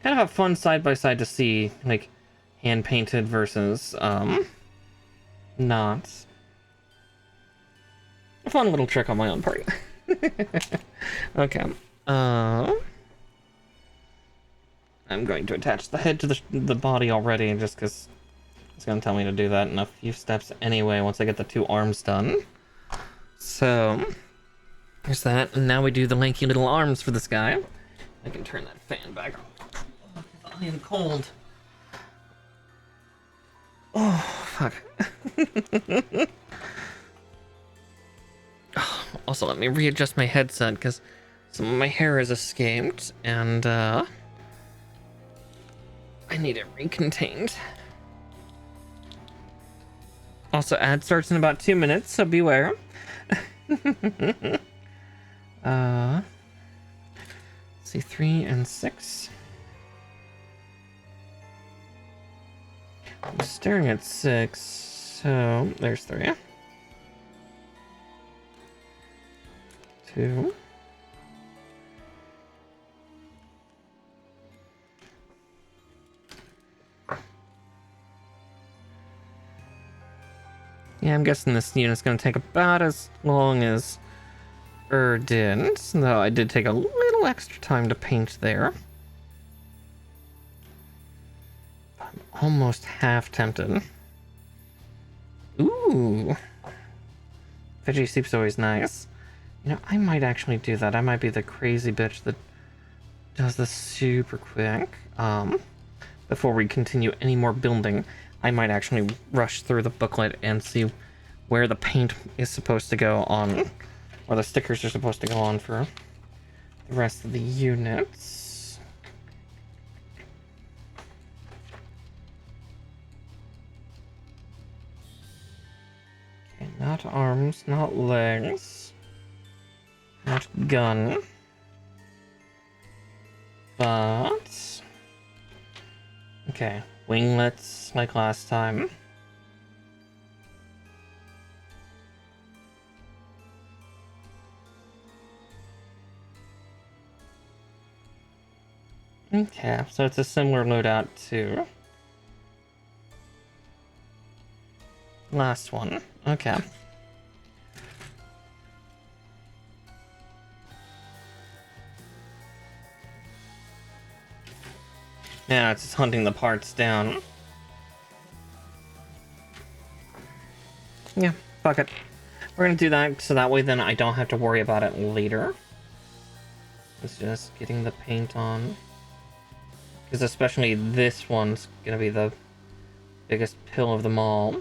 kind of a fun side by side to see, like, hand painted versus not. A fun little trick on my own part. Okay. I'm going to attach the head to the body already, just because it's going to tell me to do that in a few steps anyway once I get the two arms done. So There's that, and now we do the lanky little arms for this guy. I can turn that fan back on. I am cold. Oh, fuck. Also, let me readjust my headset, because some of my hair has escaped, and, I need it recontained. Also, ad starts in about 2 minutes, so beware. See, 3 and 6. I'm staring at 6, so there's 3. 2. Yeah, I'm guessing this unit's gonna take about as long as did, though I did take a little extra time to paint there. I'm almost half tempted. Ooh. Veggie soup's always nice. You know, I might actually do that. I might be the crazy bitch that does this super quick. Before we continue any more building, I might actually rush through the booklet and see where the paint is supposed to go on, or the stickers are supposed to go on for the rest of the units. Okay, not arms, not legs, not gun, but okay, winglets like last time. Okay, so it's a similar loadout to last one. Okay. Yeah, it's just hunting the parts down. Yeah, fuck it. We're gonna do that so that way then I don't have to worry about it later. It's just getting the paint on. Because especially this one's gonna be the biggest pill of them all.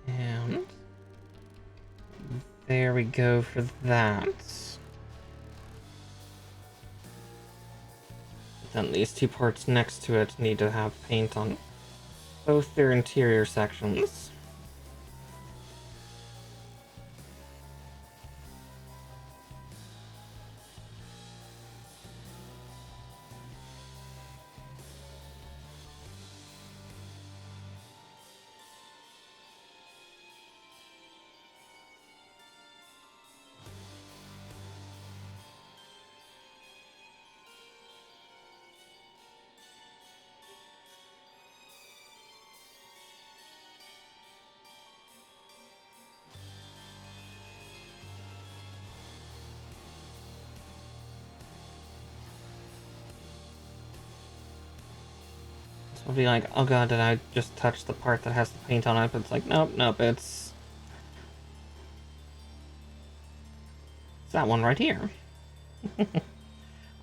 And there we go for that. Then these two parts next to it need to have paint on both their interior sections. So I'll be like, oh god, did I just touch the part that has the paint on it? But it's like, nope, nope, it's that one right here.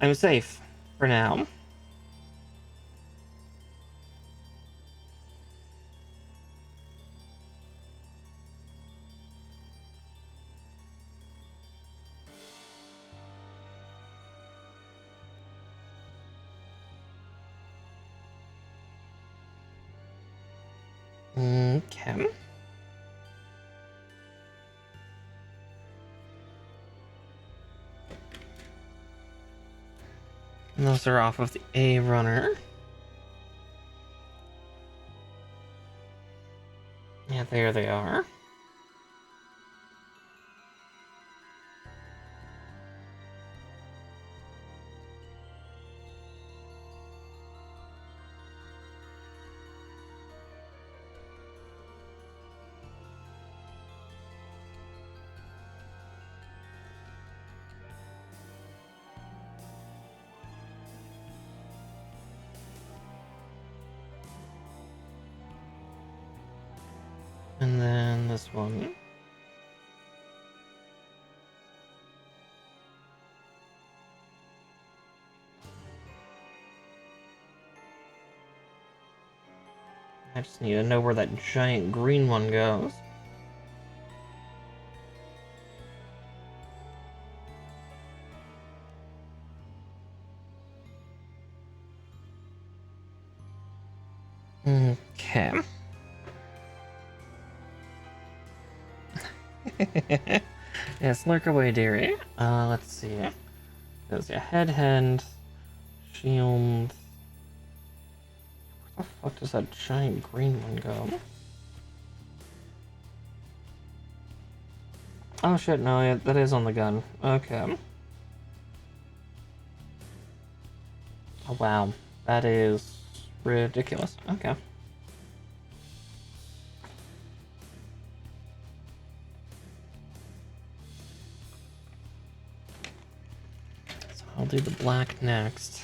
I'm safe for now. Okay. And those are off of the A runner. Yeah, there they are. And then this one. I just need to know where that giant green one goes. Okay. Yes, lurk away, dearie. Let's see. There's your head, shield. Where the fuck does that giant green one go? Oh shit, no, yeah, that is on the gun. Okay. Oh wow, that is ridiculous. Okay. So I'll do the black next.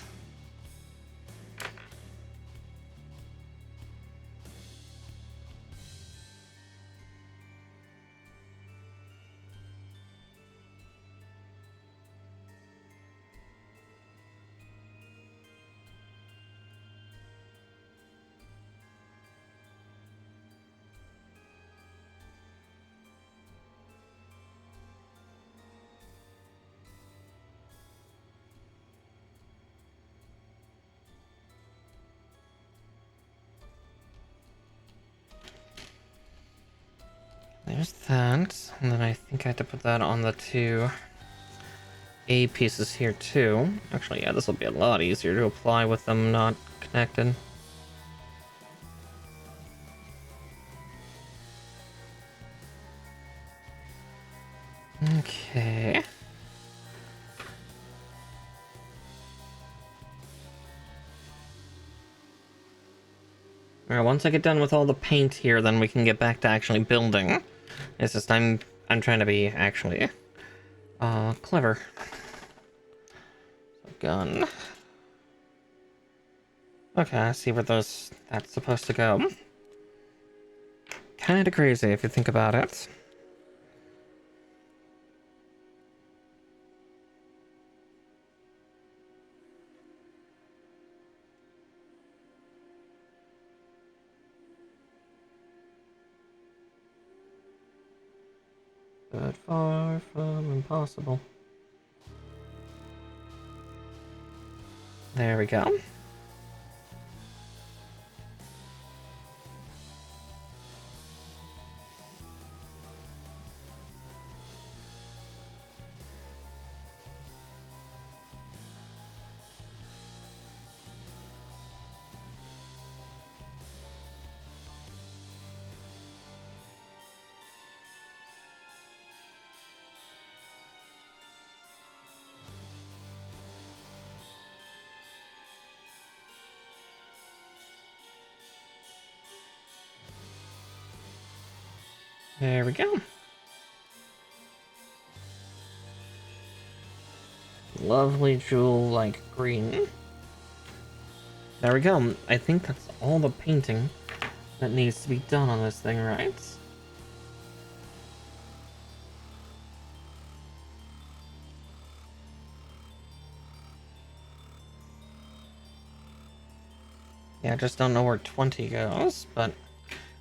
There's that, and then I think I had to put that on the two A pieces here too. Actually, yeah, this will be a lot easier to apply with them not connected. Okay. Alright, once I get done with all the paint here, then we can get back to actually building. It's just I'm trying to be actually clever. So gun. Okay, I see where that's supposed to go. Kinda crazy if you think about it. But far from impossible. There we go. There we go. Lovely jewel-like green. There we go. I think that's all the painting that needs to be done on this thing, right? Yeah, I just don't know where 20 goes, but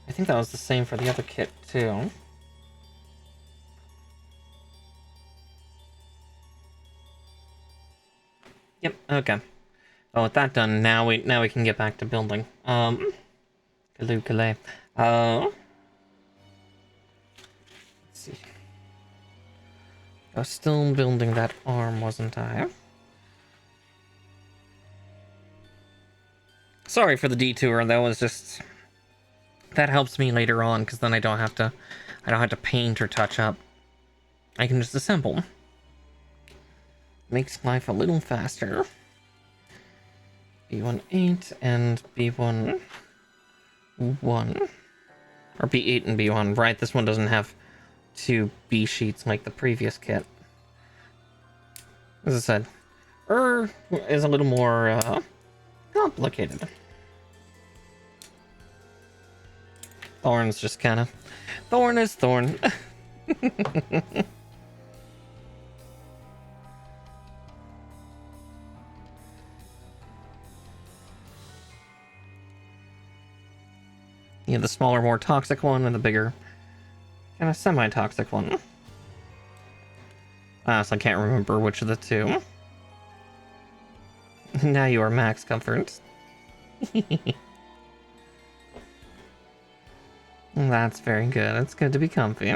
I think that was the same for the other kit, too. Yep, okay. Well, with that done, now we can get back to building. Kaloo. Let's see. I was still building that arm, wasn't I? Sorry for the detour, that was just... That helps me later on, because then I don't have to paint or touch up. I can just assemble. Makes life a little faster. B1-8 and B1-1. Or B8 and B1, right? This one doesn't have two B sheets like the previous kit. As I said, is a little more complicated. Thorn's just kind of... Thorn is Thorn. Yeah, the smaller, more toxic one, and the bigger, kind of semi-toxic one. Honestly, I can't remember which of the two. Now you are max comfort. That's very good. It's good to be comfy.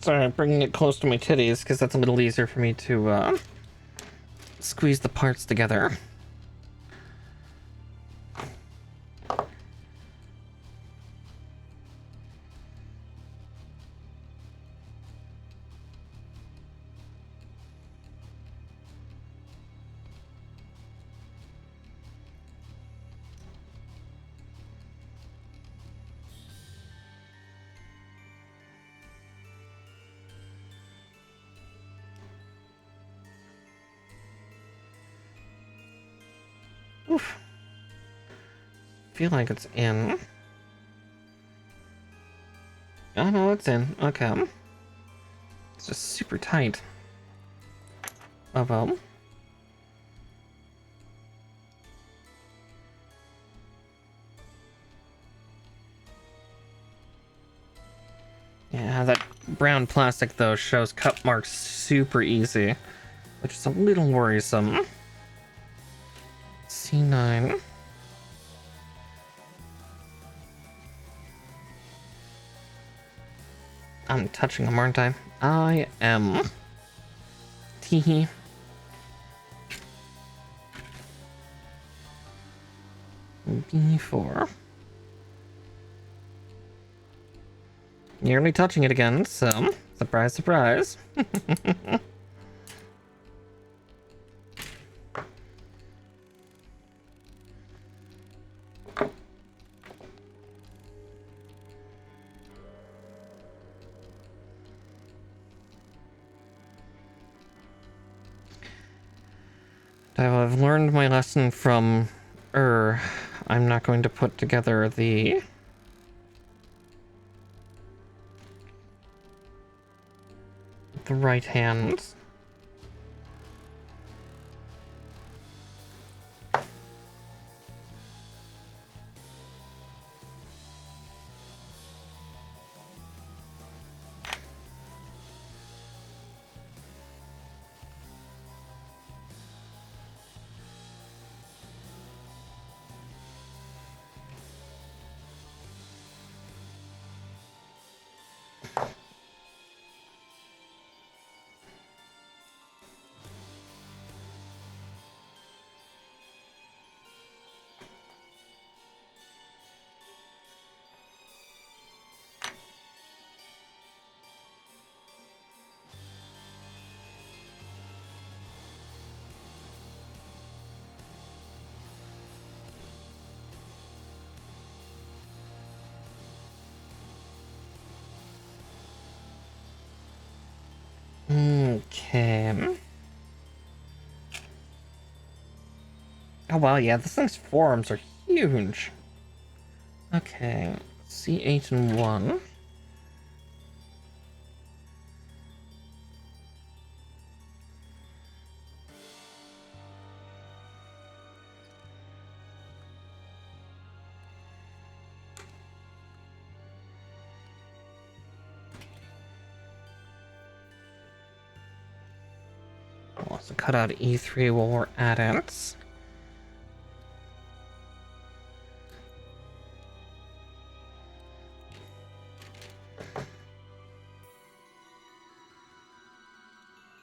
Sorry, I'm bringing it close to my titties because that's a little easier for me to squeeze the parts together. Oof. Feel like it's in. Oh no, it's in. Okay. It's just super tight. Oh well. Yeah, that brown plastic though shows cut marks super easy, which is a little worrisome. C9. I'm touching them, aren't I? I am. Teehee. B4. Nearly touching it again, so surprise, surprise. I've learned my lesson from I'm not going to put together the right hand. Okay. Oh wow, yeah, this thing's forearms are huge. Okay, C8 and 1. We'll also cut out E3 while we're at it.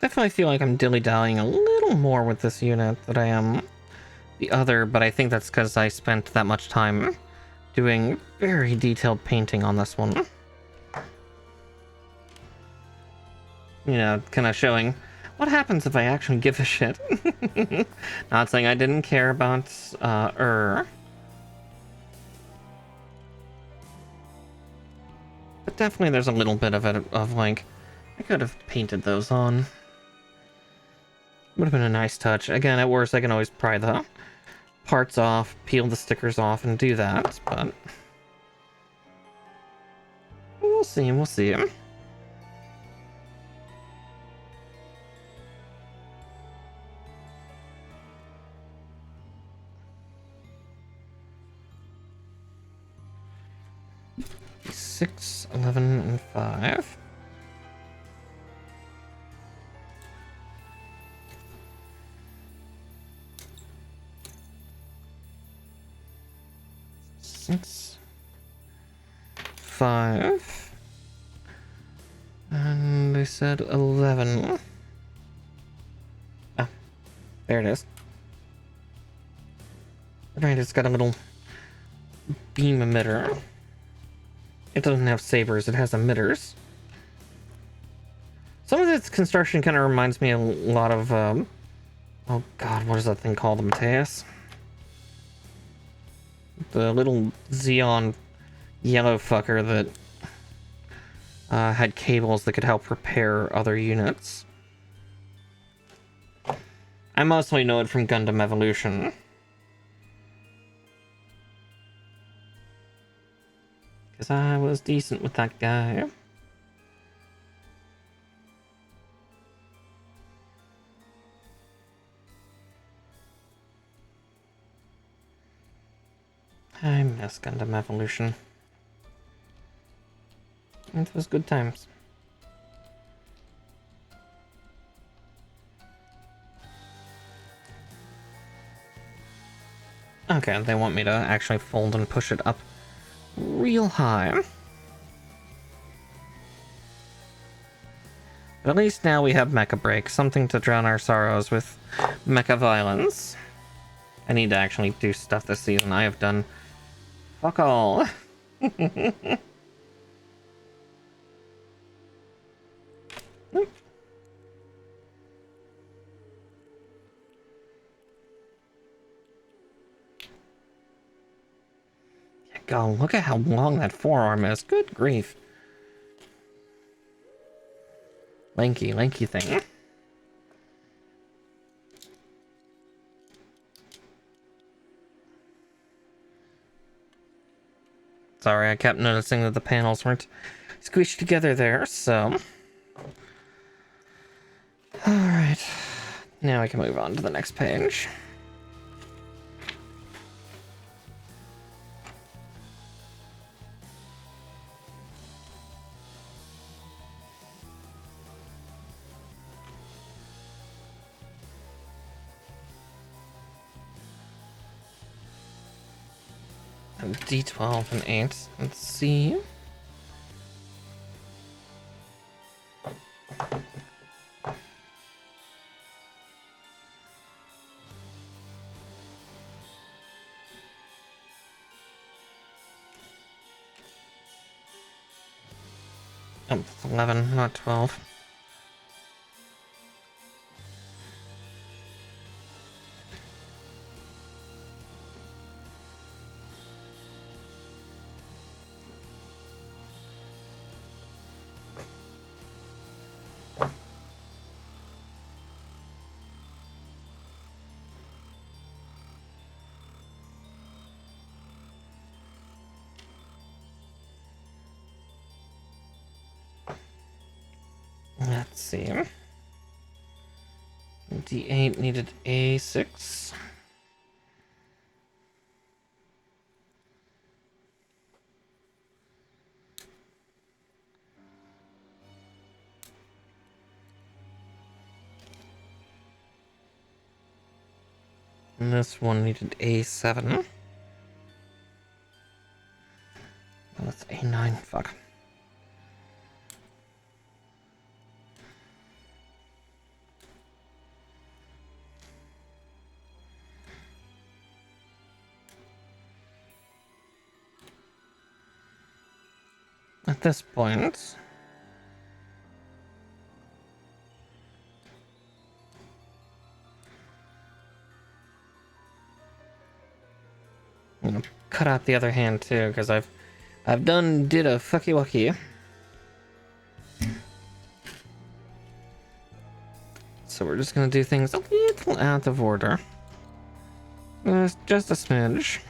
Definitely feel like I'm dilly-dallying a little more with this unit than I am the other, but I think that's because I spent that much time doing very detailed painting on this one. you know, kind of showing what happens if I actually give a shit. Not saying I didn't care about but definitely there's a little bit of it of like, I could have painted those on. Would have been a nice touch. Again, at worst, I can always pry the parts off, peel the stickers off, and do that, but we'll see, we'll see. Six, 11, and 5. Six, 5, and they said 11. Ah, there it is. Right, it's got a little beam emitter. It doesn't have sabers, it has emitters. Some of its construction kind of reminds me a lot of, oh god, what is that thing called, Mateus? The little Xeon yellow fucker that had cables that could help repair other units. I mostly know it from Gundam Evolution. Because I was decent with that guy. I miss Gundam Evolution. It was good times. Okay, they want me to actually fold and push it up real high. But at least now we have Mecha Break, something to drown our sorrows with mecha violence. I need to actually do stuff this season. I have done fuck all. God, look at how long that forearm is. Good grief. Lanky, lanky thing. Sorry, I kept noticing that the panels weren't squished together there, so... Alright. Now I can move on to the next page. D12 and 8. Let's see. Oh, it's 11, not 12. Let's see. D8 needed A6. And this one needed A7. Oh, that's A9. Fuck. At this point, I'm gonna cut out the other hand too, because I've did a fucky wucky. So we're just gonna do things a little out of order. Just a smidge.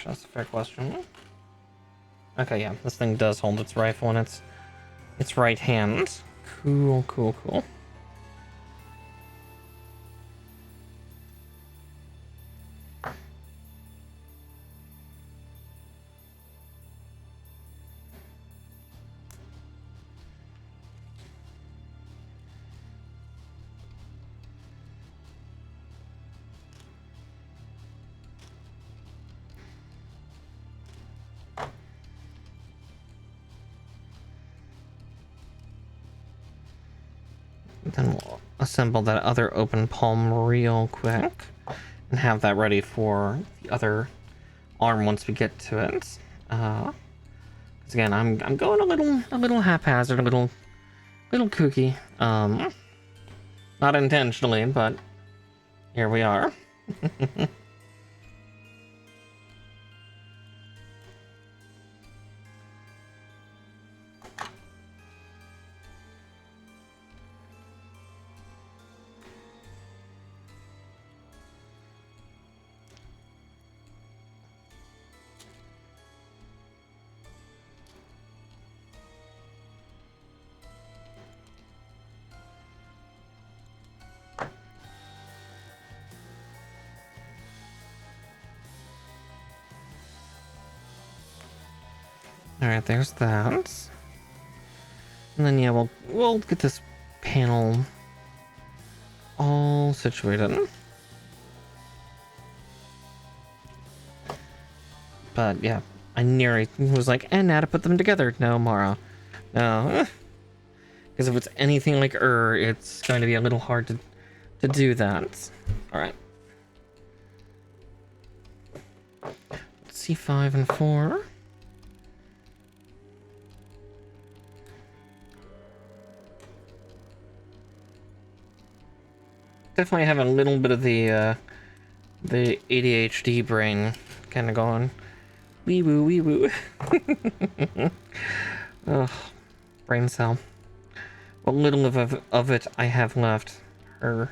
That's a fair question. Okay, yeah, this thing does hold its rifle in its right hand. Cool, cool, cool. Then we'll assemble that other open palm real quick and have that ready for the other arm once we get to it. Because again, I'm going a little haphazard, a little kooky. Not intentionally, but here we are. Alright, there's that. And then yeah, we'll get this panel all situated. But yeah, I nearly was like, and now to put them together. No, Mara. No. Because if it's anything like it's going to be a little hard to do that. Alright. C5 and 4. Definitely have a little bit of the ADHD brain kind of going. Wee woo, wee woo. Ugh, brain cell. What little of it I have left. Kind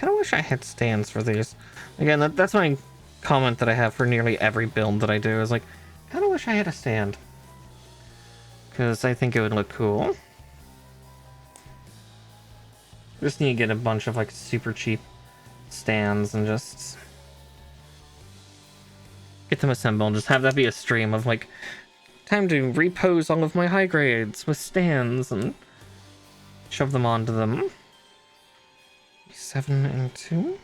of wish I had stands for these. Again, that's my comment that I have for nearly every build that I do. Is like, kind of wish I had a stand. Because I think it would look cool. Just need to get a bunch of like super cheap stands and just get them assembled. Just have that be a stream of like, time to repose all of my high grades with stands and shove them onto them. 7 and 2.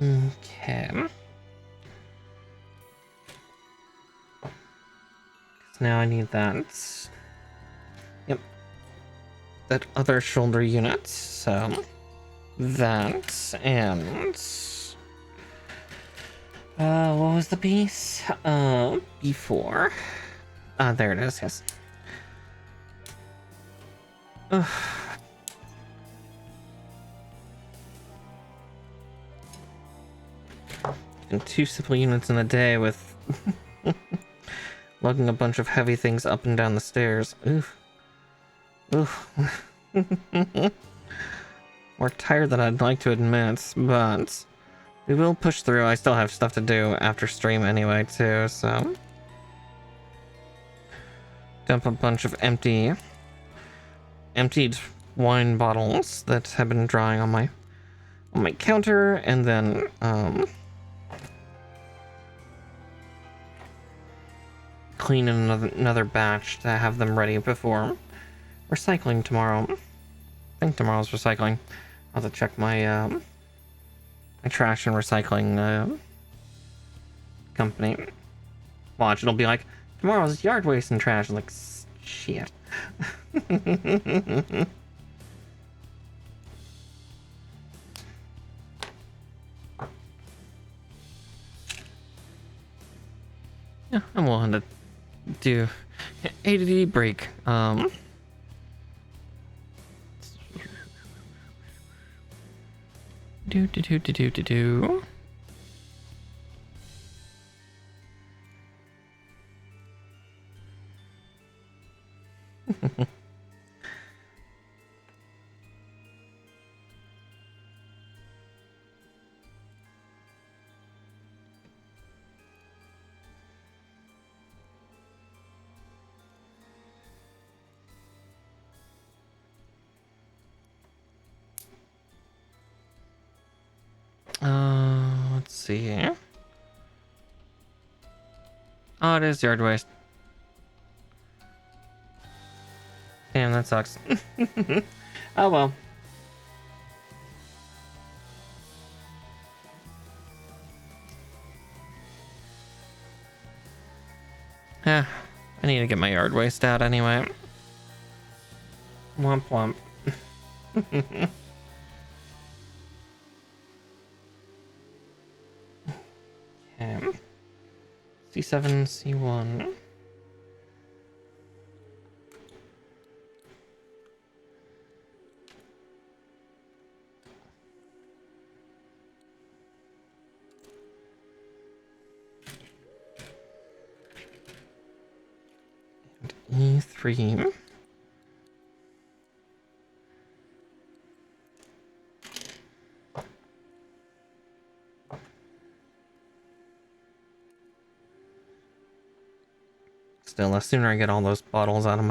Okay. Now I need that. Yep. That other shoulder unit. So that and What was the piece? Before. There it is, yes. Ugh. And 2 simple units in a day with lugging a bunch of heavy things up and down the stairs. Oof. Oof. More tired than I'd like to admit, but we will push through. I still have stuff to do after stream anyway, too, so. Dump a bunch of emptied wine bottles that have been drying on my counter, and then clean another batch to have them ready before recycling tomorrow. I think tomorrow's recycling. I'll have to check my my trash and recycling company. Watch, it'll be like, tomorrow's yard waste and trash. I'm like, shit. Yeah, I'm willing to do ADD break. Do. Let's see. Oh, it is yard waste. Damn, that sucks. Oh well. I need to get my yard waste out anyway. Womp womp. Okay. C7, C1. And E3. Still, the sooner I get all those bottles out of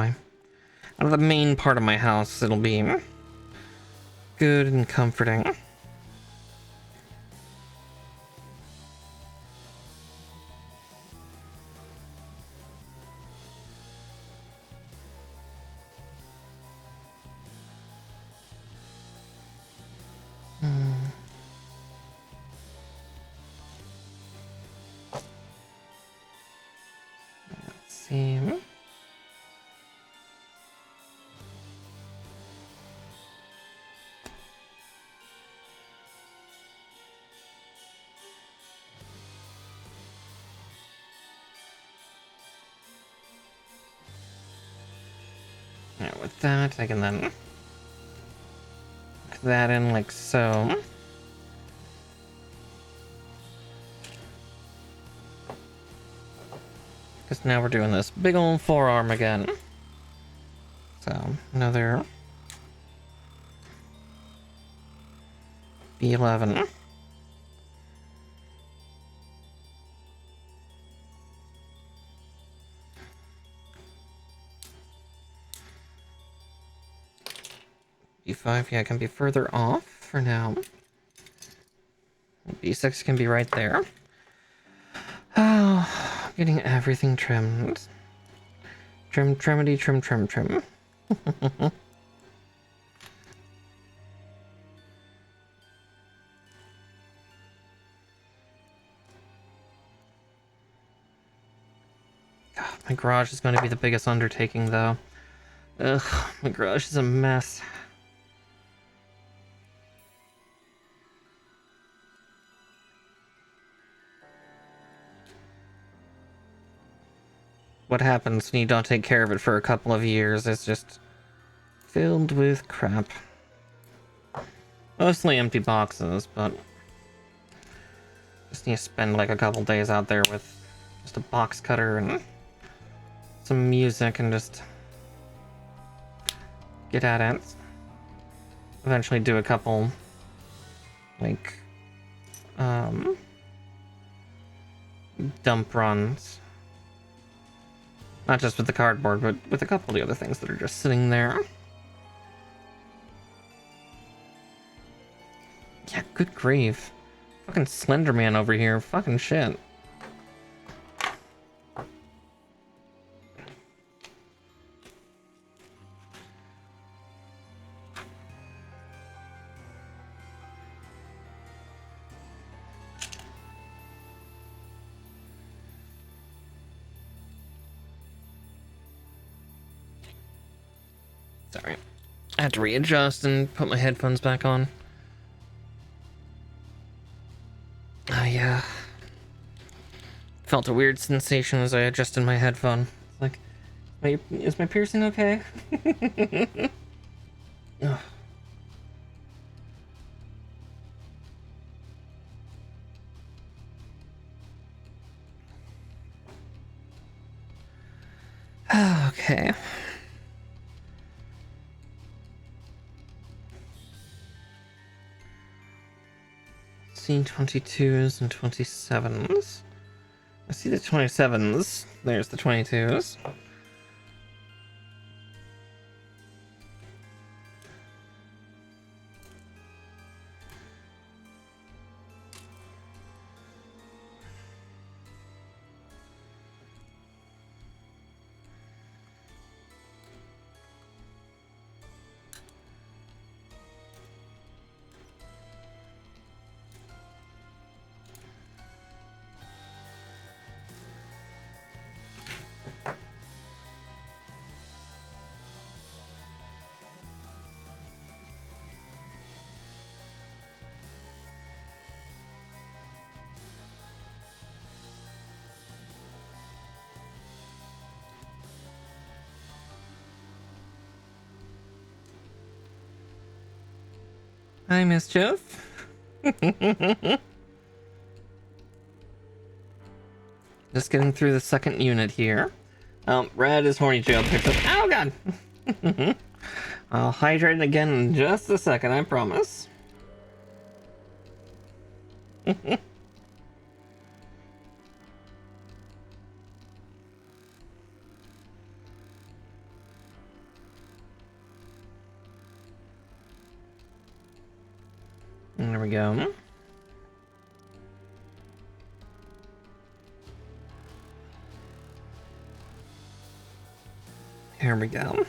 the main part of my house, it'll be good and comforting. Let's see. Now with that, I can then hook that in like so. Because now we're doing this big old forearm again. So, another B11. B5, yeah, can be further off for now. B6 can be right there. Oh, getting everything trimmed. Trim. God, my garage is going to be the biggest undertaking, though. Ugh, my garage is a mess. what happens when you don't take care of it for a couple of years. It's just filled with crap. Mostly empty boxes, but just need to spend like a couple days out there with just a box cutter and some music and just get at it. Eventually do a couple like dump runs. Not just with the cardboard, but with a couple of the other things that are just sitting there. Yeah, good grief. Fucking Slender Man over here. Fucking shit. Sorry. I had to readjust and put my headphones back on. Yeah. Felt a weird sensation as I adjusted my headphone. Like, is my piercing okay? Ugh. Okay. See 22s and 27s. I see the 27s. There's the 22s. Hi, Mischief. Just getting through the second unit here. Red is horny jail picked up. Oh god! I'll hydrate again in just a second, I promise. There we go. Here we go.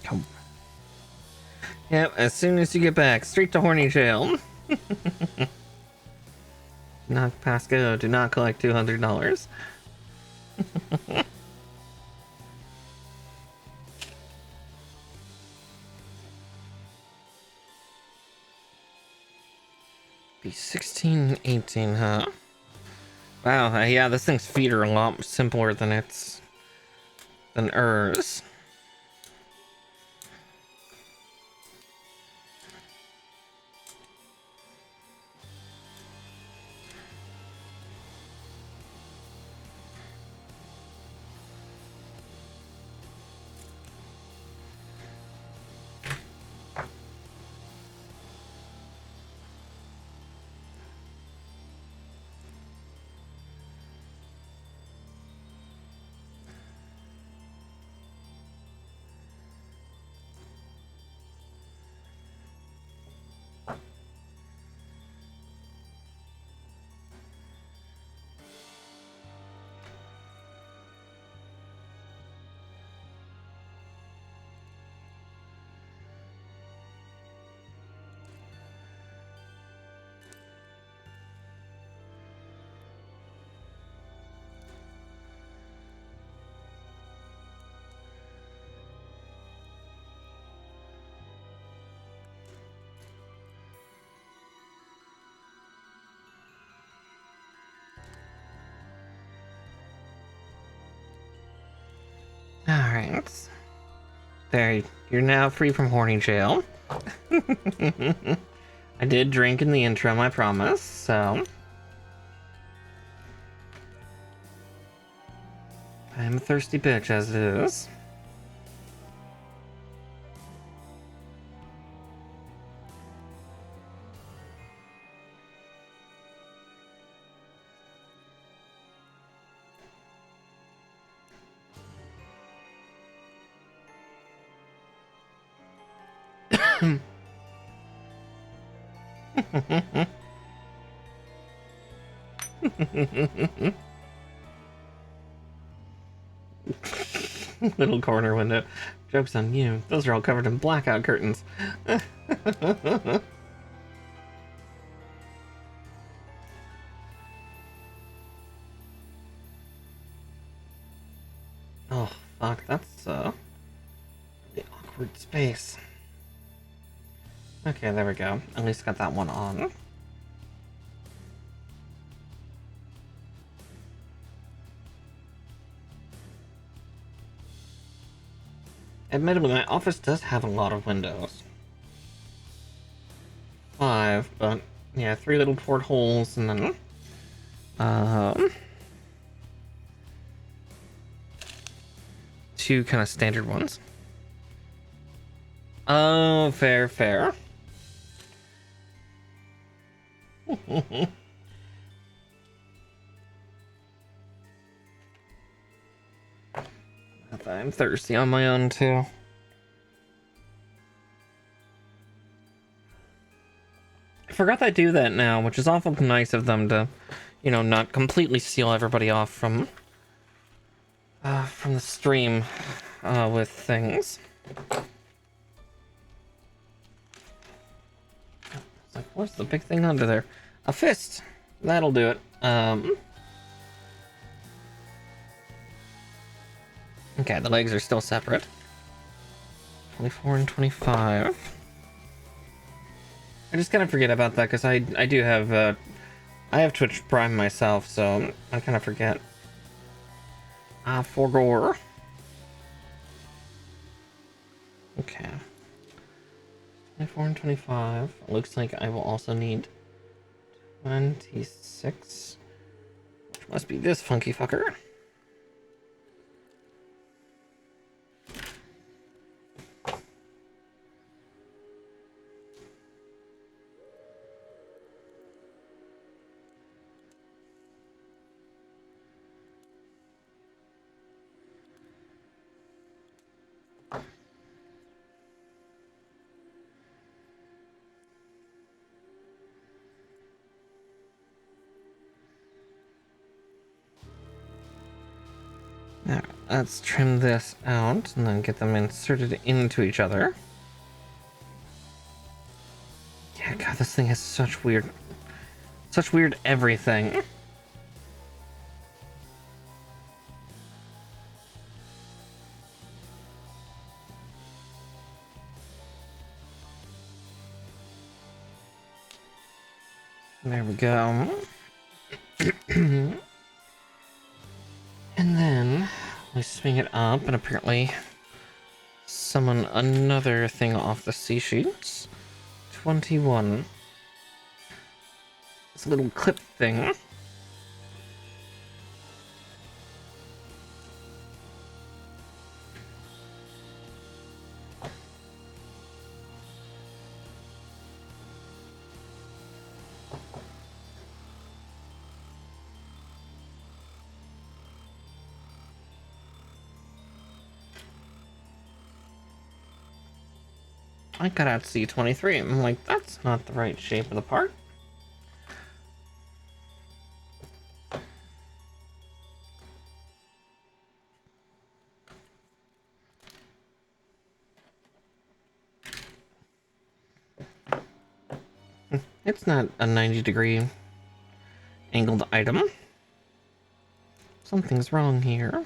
Come. Yep, as soon as you get back, straight to horny jail. Not pass go, do not collect $200. Be 16 and 18, huh? Wow, yeah, this thing's feet are a lot simpler than hers. Alright. There, you're now free from horny jail. I did drink in the interim, I promise, so... I'm a thirsty bitch as it is. Little corner window. Joke's on you. Those are all covered in blackout curtains. Oh, fuck. That's, the awkward space. Okay, there we go. At least got that one on. Admittedly, my office does have a lot of windows. 5, but yeah, 3 little portholes and then two kind of standard ones. Oh, fair, fair. I'm thirsty on my own too. I forgot they do that now, which is awful nice of them to, you know, not completely seal everybody off from the stream with things. It's like, what's the big thing under there? A fist. That'll do it. Okay, the legs are still separate. 24 and 25. I just kind of forget about that because I do have I have Twitch Prime myself, so I kind of forget. For gore. Okay. 24 and 25. Looks like I will also need 26, which must be this funky fucker. Now, let's trim this out and then get them inserted into each other. Yeah, God, this thing has such weird everything. There we go. And then we swing it up and apparently summon another thing off the sea sheets. 21. This little clip thing. I got out C23. I'm like, that's not the right shape of the part. It's not a 90-degree angled item. Something's wrong here.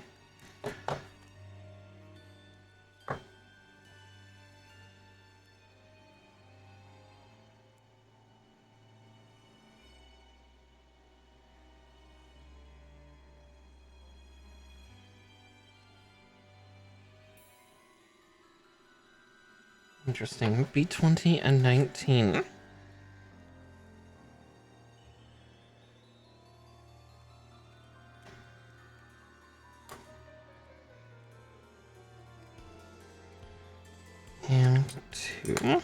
Interesting. B20 and 19. And 2.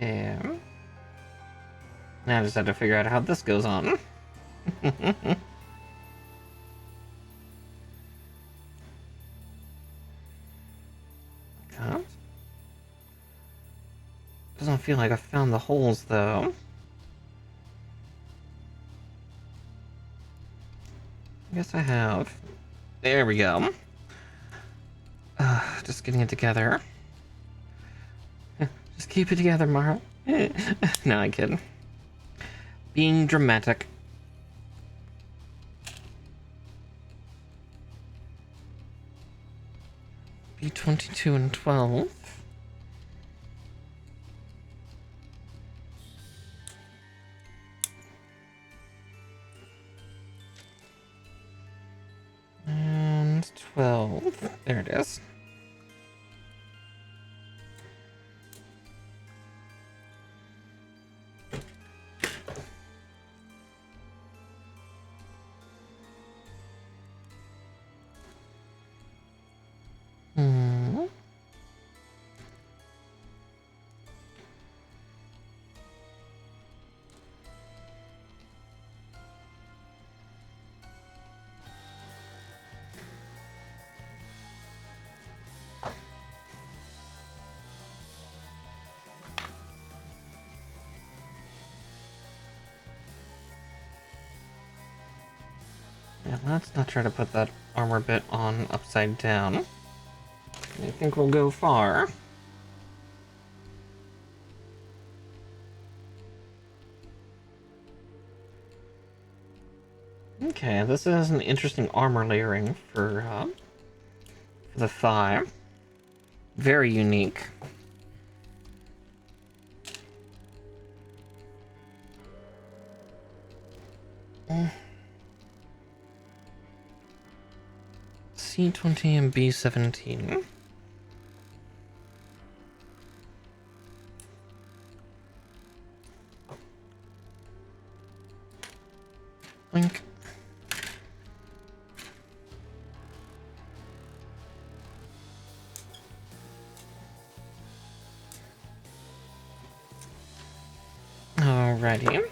Okay. Now I just have to figure out how this goes on. God. Doesn't feel like I found the holes, though. I guess I have. There we go. Just getting it together. Just keep it together, Mara. No, I'm kidding. Being dramatic. B22 and 12. And 12. There it is. Yeah, let's not try to put that armor bit on upside down. I think we'll go far. Okay, this is an interesting armor layering for the thigh. Very unique. C20 and B17. Blink. Alrighty.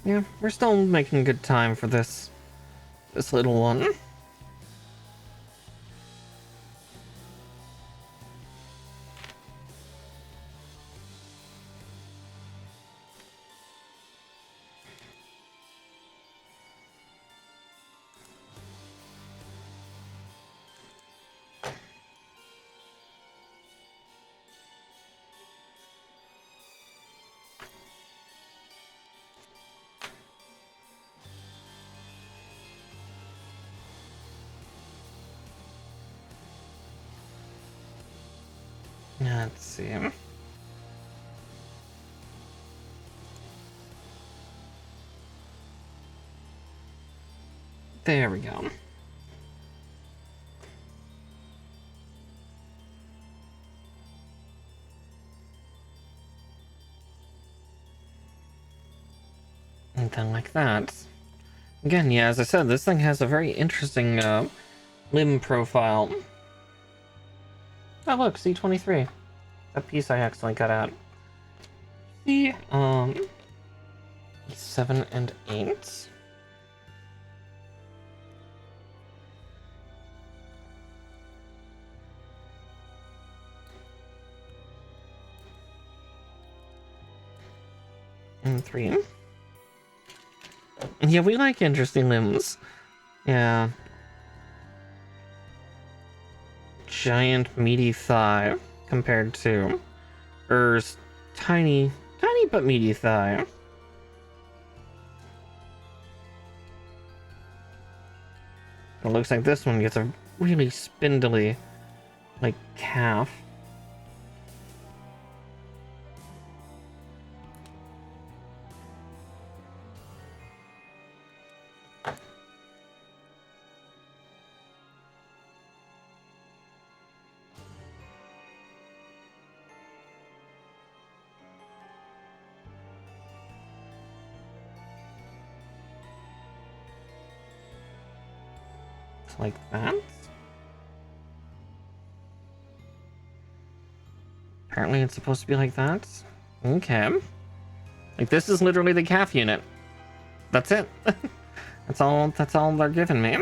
Yeah, we're still making good time for this little one. Let's see. There we go. And then like that. Again, yeah, as I said, this thing has a very interesting limb profile. Oh look, C23. That piece I accidentally cut out. The 7 and 8. And 3. Yeah, we like interesting limbs. Yeah. Giant meaty thigh compared to Ur's tiny but meaty thigh. It looks like this one gets a really spindly, like, calf. Like that. Apparently it's supposed to be like that. Okay. Like, this is literally the calf unit. That's it. That's all they're giving me.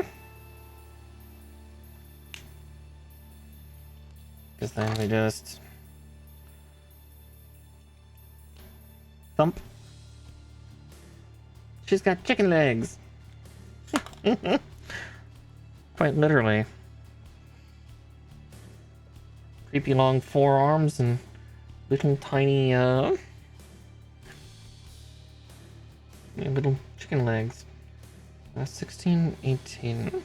Because then we just thump. She's got chicken legs. Quite literally. Creepy long forearms and little tiny little chicken legs. 16, 18.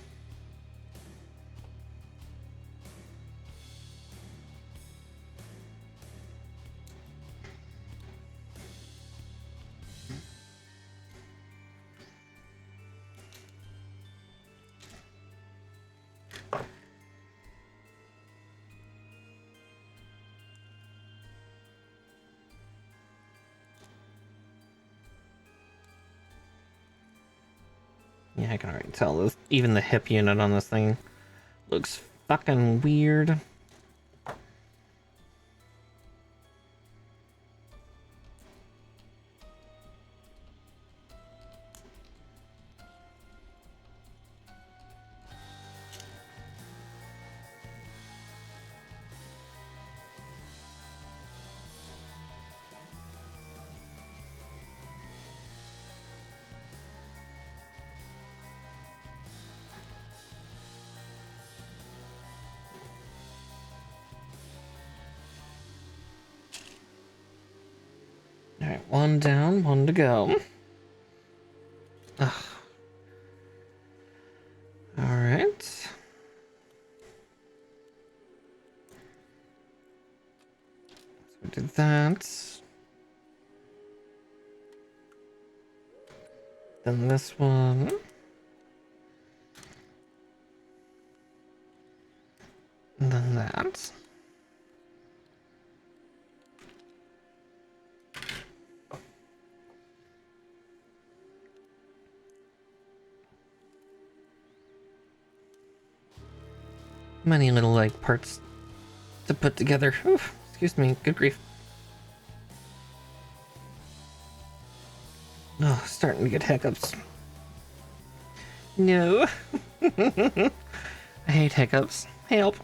Yeah, I can already tell this. Even the hip unit on this thing looks fucking weird. Alright, one down, one to go. Ugh. Alright. So we did that. Then this one. And then that. Many little, like, parts to put together. Oof, excuse me, good grief. Oh, starting to get hiccups. No. I hate hiccups. Help.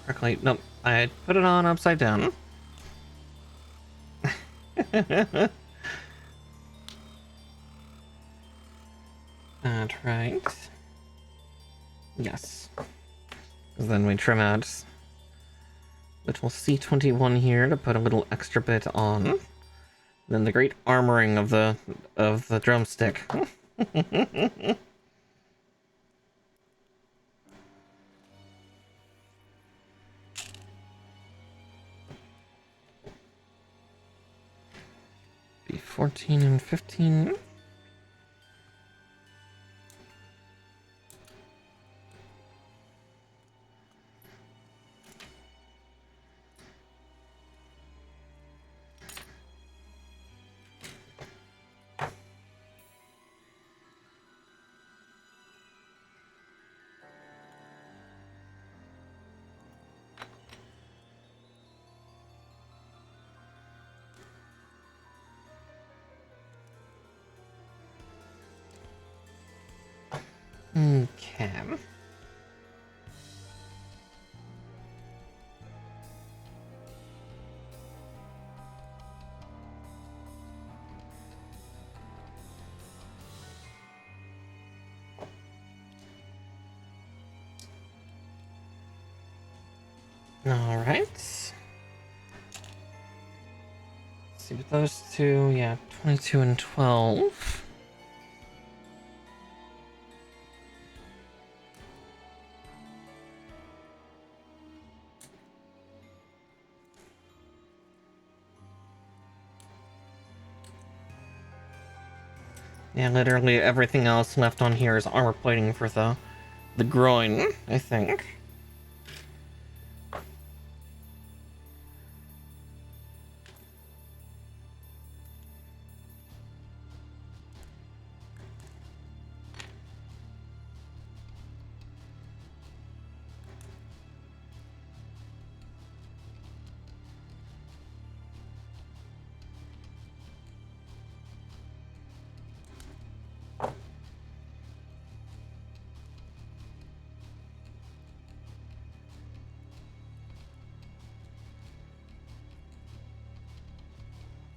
Correctly. Nope. I put it on upside down. That's right. Yes. Then we trim out little C21 here to put a little extra bit on. Then the great armoring of the drumstick. Be 14 and 15. Okay. All right. Let's see with those two, yeah, 22 and 12. Yeah, literally everything else left on here is armor plating for the groin, I think.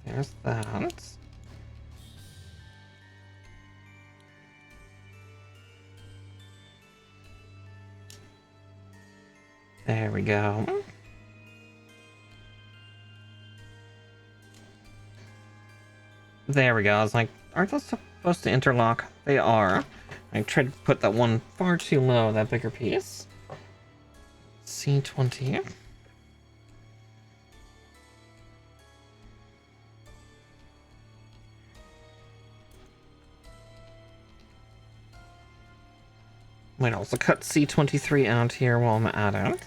There's that. There we go. There we go. I was like, aren't those supposed to interlock? They are. I tried to put that one far too low, that bigger piece. C20. Might also cut C23 out here while I'm at it.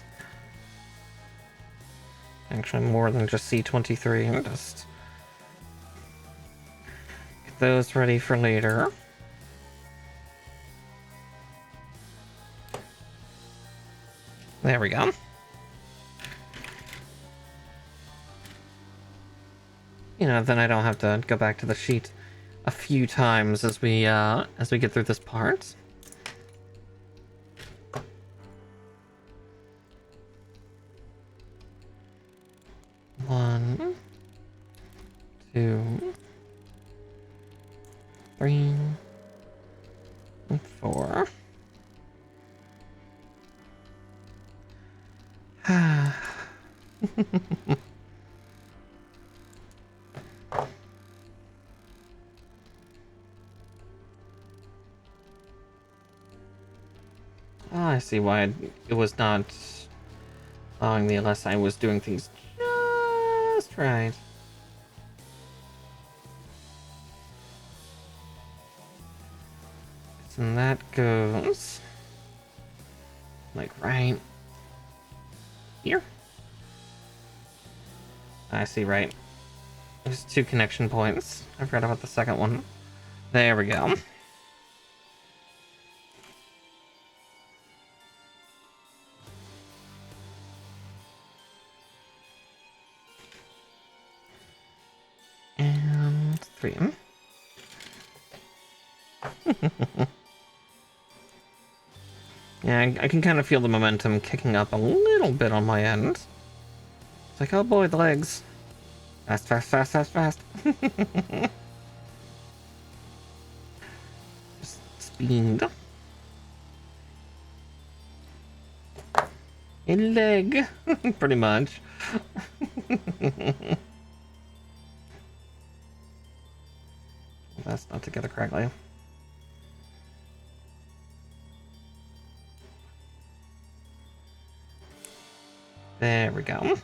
Actually, more than just C23. Just get those ready for later. There we go. You know, then I don't have to go back to the sheet a few times as we get through this part. One, two, three, and four. I see why it was not allowing me unless I was doing things just right. And that goes like right here. I see, right. There's 2 connection points. I forgot about the second one. There we go. And 3. Yeah, I can kind of feel the momentum kicking up a little bit on my end. It's like, oh boy, the legs. Fast, fast, fast, fast, fast. Just speed. A leg, pretty much. That's not together correctly. There we go.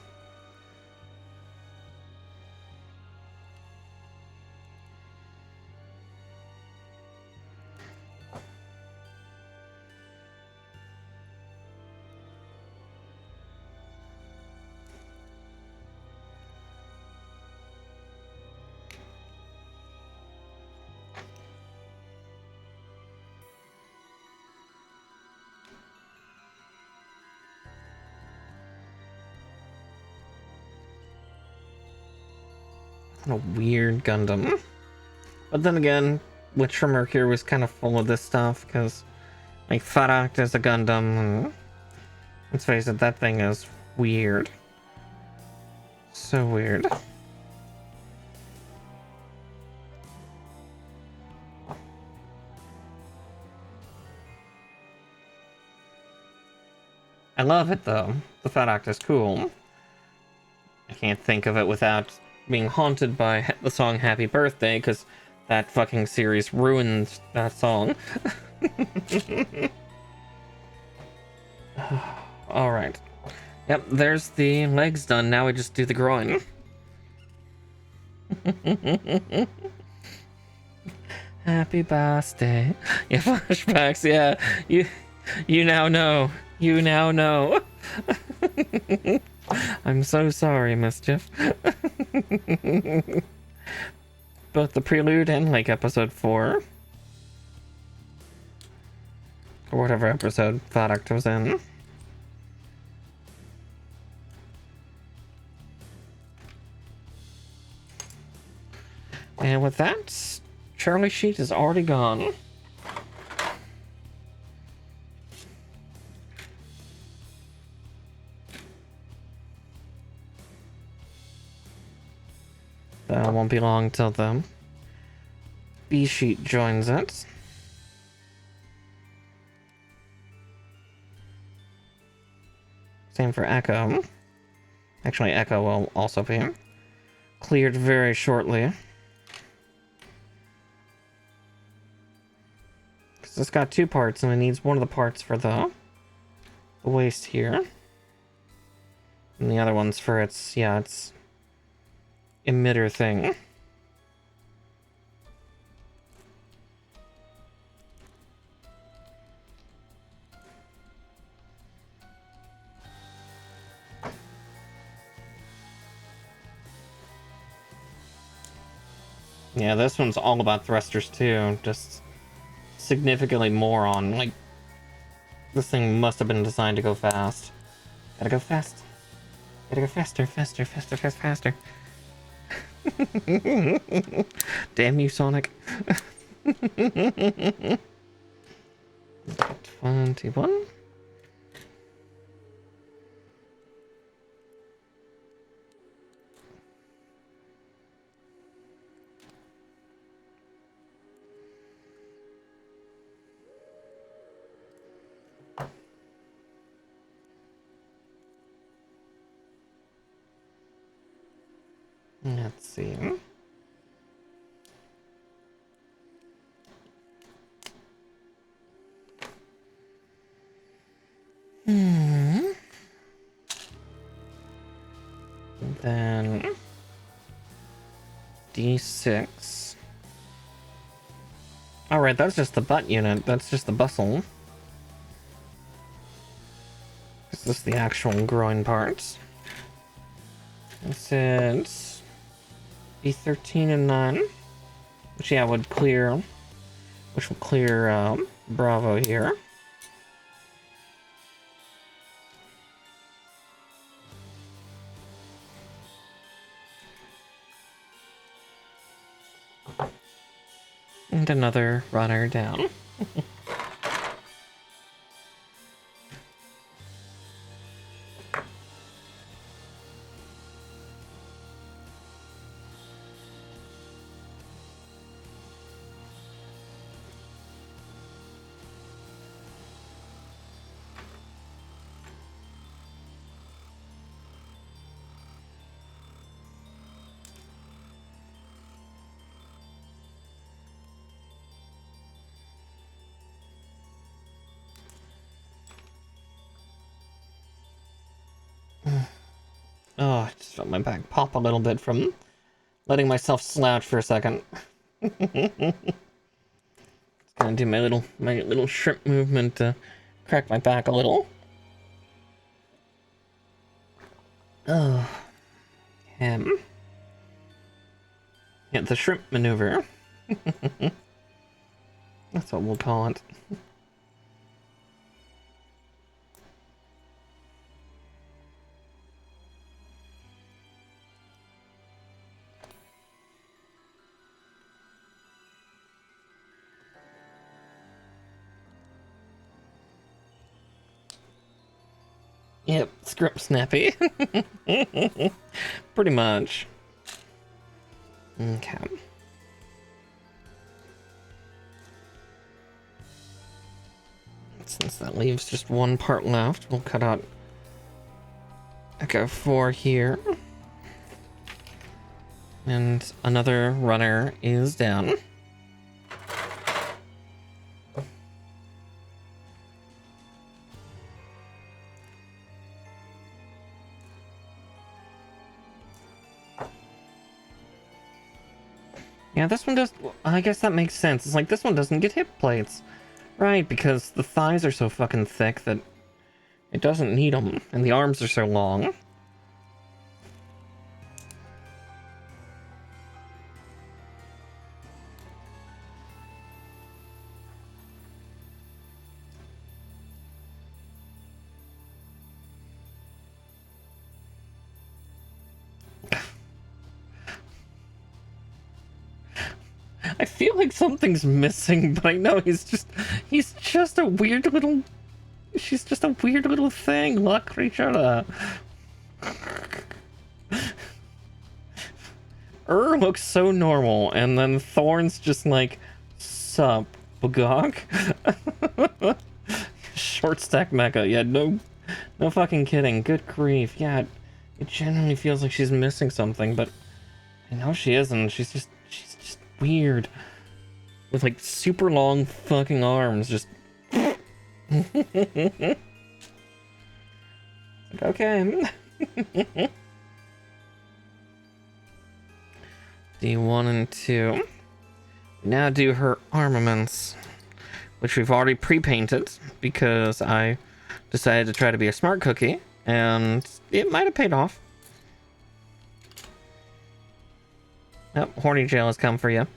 A weird Gundam. But then again, Witch from Mercury was kind of full of this stuff, because Like, Farak is a Gundam. Let's face it, that thing is weird. So weird. I love it, though. The Farak is cool. I can't think of it without being haunted by the song Happy Birthday, because that fucking series ruined that song. Alright. Yep, there's the legs done. Now we just do the groin. Happy birthday. Yeah, flashbacks, yeah. You now know. You now know. I'm so sorry, Mischief. Both the prelude and like episode 4. Or whatever episode Fadak was in. And with that, Charlie Sheet is already gone. That won't be long till the B sheet joins it. Same for Echo. Actually, Echo will also be cleared very shortly. Because it's got 2 parts and it needs one of the parts for the waist here. And the other one's for its emitter thing. Yeah, this one's all about thrusters too, just significantly more on, like, this thing must have been designed to go fast. Gotta go fast. Gotta go faster, faster, faster, faster, faster. Damn you, Sonic. 21. Let's see. Then D6. Alright, that's just the butt unit. That's just the bustle. Is this the actual groin parts? This is B13 and 9. Which, yeah, would clear... Which will clear, Bravo here. And another runner down. Oh, I just felt my back pop a little bit from letting myself slouch for a second. Just gonna do my little shrimp movement to crack my back a little. Oh, him. Yeah, the shrimp maneuver. That's what we'll call it. Yep, script snappy. Pretty much. Okay. Since that leaves just one part left, we'll cut out Echo 4 here. And another runner is down. Yeah, this one does. I guess that makes sense. It's like this one doesn't get hip plates. Right, because the thighs are so fucking thick that it doesn't need them. And the arms are so long. I feel like something's missing, but I know he's just a weird little, she's just a weird little thing, la creature. Looks so normal, and then Thorn's just like, sup, Bugok? Short stack mecha, yeah, no fucking kidding, good grief, yeah, it genuinely feels like she's missing something, but I know she isn't, she's just weird. With like super long fucking arms, just like, okay. D1 and 2. Now do her armaments, which we've already pre-painted because I decided to try to be a smart cookie, and it might have paid off. Oh, horny jail has come for you.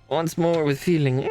Once more with feeling.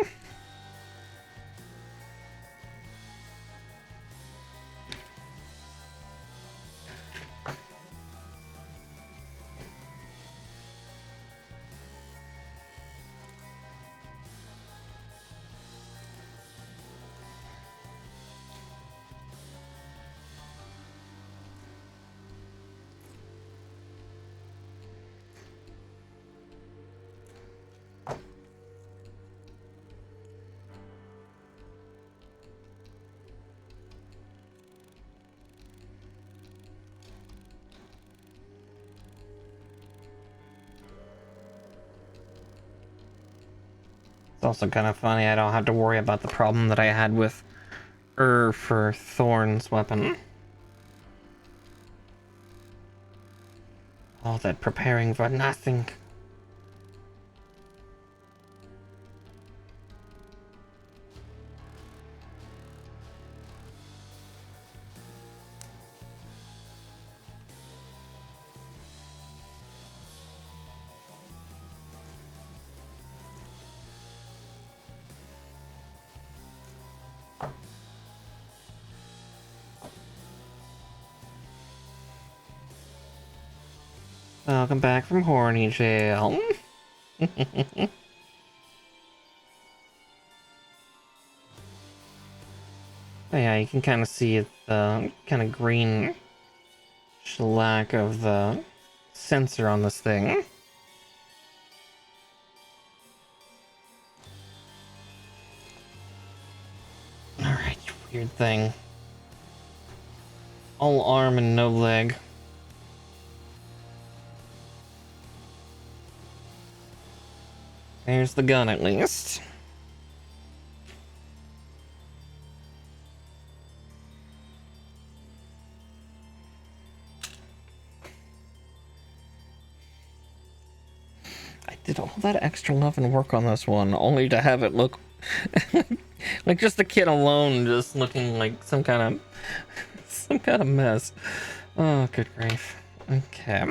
It's also kind of funny I don't have to worry about the problem that I had with for Thorn's weapon. All that preparing for nothing. Welcome back from horny jail. Yeah, you can kind of see the kind of green shellac of the sensor on this thing. Alright, you weird thing. All arm and no leg. There's the gun, at least. I did all that extra love and work on this one, only to have it look like just the kid alone, just looking like some kind of mess. Oh, good grief. Okay.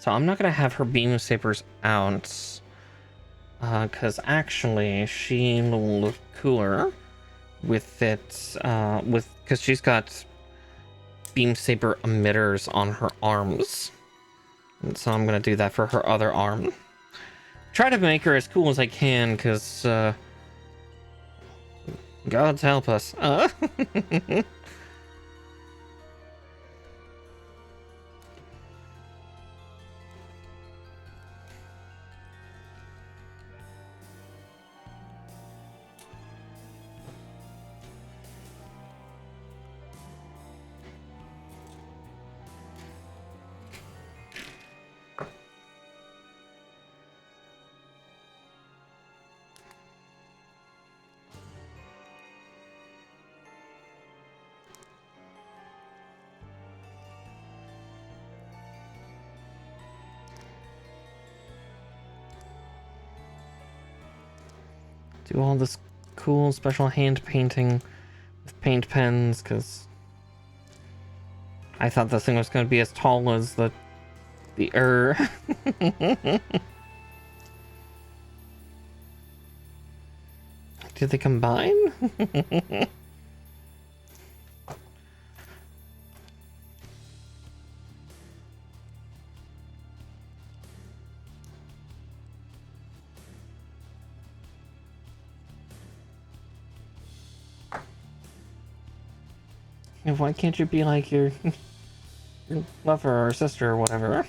So I'm not gonna have her beam sabers out, because actually she will look cooler with it, because she's got beam saber emitters on her arms, and so I'm gonna do that for her other arm. Try to make her as cool as I can, because God's help us. Do all this cool special hand painting with paint pens, because I thought this thing was going to be as tall as the Did they combine? Why can't you be like your lover or sister or whatever?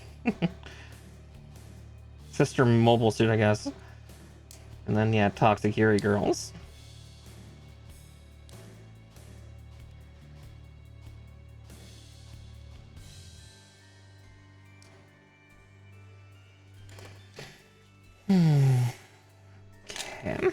Sister mobile suit, I guess. And then, yeah, toxic Yuri girls. Okay.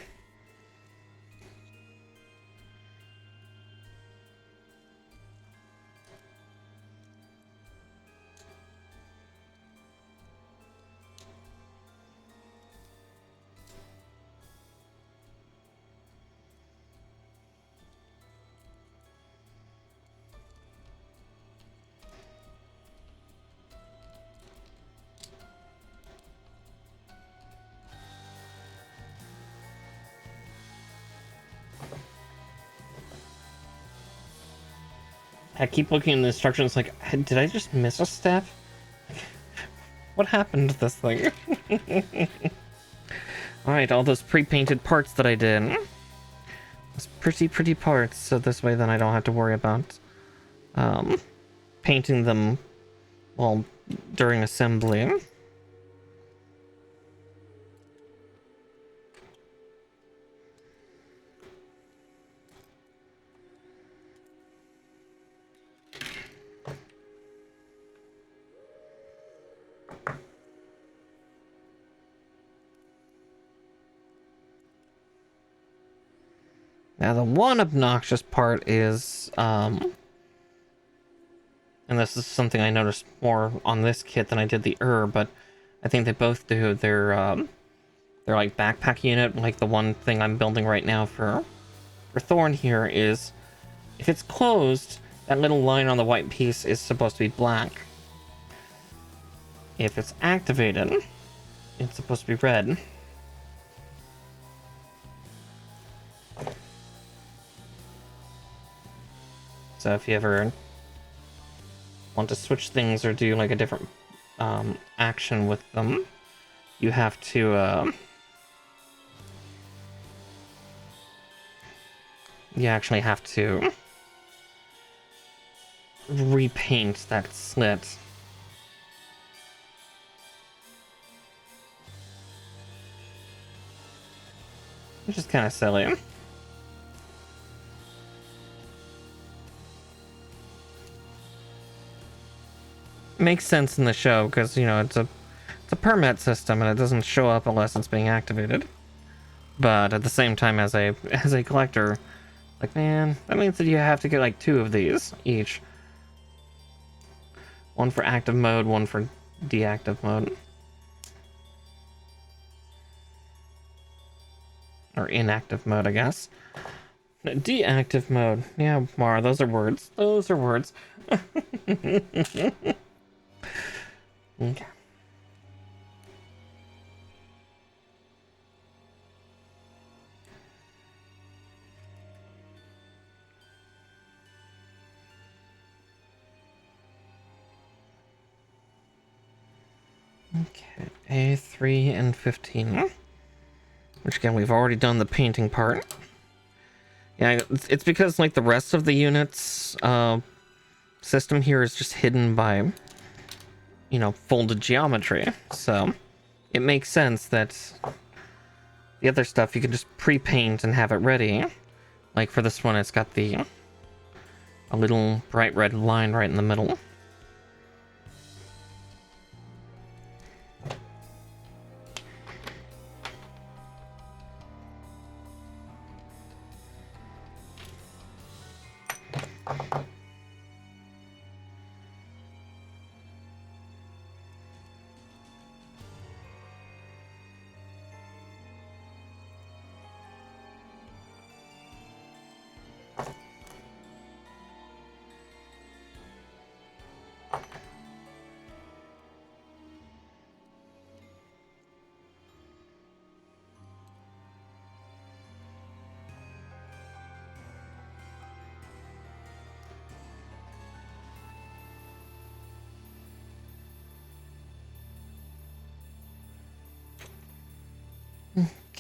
I keep looking at the instructions like, did I just miss a step? What happened to this thing? Alright, all those pre-painted parts that I did. Those pretty parts, so this way then I don't have to worry about painting them, well, during assembly. Now the one obnoxious part is, and this is something I noticed more on this kit than I did the but I think they both do their like backpack unit, like the one thing I'm building right now for Thorn here is, if it's closed, that little line on the white piece is supposed to be black. If it's activated, it's supposed to be red. So if you ever want to switch things or do like a different action with them, you have to you actually have to repaint that slit. Which is kind of silly. Makes sense in the show because, you know, it's a permit system and it doesn't show up unless it's being activated. But at the same time, as a collector, like, man, that means that you have to get like 2 of these each. One for active mode, one for deactive mode. Or inactive mode, I guess. Deactive mode. Yeah, Mara, those are words. Those are words. Okay. Okay, A3 and 15. Which again, we've already done the painting part. Yeah, it's because like the rest of the units system here is just hidden by, you know, folded geometry. So it makes sense that the other stuff you can just pre-paint and have it ready. Like for this one, it's got a little bright red line right in the middle.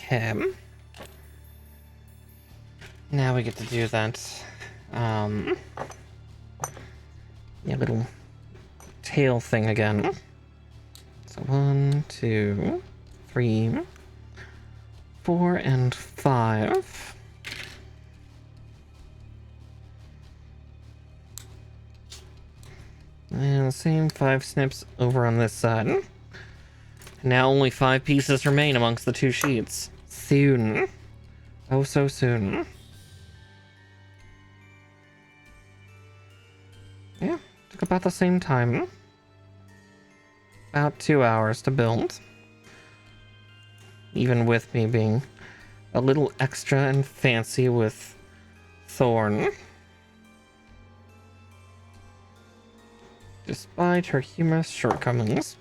Okay. Now we get to do that, yeah, little tail thing again. So 1, 2, 3, 4, and 5. And the same 5 snips over on this side. Now only 5 pieces remain amongst the 2 sheets. Soon. Oh, so soon. Yeah, took about the same time. About 2 hours to build. Even with me being a little extra and fancy with Thorn. Despite her humorous shortcomings.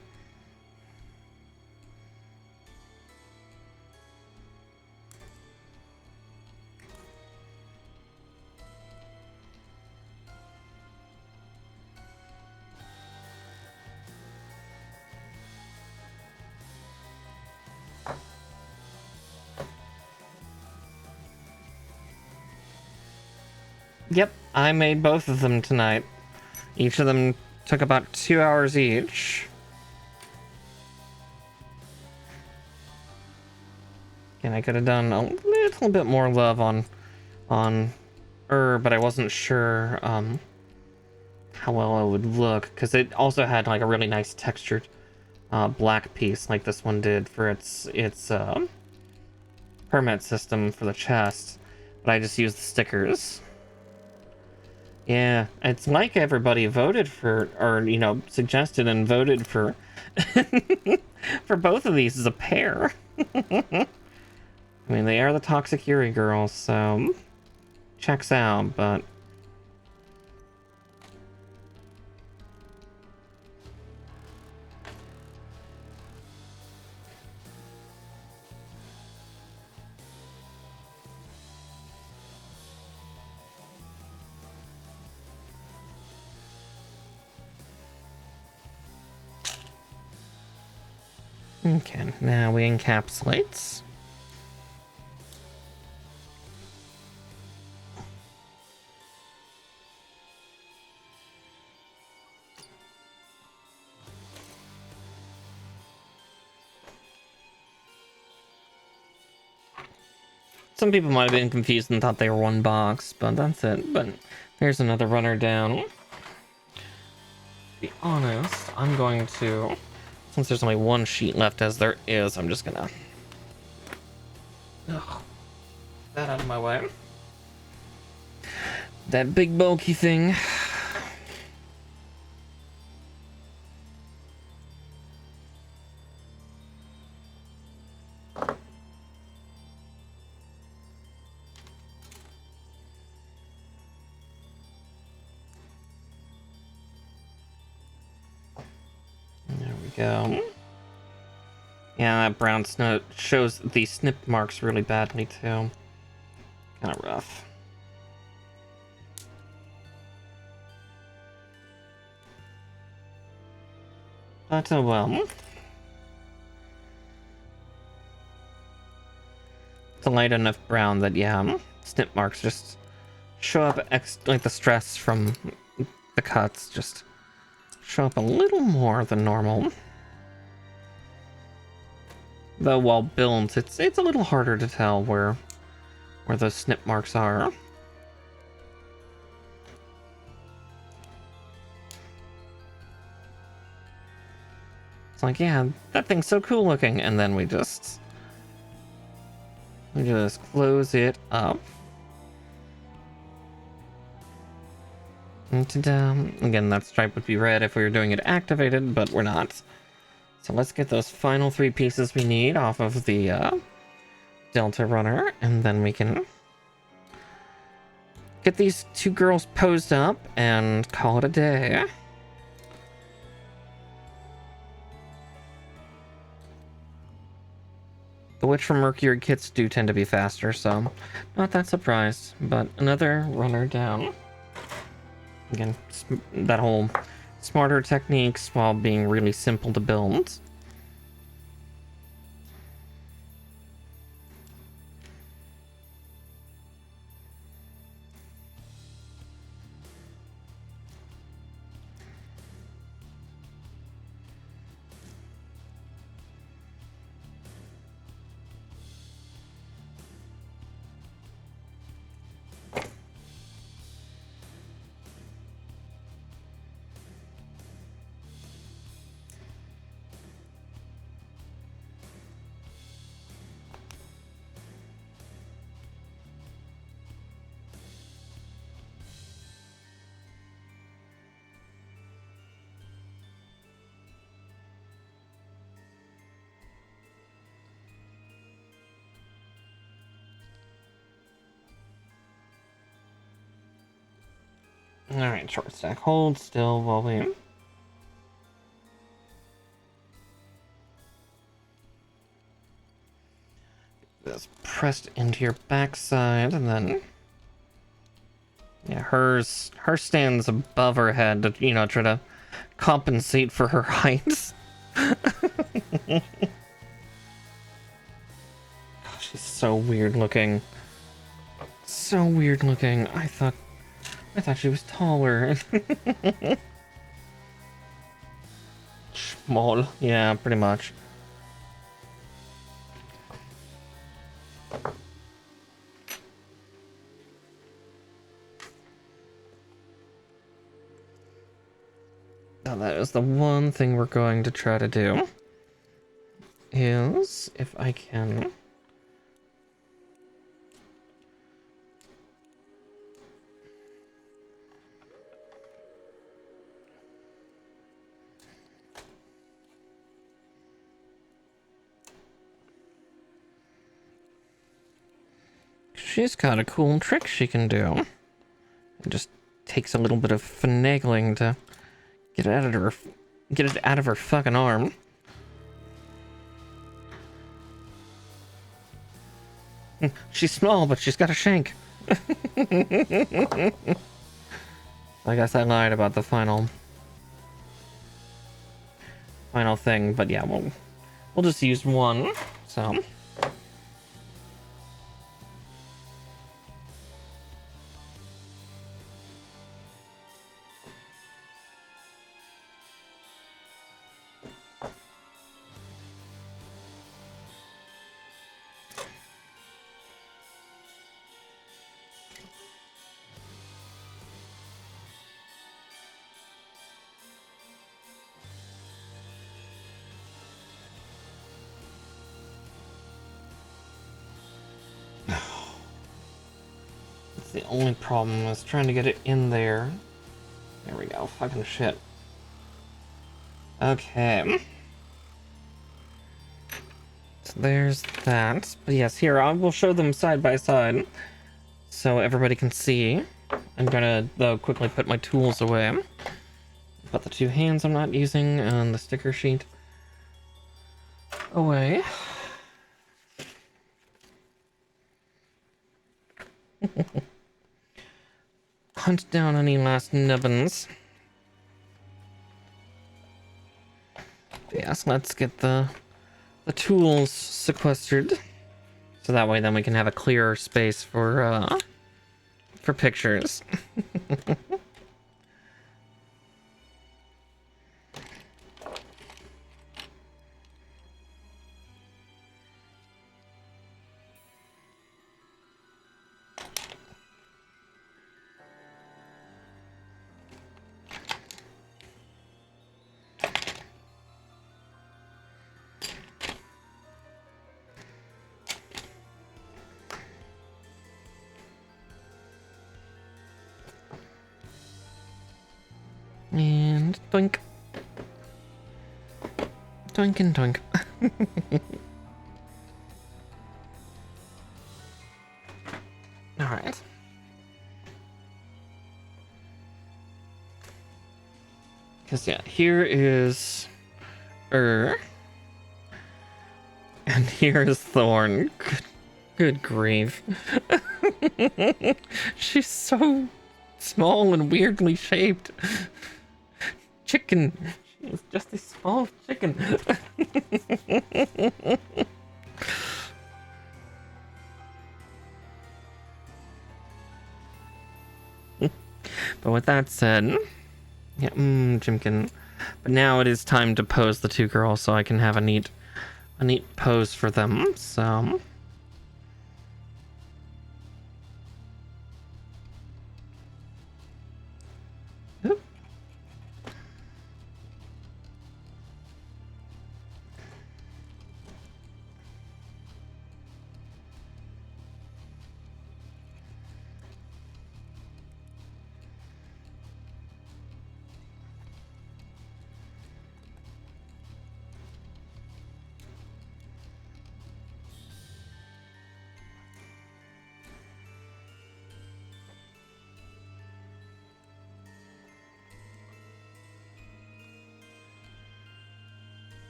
Yep, I made both of them tonight. Each of them took about 2 hours each. And I could have done a little bit more love on her, but I wasn't sure how well it would look, because it also had like a really nice textured black piece like this one did for its permit system for the chest, but I just used the stickers. Yeah, it's like everybody voted for, or, you know, suggested and voted for for both of these as a pair. I mean, they are the Toxic Yuri girls, so checks out, but okay, now we encapsulate. Some people might have been confused and thought they were one box, but that's it. But here's another runner down. To be honest, I'm going to, since there's only one sheet left as there is, I'm just gonna that out of my way. That big bulky thing. There we go. Yeah, that brown snow shows the snip marks really badly too. Kind of rough. But oh well. It's a light enough brown that, yeah, snip marks just show up, like the stress from the cuts just show up a little more than normal. Though while built, it's a little harder to tell where those snip marks are. It's like, yeah, that thing's so cool looking, and then we just close it up. And again, that stripe would be red if we were doing it activated, but we're not. So let's get those final 3 pieces we need off of the Delta Runner, and then we can get these 2 girls posed up and call it a day. The Witch from Mercury kits do tend to be faster, so not that surprised. But another runner down. Again, that whole smarter techniques while being really simple to build. Alright, short stack. Hold still while we... get this pressed into your backside, and then... yeah, her stands above her head to, you know, try to compensate for her height. Oh, she's so weird looking. So weird looking. I thought she was taller. Small. Yeah, pretty much. Now that is the one thing we're going to try to do. Is, if I can... she's got a cool trick she can do. It just takes a little bit of finagling to get it out of her fucking arm. She's small, but she's got a shank. I guess I lied about the final thing, but yeah, we'll just use one. So. The only problem is trying to get it in there. There we go. Fucking shit. Okay. So there's that. But yes, here, I will show them side by side so everybody can see. I'm gonna, though, quickly put my tools away. Put the 2 hands I'm not using and the sticker sheet away. Hunt down any last nubbins. Yes, let's get the tools sequestered So that way then we can have a clearer space for pictures. And doink. Doink and doink. Alright. Because, yeah, here is... and here is Thorn. Good grief. She's so small and weirdly shaped. Chicken. She's just a small chicken. But with that said, yeah, Jimkin. But now it is time to pose the two girls so I can have a neat pose for them. So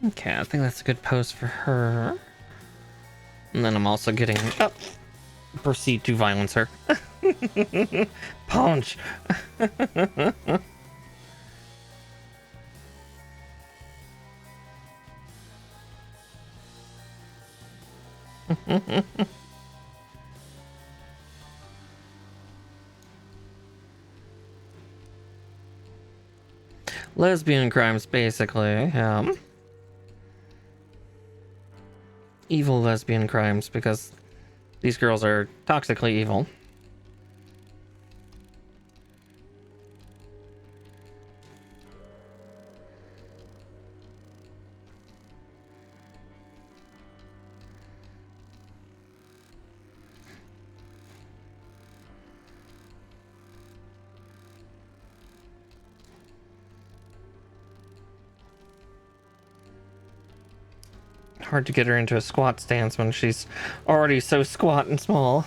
okay, I think that's a good pose for her. And then I'm also getting proceed to violence her. Punch. Lesbian crimes, basically. Evil lesbian crimes, because these girls are toxically evil. Hard to get her into a squat stance when she's already so squat and small.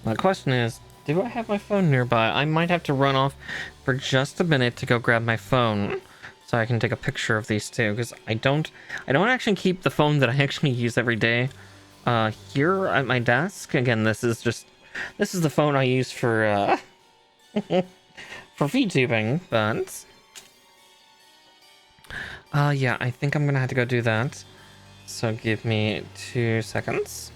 My question is, do I have my phone nearby? I might have to run off for just a minute to go grab my phone so I can take a picture of these two, because I don't actually keep the phone that I actually use every day here at my desk. Again, this is the phone I use for for VTubing, but yeah, I think I'm gonna have to go do that. So give me 2 seconds.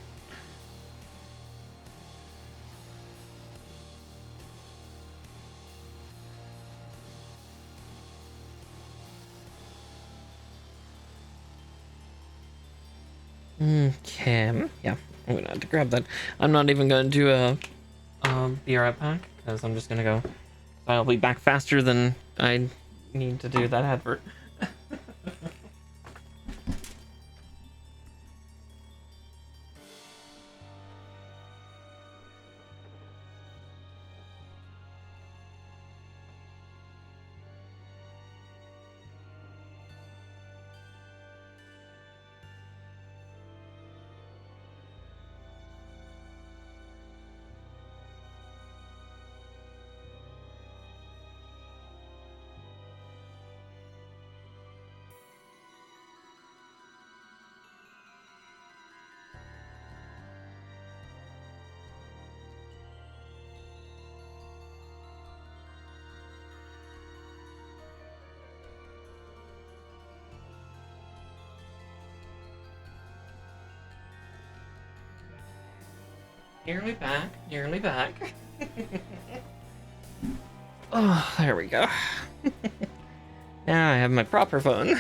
Okay, yeah, I'm gonna have to grab that. I'm not even gonna do a be right back, because I'm just gonna go. I'll be back faster than I need to do that advert. Nearly back, nearly back. Oh, there we go. Now I have my proper phone.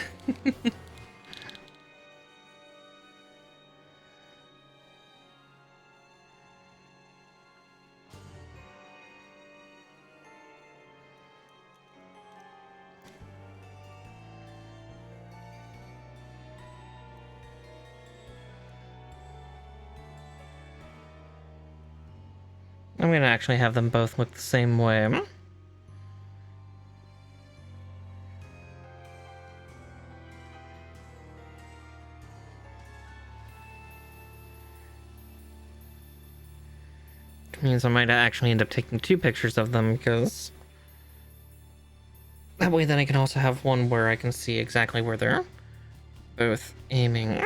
I'm gonna actually have them both look the same way. Means I might actually end up taking 2 pictures of them, because that way then I can also have one where I can see exactly where they're both aiming.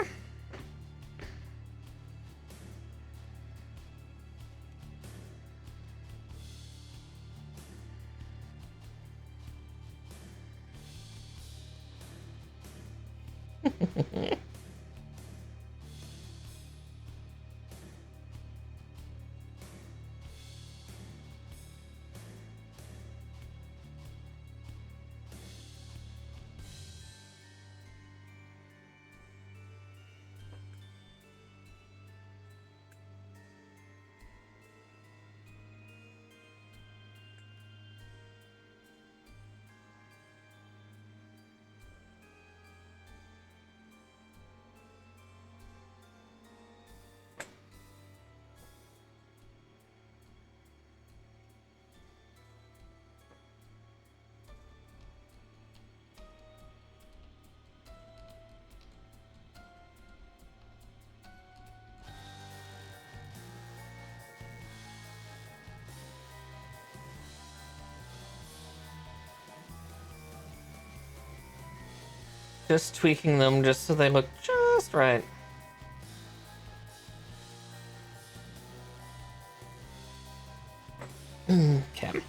Just tweaking them just so they look just right. Okay.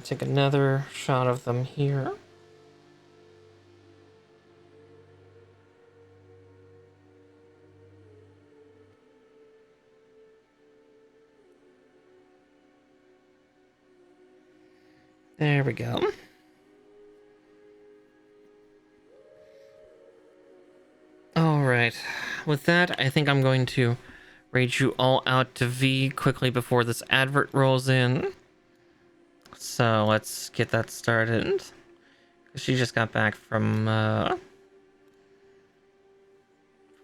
Take another shot of them here. There we go. Alright, with that, I think I'm going to raid you all out to V quickly before this advert rolls in. So let's get that started. She just got back from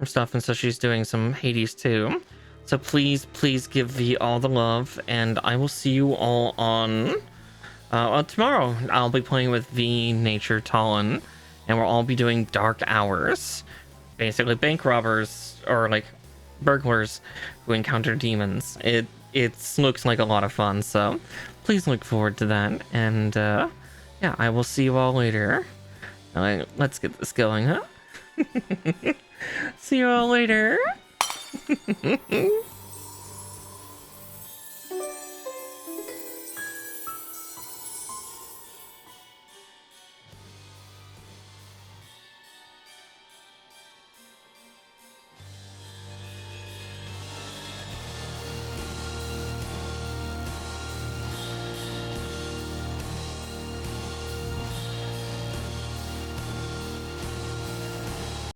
stuff, and so she's doing some Hades too. So please give V all the love, and I will see you all on tomorrow. I'll be playing with V, Nature, Talon, and we'll all be doing Dark Hours. Basically bank robbers, or like burglars who encounter demons. It looks like a lot of fun, so please look forward to that. And yeah, I will see you all later. Let's get this going, huh? See you all later.